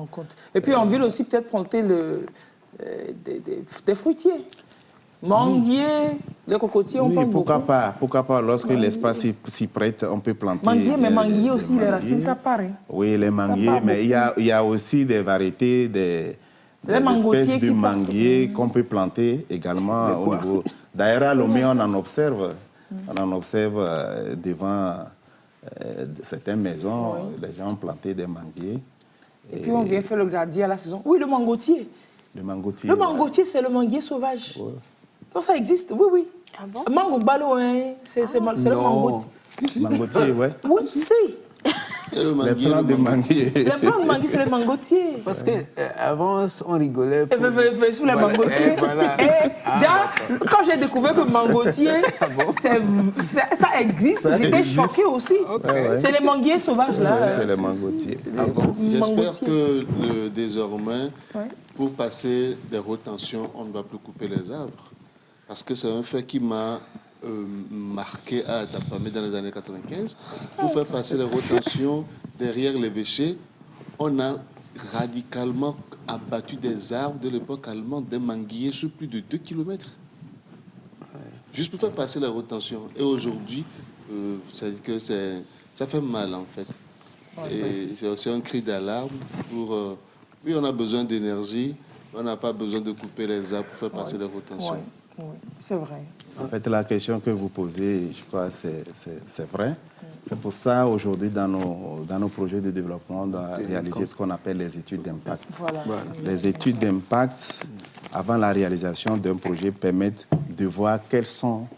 Et puis, en ville aussi, peut-être planter des fruitiers. Manguier, les cocotiers, on plante beaucoup. Pourquoi pas, lorsque l'espace s'y prête, on peut planter. Manguier aussi, les racines, ça part. Oui, les manguiers, mais il y a aussi des variétés, des espèces de manguiers qu'on peut planter également au niveau. D'ailleurs, à Lomé, on en observe devant certaines maisons, les gens ont planté des manguiers. Et puis on vient faire le gardien à la saison. Oui, le mangotier. Le mangotier, c'est le manguier sauvage. Ouais. Non, ça existe, oui. Ah bon? Mango balo, c'est le mangotier. Mangotier, oui. Oui, si. Les plants de manguier. Les plants de manguier, c'est les mangotiers. Parce qu'avant, on rigolait. Sous les mangotiers. Quand j'ai découvert que mangotier, ça existe, j'étais choquée aussi. C'est les manguiers sauvages, là. C'est les mangotiers. J'espère que désormais, pour passer des retentions, on ne va plus couper les arbres. Parce que c'est un fait qui m'a marqué à Dapamé dans les années 95. Pour faire passer les retentions derrière l'évêché, on a radicalement abattu des arbres de l'époque allemande, des manguiers sur plus de 2 km. Juste pour faire passer les retentions. Et aujourd'hui, ça fait mal en fait. Et c'est aussi un cri d'alarme pour... oui, on a besoin d'énergie, on n'a pas besoin de couper les arbres pour faire passer les retentions. Oui, c'est vrai. En fait, la question que vous posez, je crois, c'est vrai. C'est pour ça, aujourd'hui, dans nos projets de développement, on doit réaliser ce qu'on appelle les études d'impact. Voilà. Les études d'impact, avant la réalisation d'un projet, permettent de voir quels sont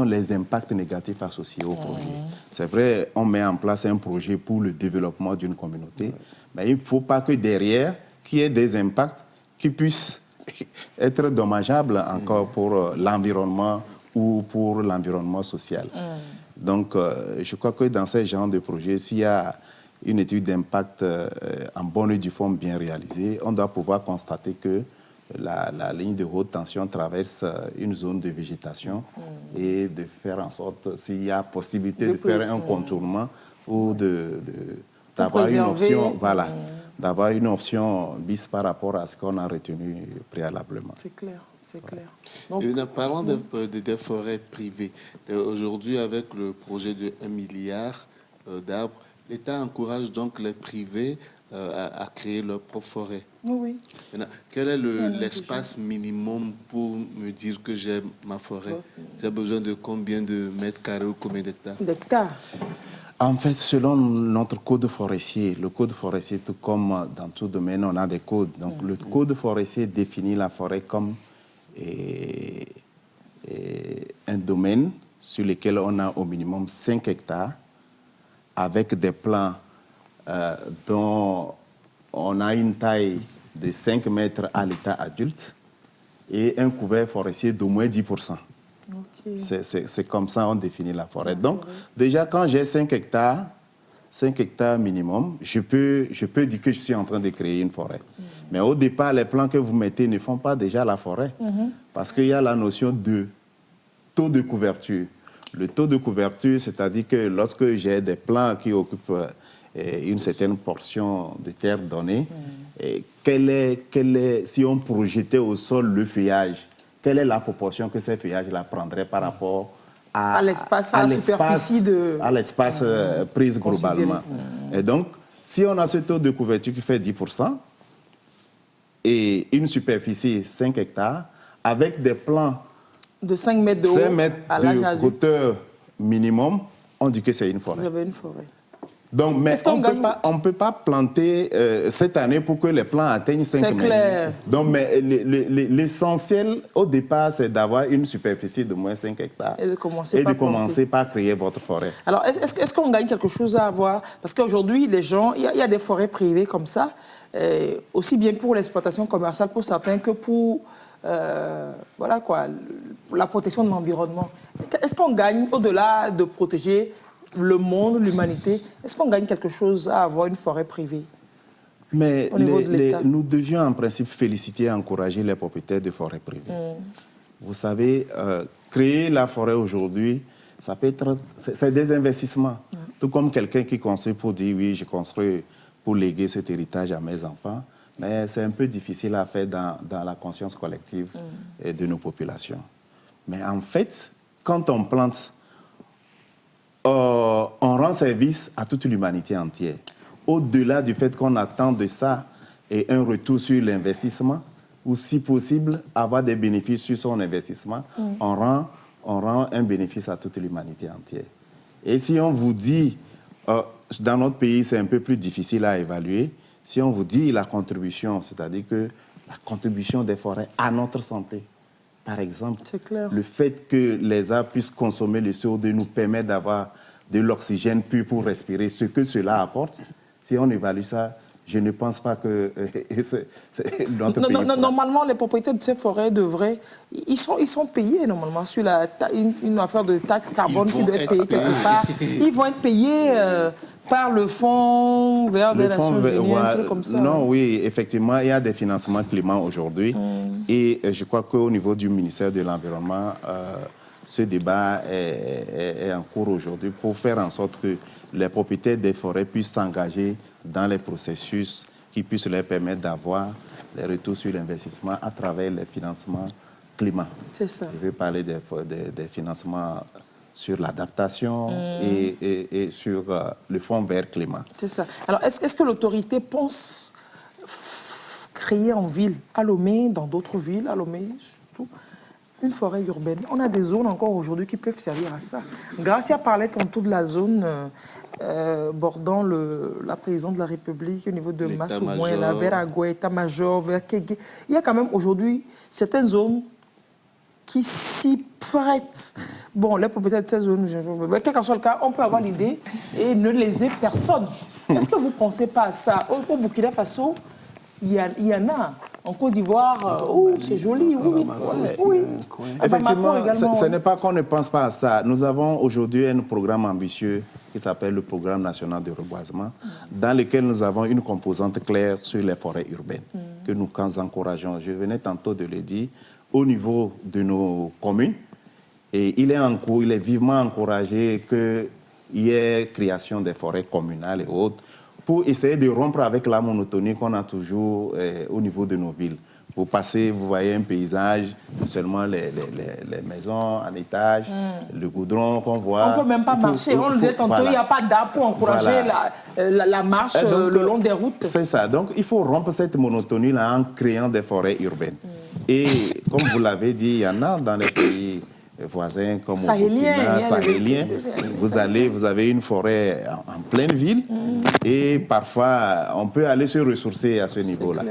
les impacts négatifs associés au projet. C'est vrai, on met en place un projet pour le développement d'une communauté, mais il ne faut pas que derrière, qu'il y ait des impacts qui puissent être dommageable encore pour l'environnement ou pour l'environnement social. Donc, je crois que dans ce genre de projet, s'il y a une étude d'impact en bonne et due forme bien réalisée, on doit pouvoir constater que la ligne de haute tension traverse une zone de végétation et de faire en sorte, s'il y a possibilité de faire un contournement ou d'avoir une option, d'avoir une option bis par rapport à ce qu'on a retenu préalablement. C'est clair. Donc, parlant des forêts privées, aujourd'hui avec le projet de 1 milliard d'arbres, l'État encourage donc les privés à créer leur propre forêt. Oui. Maintenant, quel est l'espace minimum pour me dire que j'ai ma forêt? J'ai besoin de combien de mètres carrés ou combien d'hectares? En fait, selon notre code forestier, le code forestier, tout comme dans tout domaine, on a des codes. Donc, le code forestier définit la forêt comme un domaine sur lesquels on a au minimum 5 hectares, avec des plants dont on a une taille de 5 mètres à l'état adulte et un couvert forestier d'au moins 10%. Okay. C'est comme ça on définit la forêt. Donc, déjà, quand j'ai 5 hectares minimum, je peux dire que je suis en train de créer une forêt. Mais au départ, les plants que vous mettez ne font pas déjà la forêt. Parce qu'il y a la notion de taux de couverture. Le taux de couverture, c'est-à-dire que lorsque j'ai des plants qui occupent une certaine portion de terre donnée, si on projetait au sol le feuillage, quelle est la proportion que ce feuillage-là prendrait par rapport à l'espace prise globalement. Et donc, si on a ce taux de couverture qui fait 10% et une superficie 5 hectares, avec des plants de 5 mètres de haut, 5 mètres de hauteur minimum, on dit que c'est une forêt. Vous avez une forêt. Donc, mais on ne peut pas planter cette année pour que les plants atteignent 5 mètres. C'est clair. Donc, mais l'essentiel, au départ, c'est d'avoir une superficie de moins 5 hectares. Et de commencer par créer votre forêt. Alors, est-ce qu'on gagne quelque chose à avoir? Parce qu'aujourd'hui, les gens, il y a des forêts privées comme ça, aussi bien pour l'exploitation commerciale pour certains que pour voilà quoi, la protection de l'environnement. Est-ce qu'on gagne, au-delà de protéger le monde, l'humanité, est-ce qu'on gagne quelque chose à avoir une forêt privée? Mais nous devions en principe féliciter et encourager les propriétaires de forêts privées. Vous savez, créer la forêt aujourd'hui, ça peut être, c'est des investissements. Tout comme quelqu'un qui construit pour dire oui, je construis pour léguer cet héritage à mes enfants, mais c'est un peu difficile à faire dans la conscience collective de nos populations. Mais en fait, quand on plante, on rend service à toute l'humanité entière. Au-delà du fait qu'on attend de ça et un retour sur l'investissement, ou si possible, avoir des bénéfices sur son investissement, on rend un bénéfice à toute l'humanité entière. Et si on vous dit, dans notre pays, c'est un peu plus difficile à évaluer, si on vous dit la contribution, c'est-à-dire que la contribution des forêts à notre santé, par exemple, le fait que les arbres puissent consommer le CO2 nous permet d'avoir de l'oxygène pur pour respirer, ce que cela apporte, si on évalue ça, je ne pense pas que notre pays... Normalement, les propriétaires de ces forêts devraient... Ils sont payés, normalement, sur une affaire de taxe carbone qui doit être payée quelque part. Ils vont être payés par le Fonds vert des Nations Unies, un truc comme ça. Non, oui, effectivement, il y a des financements climat aujourd'hui. Et je crois qu'au niveau du ministère de l'Environnement, ce débat est en cours aujourd'hui pour faire en sorte que les propriétaires des forêts puissent s'engager dans les processus qui puissent leur permettre d'avoir les retours sur l'investissement à travers les financements climat. C'est ça. Je vais parler des financements sur l'adaptation et sur le fonds vert climat. C'est ça. Alors, est-ce que l'autorité pense créer en ville, à Lomé, dans d'autres villes, à Lomé surtout, une forêt urbaine? On a des zones encore aujourd'hui qui peuvent servir à ça. Gracia parlait tantôt de la zone bordant la présidence de la République au niveau de Massoumouela, vers Agoué, État-major, vers Kégué. Il y a quand même aujourd'hui certaines zones qui s'y prêtent. Bon, les propriétaires de ces zones, quel qu'en soit le cas, on peut avoir l'idée et ne léser personne. Est-ce que vous ne pensez pas à ça? Au Burkina Faso, il y en a. En Côte d'Ivoire, c'est joli, oui. Effectivement, ce n'est pas qu'on ne pense pas à ça. Nous avons aujourd'hui un programme ambitieux qui s'appelle le Programme national de reboisement, dans lequel nous avons une composante claire sur les forêts urbaines, que nous encourageons. Je venais tantôt de le dire, au niveau de nos communes, et il est vivement encouragé qu'il y ait création des forêts communales et autres, pour essayer de rompre avec la monotonie qu'on a toujours au niveau de nos villes. Vous passez, vous voyez un paysage, seulement les maisons en étage, le goudron qu'on voit. On ne peut même pas marcher. On le disait tantôt, il n'y a pas d'arbre pour encourager la marche donc, le long des routes. C'est ça. Donc, il faut rompre cette monotonie-là en créant des forêts urbaines. Et comme vous l'avez dit, il y en a dans les pays voisins comme Sahélien, Sahélien. Vous avez une forêt en pleine ville et parfois on peut aller se ressourcer à ce niveau-là.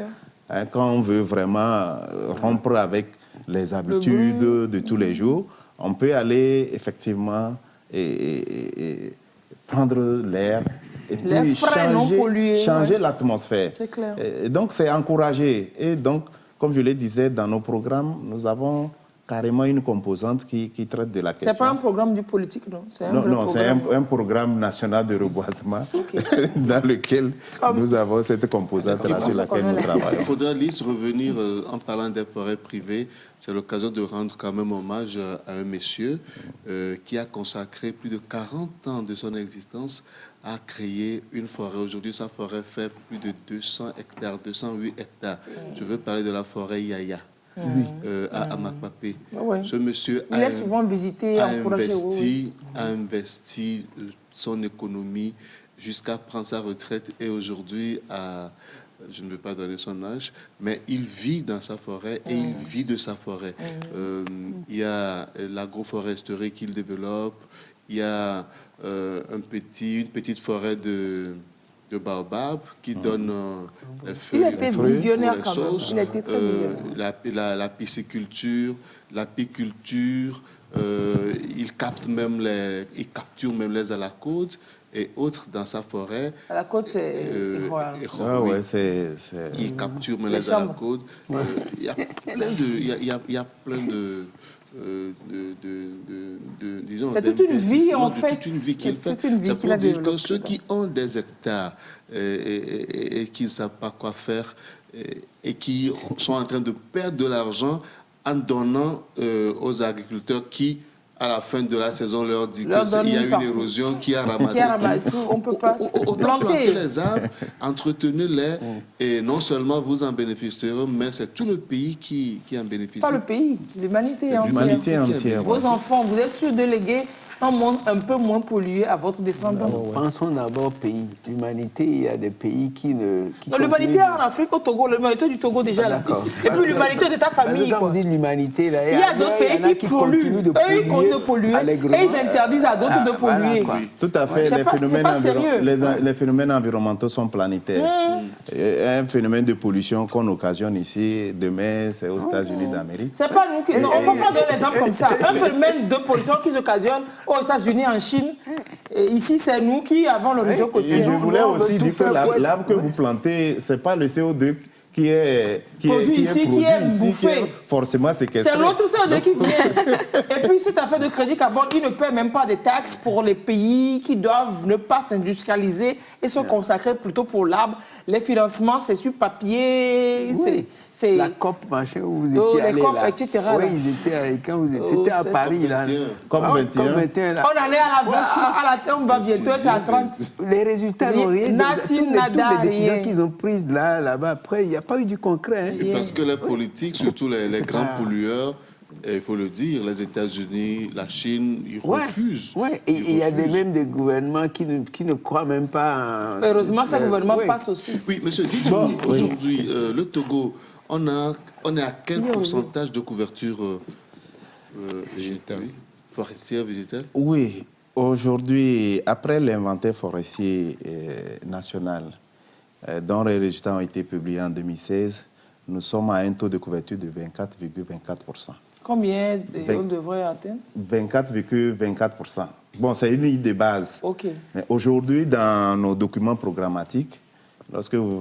Quand on veut vraiment rompre avec les habitudes de tous les jours, on peut aller effectivement et prendre l'air et puis frais non pollués, changer l'atmosphère. C'est clair. Et donc, c'est encouragé. Et donc, comme je le disais, dans nos programmes, nous avons carrément une composante qui traite de la question. C'est pas un programme du politique, non? Non, c'est un programme national de reboisement dans lequel nous avons cette composante-là sur laquelle nous travaillons. Il faudra, Lise, revenir en parlant des forêts privées. C'est l'occasion de rendre quand même hommage à un monsieur qui a consacré plus de 40 ans de son existence à créer une forêt. Aujourd'hui, sa forêt fait plus de 200 hectares, 208 hectares. Je veux parler de la forêt Yaya. À Makpapé. Ce monsieur il est souvent visité, a investi son économie jusqu'à prendre sa retraite et aujourd'hui, je ne veux pas donner son âge, mais il vit dans sa forêt et il vit de sa forêt. Il y a l'agroforesterie qu'il développe, il y a une petite forêt de baobab qui donne des feuilles. Il était visionnaire quand même. Il était très visionnaire. La pisciculture, l'apiculture, il capture même les alacôtes et autres dans sa forêt. À la côte, c'est il capture même les alacôtes. Il y a plein de disons, c'est toute une vie en fait. Toute une vie qu'il fait. C'est pour dire que ceux qui ont des hectares et qui ne savent pas quoi faire et qui sont en train de perdre de l'argent en donnant aux agriculteurs qui, à la fin de la saison, leur dit qu'il y a une érosion qui a ramassé tout. On ne peut pas planter les arbres, entretenez-les, et non seulement vous en bénéficierez, mais c'est tout le pays qui en bénéficie. Pas le pays, l'humanité entière. L'humanité entière. Vos enfants, vous êtes sûr de léguer un monde un peu moins pollué à votre descendance. Pensons d'abord au pays. L'humanité, il y a des pays qui ne... Non, l'humanité en Afrique, au Togo, l'humanité du Togo déjà là. Et puis l'humanité de ta famille. Quand on dit l'humanité, là, il y a d'autres pays qui polluent. Eux, ils comptent de polluer et ils interdisent à d'autres de polluer. Tout à fait. Les phénomènes environnementaux sont planétaires. Un phénomène de pollution qu'on occasionne ici, demain, c'est aux États-Unis d'Amérique. C'est pas nous qui... Non, on ne faut pas donner l'exemple comme ça. Un phénomène de pollution qui s'occasionne aux États-Unis, en Chine. Et ici, c'est nous qui avons le réseau quotidien. Et je voulais aussi dire que l'arbre que vous plantez, ce n'est pas le CO2 qui est bouffé. Forcément, c'est c'est l'autre CO2 qui vient. Et puis, cette affaire de crédit carbone, ils ne paient même pas des taxes pour les pays qui doivent ne pas s'industrialiser et se consacrer plutôt pour l'arbre. Les financements, c'est sur papier. Oui. C'est la COP, machin, où vous étiez allé COP, là. etc. Oui, ils étaient avec quand vous étiez. C'était à Paris, là. COP 21. On en est à la on va bientôt être à 30. Les résultats n'ont rien. Toutes les décisions qu'ils ont prises là-bas, après, il n'y a pas eu du concret. Hein. Parce que les politiques, surtout les grands pollueurs, il faut le dire, les États-Unis, la Chine, ils refusent. Oui, et il y a même des gouvernements qui ne croient même pas. Heureusement que ce gouvernement passe aussi. Oui, monsieur, dites-moi, aujourd'hui, le Togo, on est à quel pourcentage de couverture végétale, forestière, végétale? Oui, aujourd'hui, après l'inventaire forestier national, dont les résultats ont été publiés en 2016, nous sommes à un taux de couverture de 24,24%. Combien on devrait atteindre? 24,24%. Bon, c'est une ligne de base. OK. Mais aujourd'hui, dans nos documents programmatiques, lorsque vous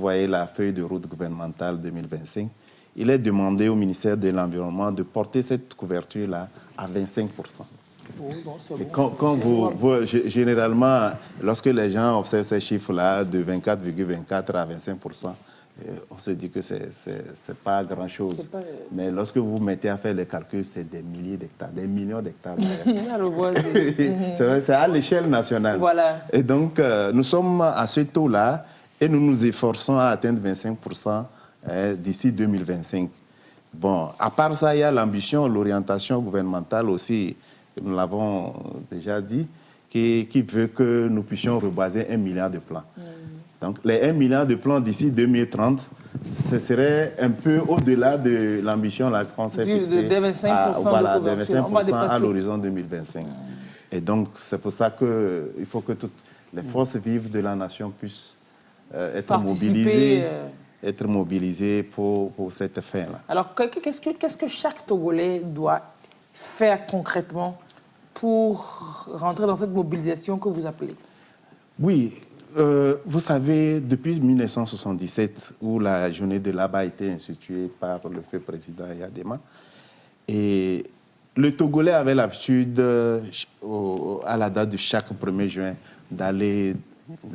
voyez la feuille de route gouvernementale 2025, il est demandé au ministère de l'Environnement de porter cette couverture-là à 25%. Oh, bon, et quand généralement, lorsque les gens observent ces chiffres-là de 24,24 à 25%, on se dit que ce n'est pas grand-chose. Mais lorsque vous mettez à faire les calculs, c'est des milliers d'hectares, des millions d'hectares. C'est à l'échelle nationale. Voilà. Et donc, nous sommes à ce taux-là et nous nous efforçons à atteindre 25% d'ici 2025. Bon, à part ça, il y a l'ambition, l'orientation gouvernementale aussi, nous l'avons déjà dit, qui veut que nous puissions reboiser 1 milliard de plants. Donc, les 1 milliard de plants d'ici 2030, ce serait un peu au-delà de l'ambition qu'on s'est fixée. De 25% voilà, de 25% à l'horizon 2025. Et donc, c'est pour ça qu'il faut que toutes les forces vives de la nation puissent être mobilisées pour cette fin-là. Alors, qu'est-ce que chaque Togolais doit faire concrètement pour rentrer dans cette mobilisation que vous appelez? Oui, vous savez, depuis 1977, où la journée de l'ABA a été instituée par le feu président Yadema, et le Togolais avait l'habitude, à la date de chaque 1er juin, d'aller,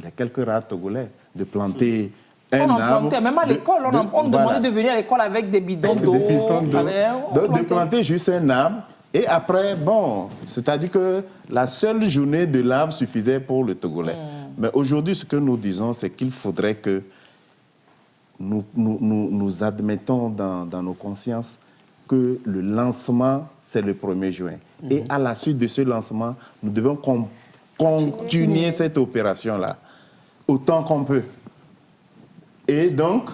les quelques rares Togolais, de planter un arbre. Même à l'école, on demandait de venir à l'école avec des bidons d'eau. De planter juste un arbre. Et après, bon, c'est-à-dire que la seule journée de l'arbre suffisait pour le Togolais. Mais aujourd'hui, ce que nous disons, c'est qu'il faudrait que nous admettons dans nos consciences que le lancement, c'est le 1er juin. Et à la suite de ce lancement, nous devons continuer cette opération-là autant qu'on peut. Et donc,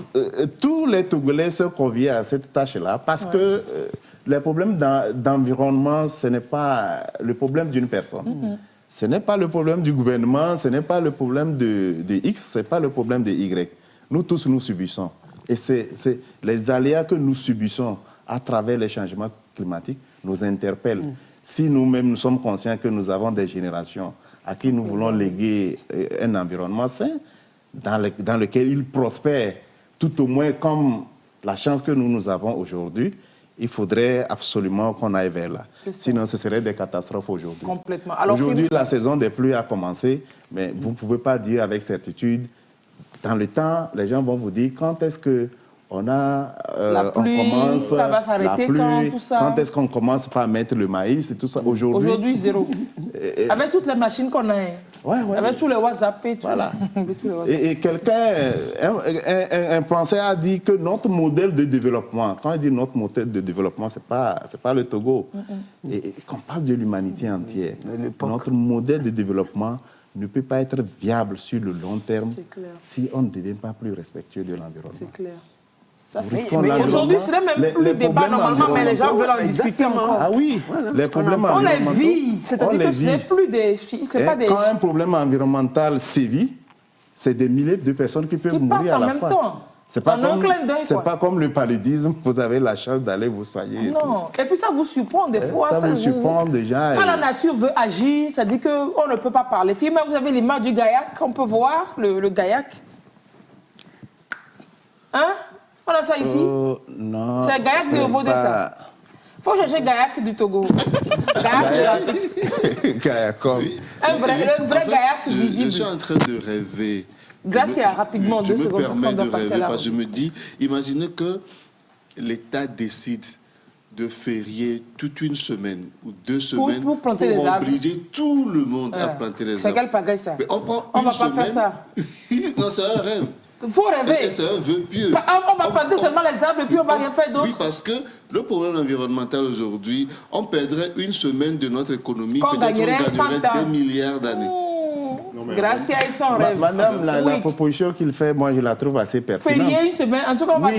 tous les Togolais se convient à cette tâche-là parce que les problèmes d'environnement, ce n'est pas le problème d'une personne. Ce n'est pas le problème du gouvernement, ce n'est pas le problème de X, ce n'est pas le problème de Y. Nous tous, nous subissons. Et c'est les aléas que nous subissons à travers les changements climatiques nous interpellent. Si nous-mêmes, nous sommes conscients que nous avons des générations à qui nous voulons léguer un environnement sain, dans lequel ils prospèrent, tout au moins comme la chance que nous avons aujourd'hui, il faudrait absolument qu'on aille vers là. Sinon, ce serait des catastrophes aujourd'hui. Complètement. Aujourd'hui, la saison des pluies a commencé, mais vous ne pouvez pas dire avec certitude. Dans le temps, les gens vont vous dire quand est-ce que on commence ça va s'arrêter quand, tout ça. Quand est-ce qu'on commence par mettre le maïs et tout ça. Aujourd'hui, zéro. Avec toutes les machines qu'on a, avec tous les WhatsApp et tout. Voilà. Et quelqu'un, un Français a dit que notre modèle de développement, quand il dit notre modèle de développement, c'est pas le Togo. Et qu'on parle de l'humanité entière. Notre modèle de développement ne peut pas être viable sur le long terme si on ne devient pas plus respectueux de l'environnement. C'est clair. Mais aujourd'hui, ce n'est même plus le débat normalement, mais les gens veulent en discuter encore. Ah oui, les problèmes environnementaux. On les vit, c'est-à-dire que ce n'est plus des... Quand un problème environnemental sévit, c'est des milliers de personnes qui peuvent mourir à la fois. C'est pas comme le paludisme, vous avez la chance d'aller vous soigner. Non, et puis ça vous surprend des fois. Ça vous surprend déjà. Quand la nature veut agir, ça dit qu'on ne peut pas parler. Mais vous avez l'image du gaillac, on peut voir le gaillac. Hein? On a ça ici? Non. C'est un gaillac de Vaudessa. Il faut chercher gaillac du Togo. Gaillac comme... Un vrai gaillac visible. Je suis en train de rêver. Grâce à rapidement 2 secondes parce qu'on doit passer là. Je me dis, imaginez que l'État décide de férier toute une semaine ou 2 semaines pour planter des arbres. Obliger tout le monde à planter les arbres. C'est quelle pagaille ça? Mais on ne va pas faire ça. Non, c'est un rêve. Il faut rêver. C'est un vœu pieux. On va planter seulement les arbres et puis on va rien faire d'autre. Oui, parce que le problème environnemental aujourd'hui, on perdrait 1 semaine de notre économie, peut-être on gagnerait des milliards d'années. Grâce à son rêve. Madame, la proposition qu'il fait, moi je la trouve assez pertinente. Férier 1 semaine, en tout cas on va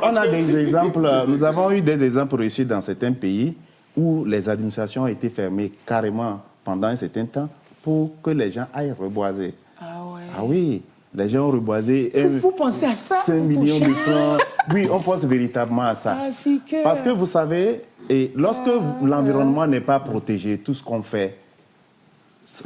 on a des exemples, nous avons eu des exemples réussis dans certains pays où les administrations ont été fermées carrément pendant un certain temps pour que les gens aillent reboiser. Ah oui. Les gens ont reboisé vous pensez à ça, 5 millions de plants. Oui, on pense véritablement à ça. Parce que vous savez, lorsque l'environnement n'est pas protégé, tout ce qu'on fait,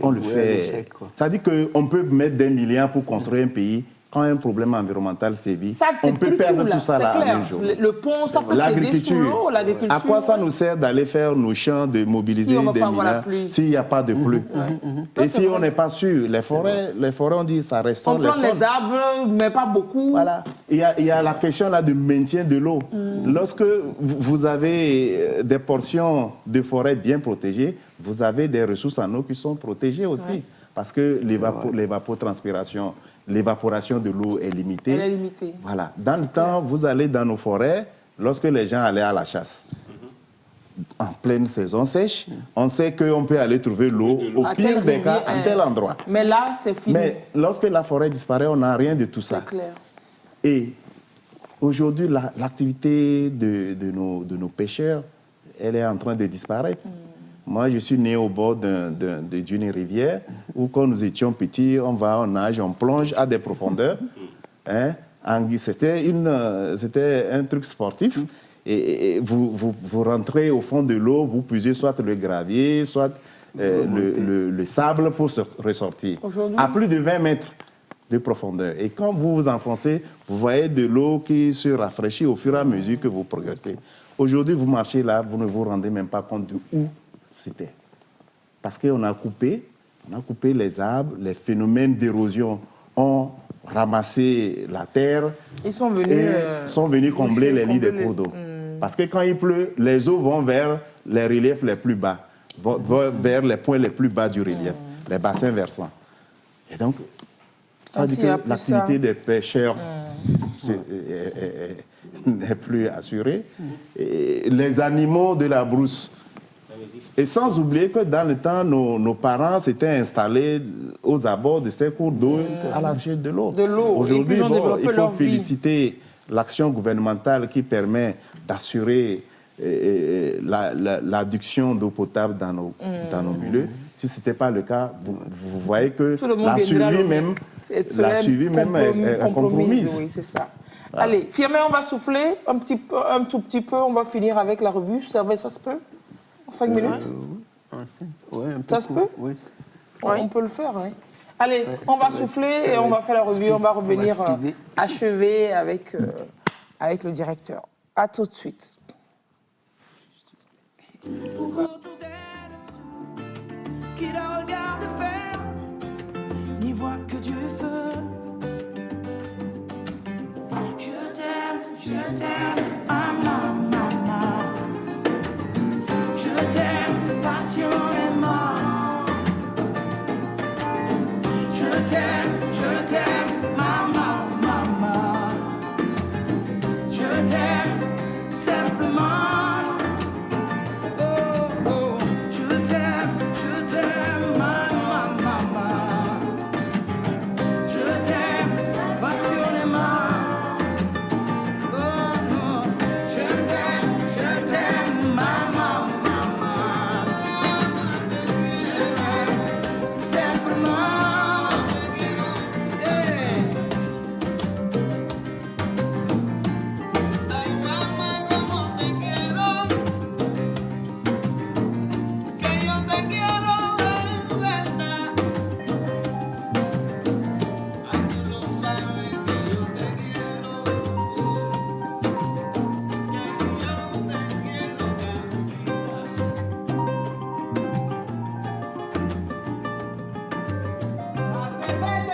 on le fait. Ça dit qu'on peut mettre des milliards pour construire un pays. Quand un problème environnemental sévit, on peut perdre tout ça là en un jour. Le pont, ça peut céder sous l'eau, l'agriculture. À quoi ça nous sert d'aller faire nos champs, de mobiliser des milliards s'il n'y a pas de pluie? Et si on n'est pas sûr, les forêts, on dit ça reste on plante les arbres, mais pas beaucoup. Voilà. Il y a la question là de maintien de l'eau. Lorsque vous avez des portions de forêt bien protégées, vous avez des ressources en eau qui sont protégées aussi. Parce que l'évapotranspiration, l'évaporation de l'eau est limitée. Elle est limitée. Voilà. Dans le temps, vous allez dans nos forêts, lorsque les gens allaient à la chasse, en pleine saison sèche, on sait qu'on peut aller trouver l'eau, au pire des cas, à tel endroit. Mais là, c'est fini. Mais lorsque la forêt disparaît, on n'a rien de tout ça. C'est clair. Et aujourd'hui, l'activité de nos pêcheurs, elle est en train de disparaître. Moi, je suis né au bord d'une rivière où, quand nous étions petits, on nage, on plonge à des profondeurs. Hein? C'était un truc sportif. et vous rentrez au fond de l'eau, vous puisez soit le gravier, soit le sable pour se ressortir. À plus de 20 mètres de profondeur. Et quand vous vous enfoncez, vous voyez de l'eau qui se rafraîchit au fur et à mesure que vous progressez. Aujourd'hui, vous marchez là, vous ne vous rendez même pas compte de où c'était. Parce qu'on a coupé les arbres, les phénomènes d'érosion ont ramassé la terre. Ils sont venus, combler les lits des cours d'eau. Parce que quand il pleut, les eaux vont vers les reliefs les plus bas, vont vers les points les plus bas du relief, les bassins versants. Et donc, ça veut dire que l'activité des pêcheurs n'est plus assurée. Et les animaux de la brousse. Et sans oublier que dans le temps, nos parents s'étaient installés aux abords de ces cours d'eau à la recherche de l'eau. Aujourd'hui, il faut féliciter l'action gouvernementale qui permet d'assurer l'adduction d'eau potable dans nos milieux. Si ce n'était pas le cas, vous voyez que la survie même est compromise. Oui, c'est ça. Voilà. Allez, Firmin, on va souffler un tout petit peu. On va finir avec la revue. Ça se peut? En 5 minutes? Ça se peut? Oui. Ouais, on peut le faire, oui. Allez, on va souffler et on va faire la revue. On va revenir achever avec le directeur. À tout de suite. Qui la regarde faire, n'y voit que du feu. Je t'aime, maman, maman. Je t'aime passionnément. Je t'aime, maman, maman. Je t'aime simplement. Bye.